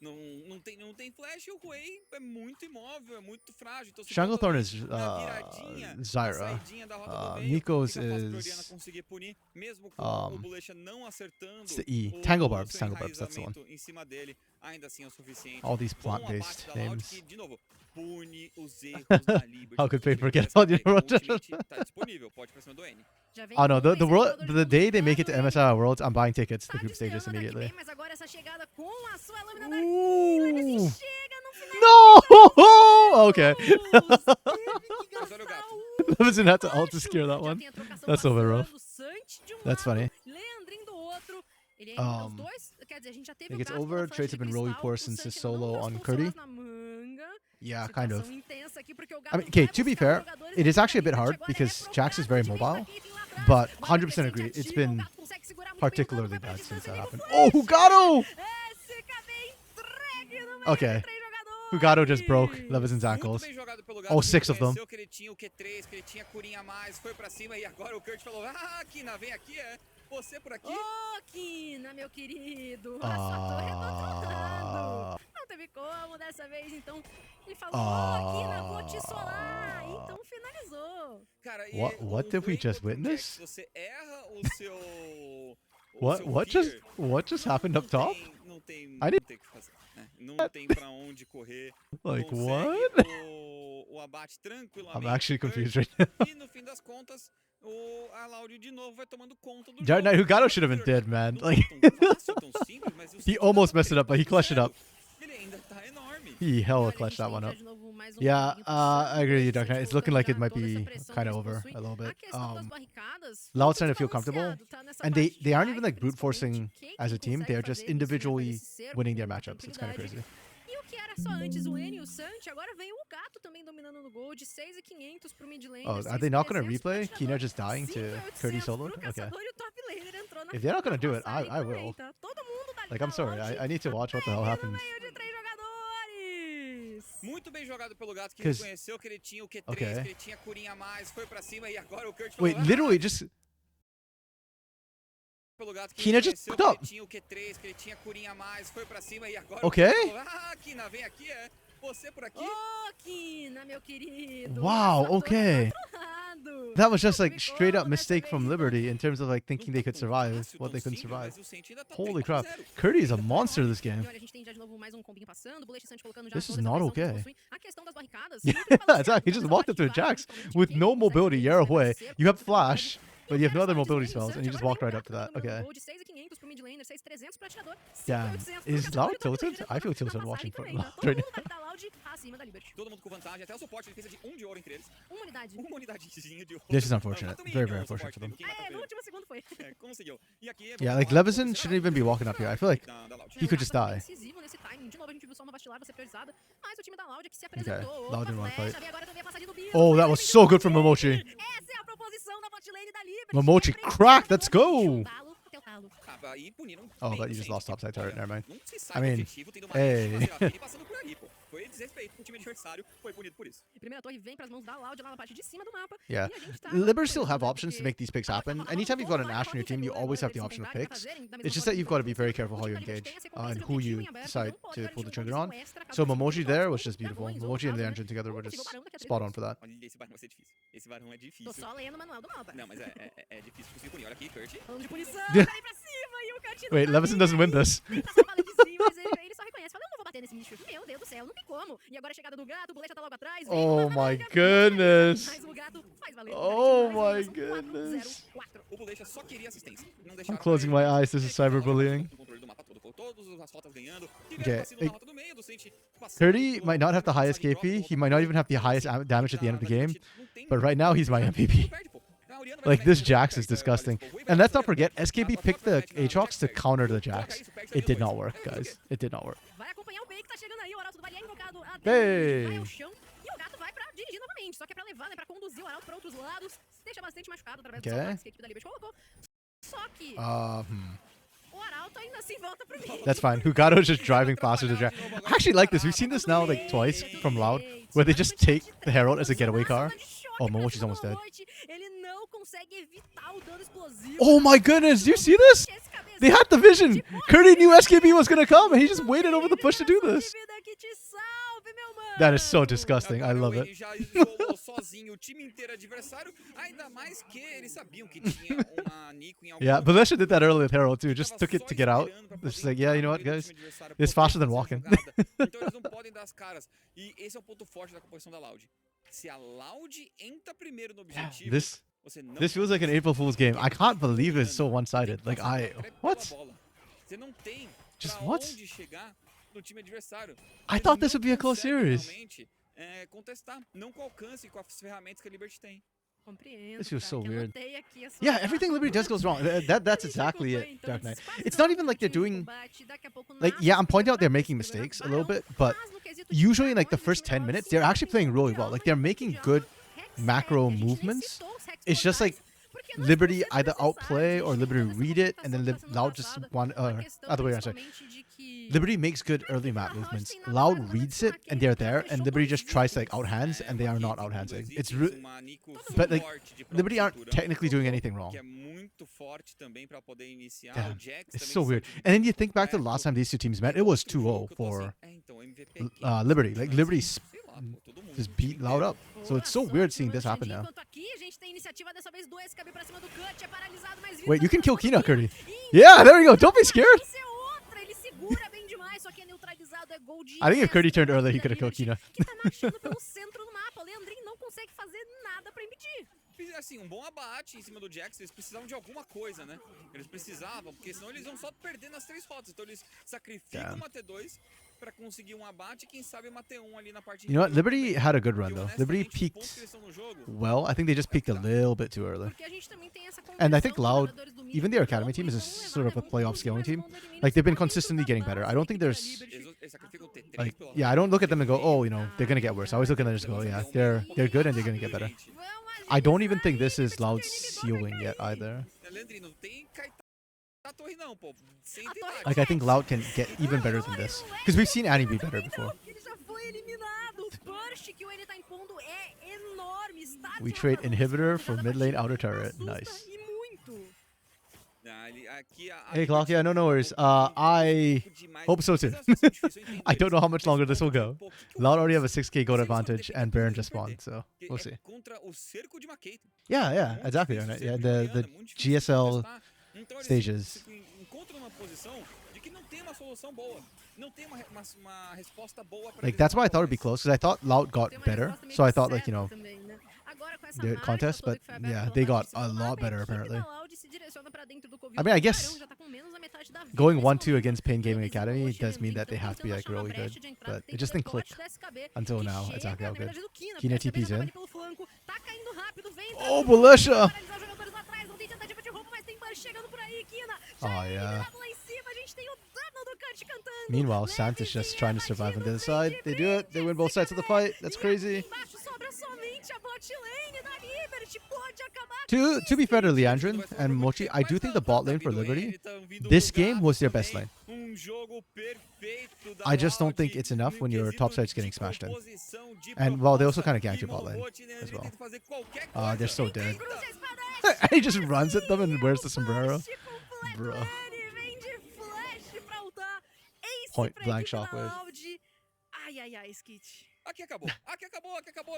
não tem flash e o Huey é muito imóvel, é muito frágil. Então, Stranglethorn is na Zyra. saidinha da rota do meio, Nico's fica fácil pro Orianna is conseguir punir, mesmo com o Bulecha não acertando it's the E. o Tangle Barbs, seu Tangle Barbs, that's the one. enraizamento em cima dele, ainda assim é o suficiente. All these Bom abate plant-based da Loud names. que, de novo, pune os erros da Liberty. How could Porque Paper get o all the ultimate tá disponível, pode ir pra cima do N. Oh no, the day they make it to MSI Worlds, I'm buying tickets to group stages immediately. Mas agora essa chegada com a sua lâmina da Ooh. chega no final. No! Okay. Mas olha o gato. Levison had to ult to scare that one. That's a bit rough. That's funny. Leandrinho do outro. Ele ainda os dois, quer dizer, a gente já teve It o gets gato over. pela Trades faixa have been de really cristal, poor o since his Santi não solo gastou on suas Curdy. balas na manga. Yeah, kind of. Situação intensa aqui, porque o I mean, gato okay, vai to be buscar fair, os jogadores it is da actually a bit frente, hard agora because é pro Jax is gato, very time mobile, da Caitlyn lá atrás. but Bora 100% crescente agree, it's ativa, o been gato consegue segurar muito bem o particularly dano, vai pra bad since distância that ali com happened. flash. Oh, Hugato! SKB entregue no meio Okay. de 3 jogadores. Hugato just broke Levison's Muito ankles. bem jogado pelo gato, All que 6 of them. reconheceu que ele tinha o Q3, que ele tinha curinha a mais, foi pra cima e agora o Kurt falou, Kina, vem aqui, você por aqui. Ô, Kina, meu querido, a sua torre é do outro lado. Não teve sabe como dessa vez, então ele falou aqui na vou te solar, então finalizou. Cara, e What did we ruim just contra um Jax, witness? você erra o seu... What just happened up top? Não tem I o didn't- que fazer, né? Não tem pra onde correr. Like, Consegue what? o abate tranquilamente. I'm actually Kurt, confused right now. E no fim das contas, a Loud de novo vai tomando conta do Dark jogo. Knight Hugado should have been dead, man. Não Like, é tão fácil, tão simples, mas o he Saint almost ainda messed it up, but he clutched it up. Ele ainda tá enorme. He hella Olha, a clutched gente that one tem up. de novo mais Yeah, pouquinho passando, I agree with you, Dark Saint Knight. It's looking like it might colocando be toda essa pressão kind que of eles over possuem. a little A bit. questão das barricadas, Loud's muito starting to feel comfortable, desbalanceado, tá? Nessa and parte they aren't de even like high, brute forcing principalmente, as a quem team. consegue They are just fazer isso, né, individually esse cerco winning their com matchups. It's kind of tranquilidade. crazy. E o que era só antes o N e o Sant, agora vem o Gato também dominando no gol, de 6.500 pro mid lane. Oh, are they not going to replay? Kina just dying to 5.800 Curdy solo? pro Okay. caçador e o top laner entrou na If they're not gonna fila do it, passada I também, will. tá? Todo mundo dali Like, da I'm sorry. Loud, I need to watch what the hell no happens. meio de 3 jogadores. Muito bem jogado pelo Gato, que 'Cause- reconheceu que ele tinha o Q3, Okay. que ele tinha curinha a mais, foi pra cima e agora o Kurt falou... Wait, literally just... Pelo Gato, que Kina just reconheceu fucked que up. ele tinha o Q3, que ele tinha curinha a mais, foi pra cima e agora Okay. o Kurt falou... Kina, vem aqui, você por aqui. Ô, Kina, meu querido. Wow, Essa torre okay. tá pro lado. That was just like Complicou straight up dessa mistake vez, from então. Liberty in terms of like thinking they could survive what they couldn't survive. Holy crap. Curdy is a monster this E game. olha, a gente tem já de novo mais um combinho passando, Bullet e Sant colocando já This is toda essa not pressão que okay. possuem. A questão das barricadas, Yeah, muito desbalanceado, exactly. He tá? just Nessa walked parte up to a de baixo, Jax principalmente, with quem no consegue mobility. ver You're isso, vai away. ser You have por flash, but you have no other mobility Bullet e spells, and you Sant, just agora walked vem right o up to Gato that. dominando Okay. no gol de 6.500 pro mid laner, 6.300 pro atirador, Damn. 5.800 pro Is caçador Loud e o top tilted? laner I feel na tilted passagem watching for também, tá? Loud Todo right mundo now. da Loud acima da Liberty. Todo mundo com vantagem, até o suporte, defesa de 1 de ouro entre eles. Uma unidade. Uma unidadezinha de ouro. This is unfortunate. Mas também Very, é very o unfortunate suporte for them. dele, quem mata É, no ele. último segundo foi. Conseguiu. E aqui, Yeah, like Levison shouldn't even be walking up here. I feel like he could just die. Decisivo nesse timing. De novo, a gente viu só uma vacilar, você priorizada. Mas o time da Loud aqui se Okay, apresentou. Loud didn't want to fight. Agora também a passagem do Bino. Oh, that was so good from Momochi. Essa é a proposição da bot lane da Liberty. Momochi cracked. Let's go. Até o talo. Aí puniram Oh, bem but o you just Saint. lost topside turret. Never mind. Não se I sabe o mean, objetivo, tendo uma hey. rede fazer a vida e passando por aí, pô. Foi desrespeito com o time adversário, foi punido por isso. Primeira torre vem pras mãos da Loud lá na parte de cima do mapa. Yeah. E a gente tá Liberty still have né, options to porque make these picks happen. Anytime you've got an Ashe in your team, you always have the option of picks. It's just that you've got to be very careful how you engage and who you decide to pull the trigger on. So Momochi there was just beautiful. Momochi and the engine together were just spot on for that. Olha, esse barão vai ser difícil. Esse barão é Tô difícil. só lendo o manual do mapa. Não, mas é difícil conseguir punir. Olha aqui, Kurt. Falando de punição, vem pra cima e o Kurt não Wait, tá Levison nem doesn't win this. Ele tá só falando de sim, mas ele só reconhece. Fala, eu não vou bater nesse bicho. Meu Deus do céu, não tem como. E agora a chegada do gato, o Bullet já tá logo atrás. vem Oh com uma my varanda, goodness. Mas o gato faz valer. Oh Garante my mais, goodness. 4-0-4. O Bulecha só queria assistência. Não I'm deixaram closing pra my ele. eyes. This is cyberbullying. O controle do mapa todo, com todas as rotas ganhando. Okay, Vacilo na rota do meio, do Saint passando Curdy por might not have the highest passagem KP. drop, He might not even have the highest damage at the end of the game. não tem- But right now, he's my MVP. perde, pô. A Orianna vai Like, pegar this esse Jax jogo, is cara. disgusting. Olha, And let's not foi forget, ela SKB própria picked the match na Aatrox to Jax, counter the coloca Jax. isso, perde It did depois. not work, guys. It did not work. Vai acompanhar o Bey que tá chegando aí. O Arauto do Vale é invocado até Hey. vai ao chão. E o gato vai pra dirigir novamente. Só que é pra levar, né? Pra conduzir o Arauto pra outros lados. Deixa bastante machucado através dos Okay. ataques que a equipe da Liberty colocou. Só que o Arauto ainda assim volta pro meio. That's fine. Hugato's just driving faster than Jack. I actually like this. We've seen this now like twice from Loud, where they just take the Herald as a getaway car. Oh, Momochi's almost dead. Ele não consegue evitar o dano explosivo. Oh my goodness! Do you see this? They had the vision. Curdy knew SKB was gonna come, and he just waited over the bush to do this. That is so disgusting. I love Ele it. já isolou sozinho o time inteiro adversário, ainda mais que eles sabiam que tinha uma Nico em algum Yeah, lugar. Balecia did that earlier with Herald too. Just Tava took it só to get out. esperando pra It's just poder like, yeah, you know what, impedir o guys? time adversário It's poder faster than fazer walking. jogada. Então eles não podem dar as caras. E esse é o ponto forte da composição da Loud. Se a Loud entra primeiro no objetivo, This você não this feels like an April Fool's game. I can't believe it's so one-sided. Like what? Você não tem Just pra what? onde chegar no time adversário. I Eles thought this não would be a close conseguem series. realmente, contestar, não com alcance com as ferramentas que a Liberty tem. Compreendo. This feels cara, so que weird. anotei aqui a sua Yeah, fala. everything Liberty does goes wrong. That's exactly it, Dark Knight. It's not even like they're doing like, yeah, I'm pointing out they're making mistakes a little bit, but usually in like the first 10 minutes, they're actually playing really well. Like they're making good macro movements. It's just like Liberty either outplay or Liberty read it, and then Loud just one other way around. Sorry. Liberty makes good early map movements. Loud reads it, and they're there, and Liberty just tries to like outhands, and they are not outhandsing. It's but like Liberty aren't technically doing anything wrong. Que é muito forte também para poder iniciar. Yeah, O Jax it's também so weird. And then you think back to the last time these two teams met, it was 2-0 for Liberty. Like Liberty Sei lá, pô, todo mundo just no beat time Loud inteiro. up. So it's so weird seeing this happen now. Enquanto aqui a gente tem iniciativa dessa vez do SKB pra cima do Cut, é paralisado, mas Wait, you can kill Kina, Kina, Curdy. Yeah, there you go. Don't be scared. Isso é outra, ele segura bem demais, só que é neutralizado, é gol de I think if Curdy extra turned earlier, he da could have killed Liberty, Kina. que tá marchando pelo centro do mapa. O Leandrinho não consegue fazer nada pra impedir. Assim, um bom abate em cima do Jax, eles precisavam de alguma coisa, né? Eles precisavam, porque senão eles iam só perder nas 3 rotas. Então eles sacrificam uma T2 pra conseguir um abate e quem sabe uma T1 ali na parte. You know what? Liberty had a good run E, though. Liberty honestamente, os pontos peaked que eles estão no jogo, well. I think they just peaked a little bit too early. Porque a gente também tem essa And I think conversão Loud, dos jogadores do mid even their pro academy topo, team is a então sort of a levar playoff um scaling pouquinho team. mais no domínio, Like they've been isso tá consistently dentro getting da better. I base don't think da there's Liberty. eles sacrificam T3 like pelo yeah. I don't look at them and go, oh, you know, they're gonna get worse. I always look at them and just go, yeah, they're good and they're gonna get better. I don't even think this is Loud's ceiling yet either. Leandrinho, não tem caetá na torre não, pô. Sem idade. Like I think Loud can get even better than this because we've seen Annie be better before. Ele já foi eliminado. O burst que o N tá impondo é enorme. Está We de trade razão. inhibitor Essa for jogada mid lane batida outer turret. assusta Nice. E muito. Aqui Hey Clock, yeah, no worries. I hope so too. I don't know how much longer this will go. Loud already have a 6k gold advantage and Baron just spawned, so we'll see. Contra o cerco de Maqueta. Yeah, exactly. Right? Yeah, the GSL Então eles stages. se encontram numa posição de que não tem uma solução boa. Não tem uma resposta boa para Like that's why I thought it'd be close because I thought Loud got Tem uma better, resposta meio so I que thought like certa you know também, né? Agora, com essa the marca contest, toda but que foi aberta yeah, pela they parte got de cima a do lot mapa, better a equipe apparently. da Loud se direciona pra dentro do Covid. I mean, I guess O Barão já tá com menos da metade da vida going nesse 1-2 momento. against Pain Gaming Eles Academy hoje does mean that they estão have to be tentando like achar uma really good, brecha de entrada, but tem it just que didn't ter click bot da SKB, until que now. chega, Exactly how na good. verdade, do Kina, Kina porque a SKB TP's já tá in. ali pelo flanco, tá caindo rápido, vem Oh, pra Militia! paralisar os jogadores lá atrás, não tem tentativa de roubo, mas tem Bush chegando por aí, Kina. Oh, Já yeah. eliminado lá em cima, a gente tem o dano do Cut cantando. Meanwhile, Santa's just trying to survive on the other side. They do it. They win both sides of the fight. That's crazy. Embaixo sobra somente a bot lane da Liberty, pode acabar To be fair to Leandrin and Mochi, I do think the bot lane for Liberty, this game was their best lane. I just don't think it's enough when your top side's getting smashed in. And well, they also kind of ganked your bot lane as well. They're so dead. He just runs at them and wears the sombrero. Bro. Point blank shockwave. Ai, ai, ai, Skit. Aqui acabou,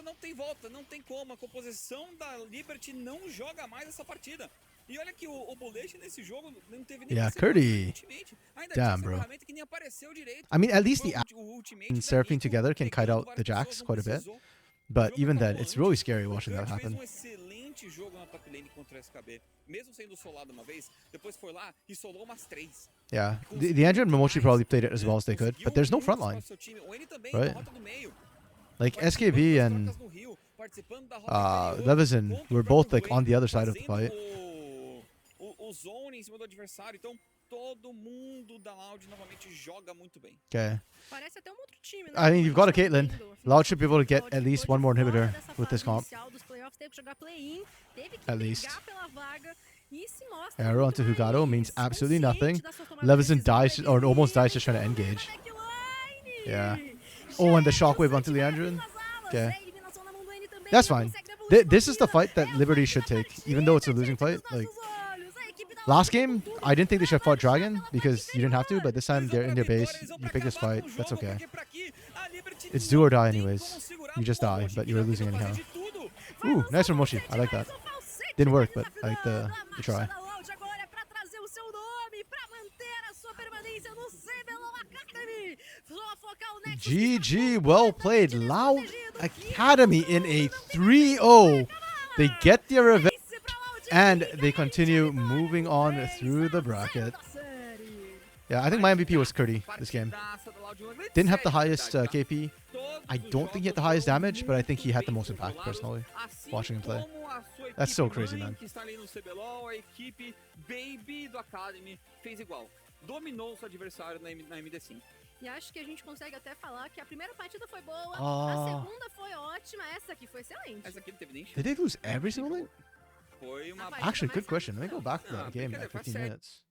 não tem volta, não tem como. A composição da Liberty não joga mais essa partida. E olha que o Bullet nesse jogo não teve nem Curdy. Ainda Damn, tinha bro. ferramenta que nem apareceu direito. I mean, at least the O ultimate and da Seraphine Nico, together can kite pegando out the vários Jax não quite a bit. precisou. But O jogo even then, acabou it's antes. really scary O watching that Kurt fez happen. excelente jogo na top lane contra o SKB. Mesmo sendo solado uma vez, depois foi lá e solou umas 3. Yeah, the Andrew and Momochi probably played it as well as they could, but there's no front line. Right. Like SKB and Levison were both like on the other side of the fight. O zone em cima do adversário, então todo mundo da Loud novamente joga muito bem. Okay. Parece até um outro time, né? I mean, you've got a Tá Caitlyn. vendo, Loud should be able to get Loud at least ficou one de more fora inhibitor dessa with this fase comp. inicial dos playoffs, teve que jogar play-in, teve que At brigar least. pela vaga e se mostra Arrow muito onto Hugado mais means absolutely consciente nothing. das suas tomadas de Levison decisão, dies, vai or almost dizer, dies just trying to jogou na engage. backline. Yeah. Oh, and the shockwave onto Chegou Leandrin. nas alas, Okay. é eliminação na mão do N também, That's não fine. consegue devolução This is the partida. fight that É o Liberty fim should da take, partida, even though it's a gente, losing fight. nos Like nossos olhos. A equipe da last Loud game, com tudo I didn't think they should have fought pra Dragon jogar because you didn't have to, but this time they're in their base. You pick this fight, that's okay. It's do or die anyways. You just die, but you're losing anyhow. Ooh, nice from Mochi. I like that. Didn't work, but I like the try. Agora é pra trazer o seu nome, pra manter a sua permanência no CBLOL Academy. Só focar o Nexus GG, well played. Loud Academy in a 3-0. They get their revenge and they continue moving on through the bracket. Yeah, I think my MVP was Curdy this game. Didn't have the highest KP. I don't think he had the highest damage, but I think he had the most impact personally, watching him play. That's so crazy, man. Que está ali no CBLOL, a equipe Baby do Academy fez igual. Dominou seu adversário na MD5. E acho que a gente consegue até falar que a primeira partida foi boa, Ah. a segunda foi ótima, essa aqui foi excelente. Essa aqui não teve nem Did chance. they lose every single lane? Foi uma Actually, good question. Let me go back to that game at 15 minutes.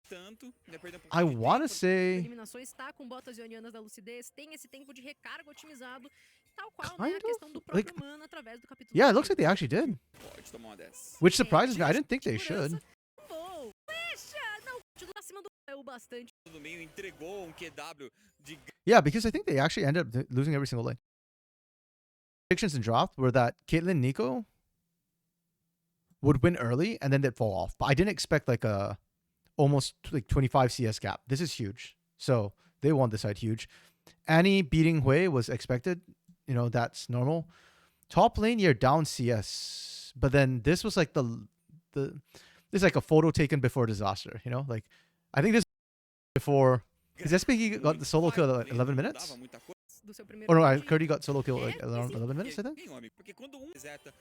tanto, ia perder um pouco I de want to tempo. say Eliminações tá com botas ionianas da lucidez, tem esse tempo de recarga otimizado, tal qual né, Kind a questão do of, like- próprio mana através do capítulo. yeah, it looks like they actually did, Pode tomar uma dessa. which surprises me. I didn't think they should. Vou. Deixa! Não, continua acima do o bastante. do meio entregou QW de Yeah, because I think they actually ended up losing every single lane. Predictions in draft were that Caitlyn Nico would win early and then they'd fall off. But I didn't expect like a almost like 25 CS gap. This is huge. So they won this side huge. Annie beating Hui was expected. You know, that's normal. Top lane, you're down CS. But then this was like this is like a photo taken before disaster, you know? Like I think this before because SPG got the solo kill at like 11 minutes. Do seu primeiro Or no, round. Curdy got solo kill like around 11 minutes, I think. Porque quando reseta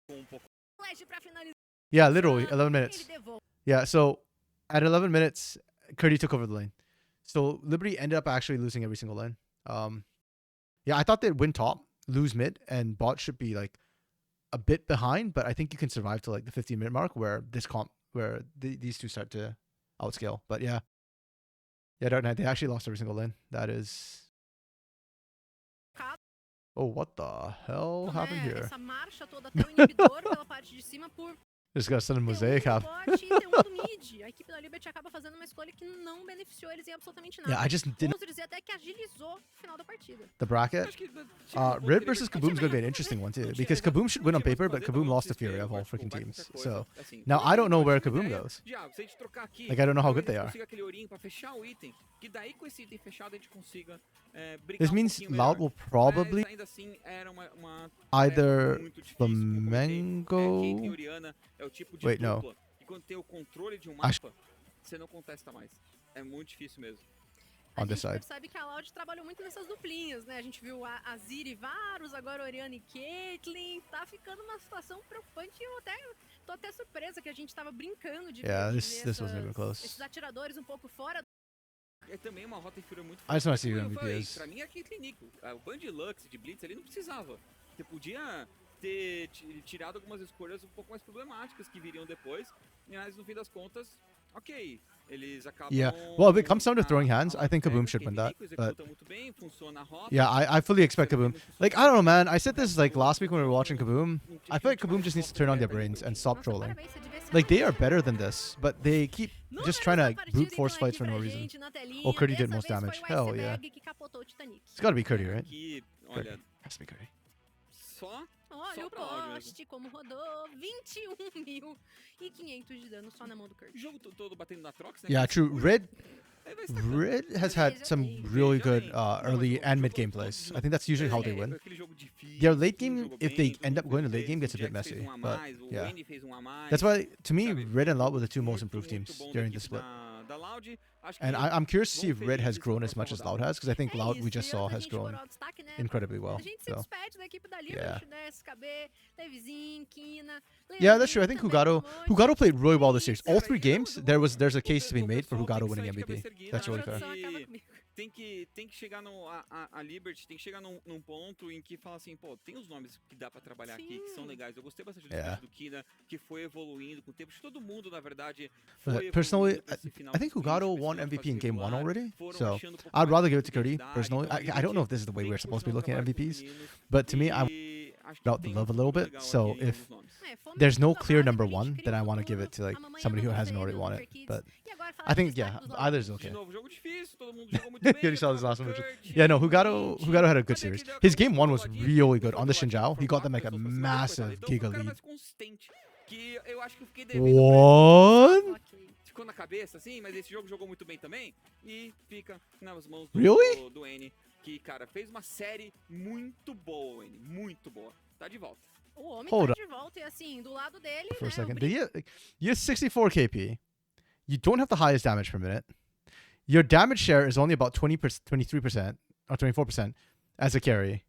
com pouco Flash pra finalizar. Yeah, literally 11 minutes. Ele devolve. Yeah, so at 11 minutes, Curdy took over the lane. So Liberty ended up actually losing every single lane. Yeah, I thought they'd win top, lose mid, and bot should be like a bit behind, but I think you can survive to like the 15-minute mark where these two start to outscale. But yeah. Yeah, Dark Knight, they actually lost every single lane. That is... Oh, what the hell happened here? Essa marcha toda tão inibidor pela parte de cima por Just got some ter mosaic do happen. bot e ter do mid. A equipe da Liberty acaba fazendo uma escolha que não beneficiou eles em absolutamente nada. Yeah, I just didn't... Posso dizer até que agilizou o final da partida. The bracket. Red versus Kaboom is going to be an interesting one too, because Kaboom should win on paper, but Kaboom lost to Fury of all freaking teams. So now I don't know where Kaboom goes. Like I don't know how good they are. This means Loud will probably either Flamengo. Wait, no. Você não contesta mais. É muito difícil mesmo. On this A gente side. percebe que a Loud trabalhou muito nessas duplinhas, né? A gente viu a Ziri e Varus, agora a Oriana e Caitlyn. Tá ficando uma situação preocupante e eu tô até surpresa que a gente tava brincando de Yeah, ver, this wasn't even close. esses atiradores um pouco fora. É também uma rota de fúria muito I just want to see who Como eu MVP falei, is. Pra mim é Caitlyn Nico. O Band Lux de Blitz ali não precisava. Você podia ter tirado algumas escolhas um pouco mais problemáticas que viriam depois, mas no fim das contas, ok. Eles acabam... Yeah. Well, if it comes down to throwing hands, I think Kaboom should win that. But yeah, I fully expect Kaboom. Like, I don't know, man. I said this like last week when we were watching Kaboom. I feel like Kaboom just needs to turn on their brains and stop Nossa, trolling. parabéns, você devia ser Like, they are better than this, but they keep just trying to brute force fights for no reason. Oh, Curdy did most damage. Hell yeah. It's gotta be Curdy, right? Que, Curdy. olha, Has to be Curdy. só Olha o pra Loud mesmo. poste como rodou, 21.500 de dano só na mão do Kurt. O jogo todo batendo na Trox, né? Yeah, que true. segura, aí vai estar Red has had some really good early and mid game plays. I think that's usually how they win. aquele jogo difícil, Their late um game, jogo if bem, they todo end up mundo going to fez, late game, gets a o bit Jax fez messy. um a But mais, o yeah. N fez um a mais. That's why, to me, Sabe, Red and Loud were the two most muito, improved muito teams bom da during the equipe split. da Loud. Acho And que I'm curious to see if vão Red has felizes grown pra as much as próxima Loud rodada. has, because I think É Loud, we isso, just e saw, antes a has gente grown for ao destaque, né, incredibly well. a gente se So. despede da equipe da Liberty, né? SKB, Levizinho, Kina, Yeah, that's true. I think Leandrinho também, Hugato Monte. played really well this series. All Isso, three é, games, there's a case to be made for O pessoal Hugato tem que winning sair de MVP. cabeça erguida, That's né? really fair. Produção acaba comigo. Tem que chegar no... A Liberty tem que chegar num ponto em que fala assim, pô, tem os nomes que dá pra trabalhar aqui, que são Sim. legais. Eu gostei bastante do Yeah. do Kina, que foi evoluindo com o tempo. Acho que todo mundo, na verdade, But foi personally, evoluindo pra esse final I think de Hugato split, won pra esse MVP in fase game one regular. already. Foram So achando um pouco I'd mais rather de give it to Curdy, profundidade, personally. então a I don't know Liberty if this is the way vem we're supposed to be puxando looking at trabalho com os MVPs, meninos but to me, I e acho que doubt the tem love a um little futuro bit. legal So aqui em if alguns nomes. É, fomos there's no da clear base, number a gente one, cria then I o want to give futuro, it to like amanhã somebody who vamos hasn't ver already do won Super it. Kids. But E agora falar I dos think, yeah, destaques dos either's De okay. novo, jogo difícil, todo mundo jogou muito You bem. already saw this eu last tava one. Kurt, Yeah, no, o Hugato had a good Sabe series. que deu His aquela game one was boladinha, really depois good. foi On the batendo Xinjiao, pro he got vácuo, them like a pessoal falou assim, massive coitado, então giga foi o cara lead. mais consistente, que eu acho que eu fiquei devendo pra ele. What? Ok. Ficou na cabeça, assim, mas esse jogo jogou muito bem também. E fica nas mãos Really? do N, que, cara, fez uma série muito boa, N. Muito boa. Tá de volta. O homem Hold tá up de volta e assim, do lado dele, for a né, o second. brilho You have 64 KP. You don't have the highest damage per minute. Your damage share is only about 23% or 24% as a carry.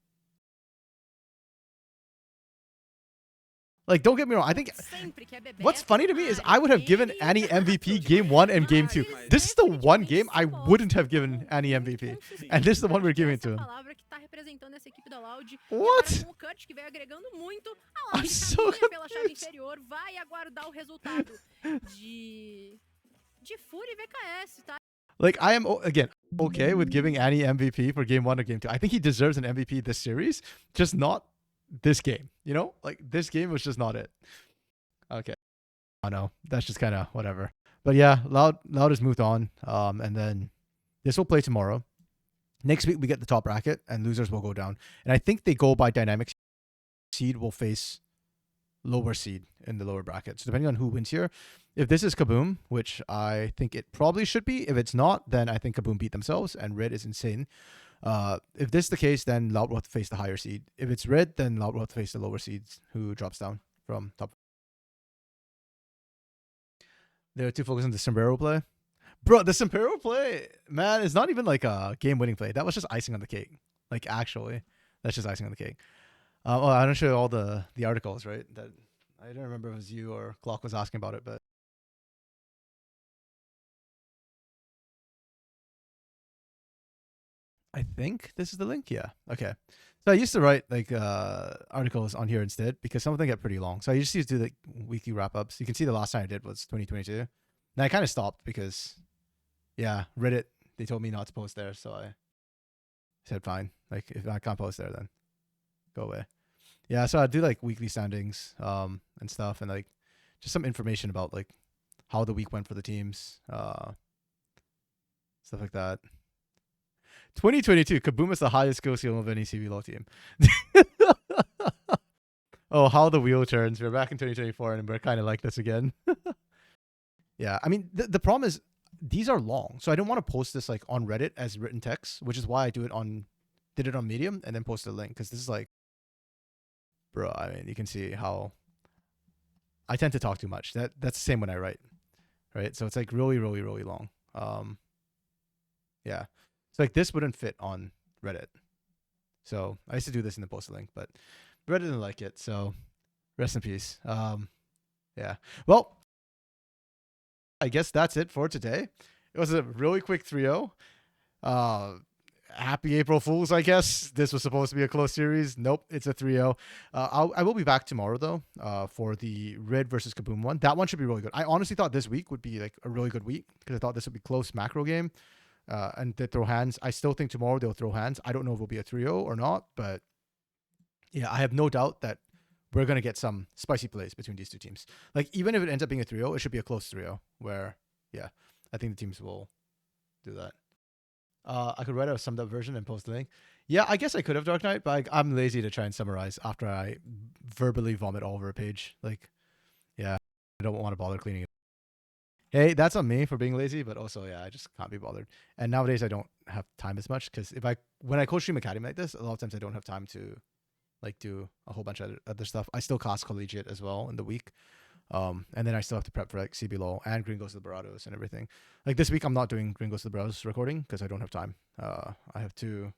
Like, don't get me wrong. I think sempre que é Bebeto, what's funny to me is ai, I would have given ele- Annie MVP game 1 and game 2. This is the one game I wouldn't have given Annie MVP. And this is the one we're giving to Essa é him. a palavra que tá representando essa equipe da Loud. E What? agora com o Cut, que veio agregando muito, a I'm Loud so caminha pela chave confused. inferior, vai aguardar o resultado de Fúria e VKS, tá? Like, I am, again, okay with giving Annie MVP for game 1 or game 2. I think he deserves an MVP this series, just not this game, you know? Like, this game was just not it. Okay. Oh, no. That's just kind of whatever. But yeah, Loud has moved on. And then this will play tomorrow. Next week we get the top bracket and losers will go down. And I think they go by dynamics. Seed will face lower seed in the lower bracket. So depending on who wins here, if this is Kaboom, which I think it probably should be, if it's not, then I think Kaboom beat themselves and Red is insane. If this is the case, then Loud will have to face the higher seed. If it's Red, then Loud will have to face the lower seeds who drops down from top. They're too focused on the Sombrero play. Bro, the Sombrero play, man, is not even like a game-winning play. That was just icing on the cake. Like, actually, that's just icing on the cake. I don't show you all the articles, right? That I don't remember if it was you or Clock was asking about it, but I think this is the link. Yeah. Okay. So I used to write like articles on here instead because some of them get pretty long. So I used to do the weekly wrap-ups. You can see the last time I did was 2022. And I kind of stopped because, yeah, Reddit, they told me not to post there. So I said, fine. Like, if I can't post there, then go away. Yeah, so I do like weekly standings and stuff and like just some information about like how the week went for the teams, stuff like that. 2022, Kaboom is the highest skill ceiling of any CBLOL team. Oh, how the wheel turns. We're back in 2024 and we're kind of like this again. Yeah, I mean, the problem is these are long. So I don't want to post this like on Reddit as written text, which is why I did it on Medium and then posted a link because this is like, bro, I mean, you can see how I tend to talk too much. That's the same when I write, right? So it's like really, really, really long. Yeah. So like this wouldn't fit on Reddit. So I used to do this in the post link, but Reddit didn't like it. So rest in peace. Yeah. Well, I guess that's it for today. It was a really quick 3-0. Happy April Fools, I guess. This was supposed to be a close series. Nope, it's a 3-0. I will be back tomorrow, though, for the Red versus Kaboom one. That one should be really good. I honestly thought this week would be like a really good week because I thought this would be close macro game. And they throw hands. I still think tomorrow they'll throw hands. I don't know if it'll be a 3-0 or not, but yeah, I have no doubt that we're going to get some spicy plays between these two teams. Like, even if it ends up being a 3-0, it should be a close 3-0 where, yeah, I think the teams will do that. I could write a summed up version and post the link. Yeah, I guess I could have Dark Knight, but I'm lazy to try and summarize after I verbally vomit all over a page. Like, yeah, I don't want to bother cleaning it. Hey, that's on me for being lazy, but also, yeah, I just can't be bothered. And nowadays I don't have time as much because when I Costream Academy like this, a lot of times I don't have time to like do a whole bunch of other stuff. I still class collegiate as well in the week. And then I still have to prep for like CBLOL and Green Goes to the Barados and everything. Like this week, I'm not doing Green Goes to the Barados recording because I don't have time. I have 2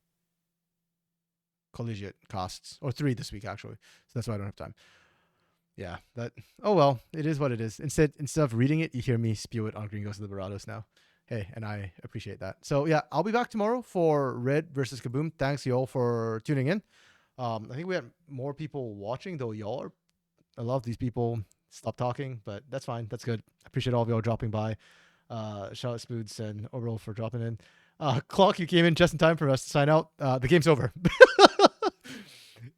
collegiate casts, or 3 this week actually. So that's why I don't have time. Yeah, oh well, it is what it is. Instead of reading it, you hear me spew it on Green Goes to the Barados now. Hey, and I appreciate that. So yeah, I'll be back tomorrow for Red versus Kaboom. Thanks y'all for tuning in. I think we had more people watching, though y'all are, I love these people. Stop talking, but that's fine. That's good. I appreciate all of y'all dropping by. Shout out Spoods and Overall for dropping in. Clock, you came in just in time for us to sign out. The game's over.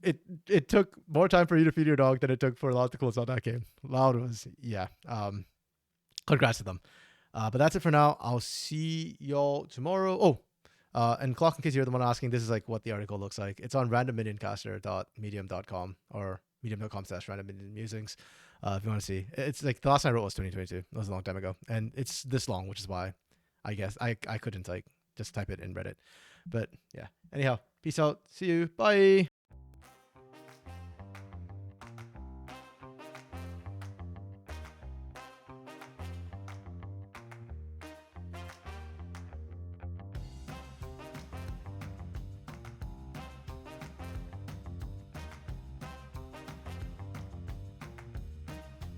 It took more time for you to feed your dog than it took for Loud to close out that game. Loud was, yeah. Congrats to them. But that's it for now. I'll see y'all tomorrow. Oh, and Clock, in case you're the one asking, this is like what the article looks like. It's on randomminion.medium.com or medium.com/randomminion musings. If you want to see, it's like the last time I wrote was 2022. That was a long time ago, and it's this long, which is why I guess I couldn't like just type it in Reddit. But yeah. Anyhow, peace out. See you. Bye.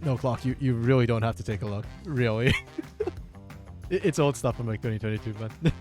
No, Clock, you really don't have to take a look. Really. It's old stuff from like 2022, man.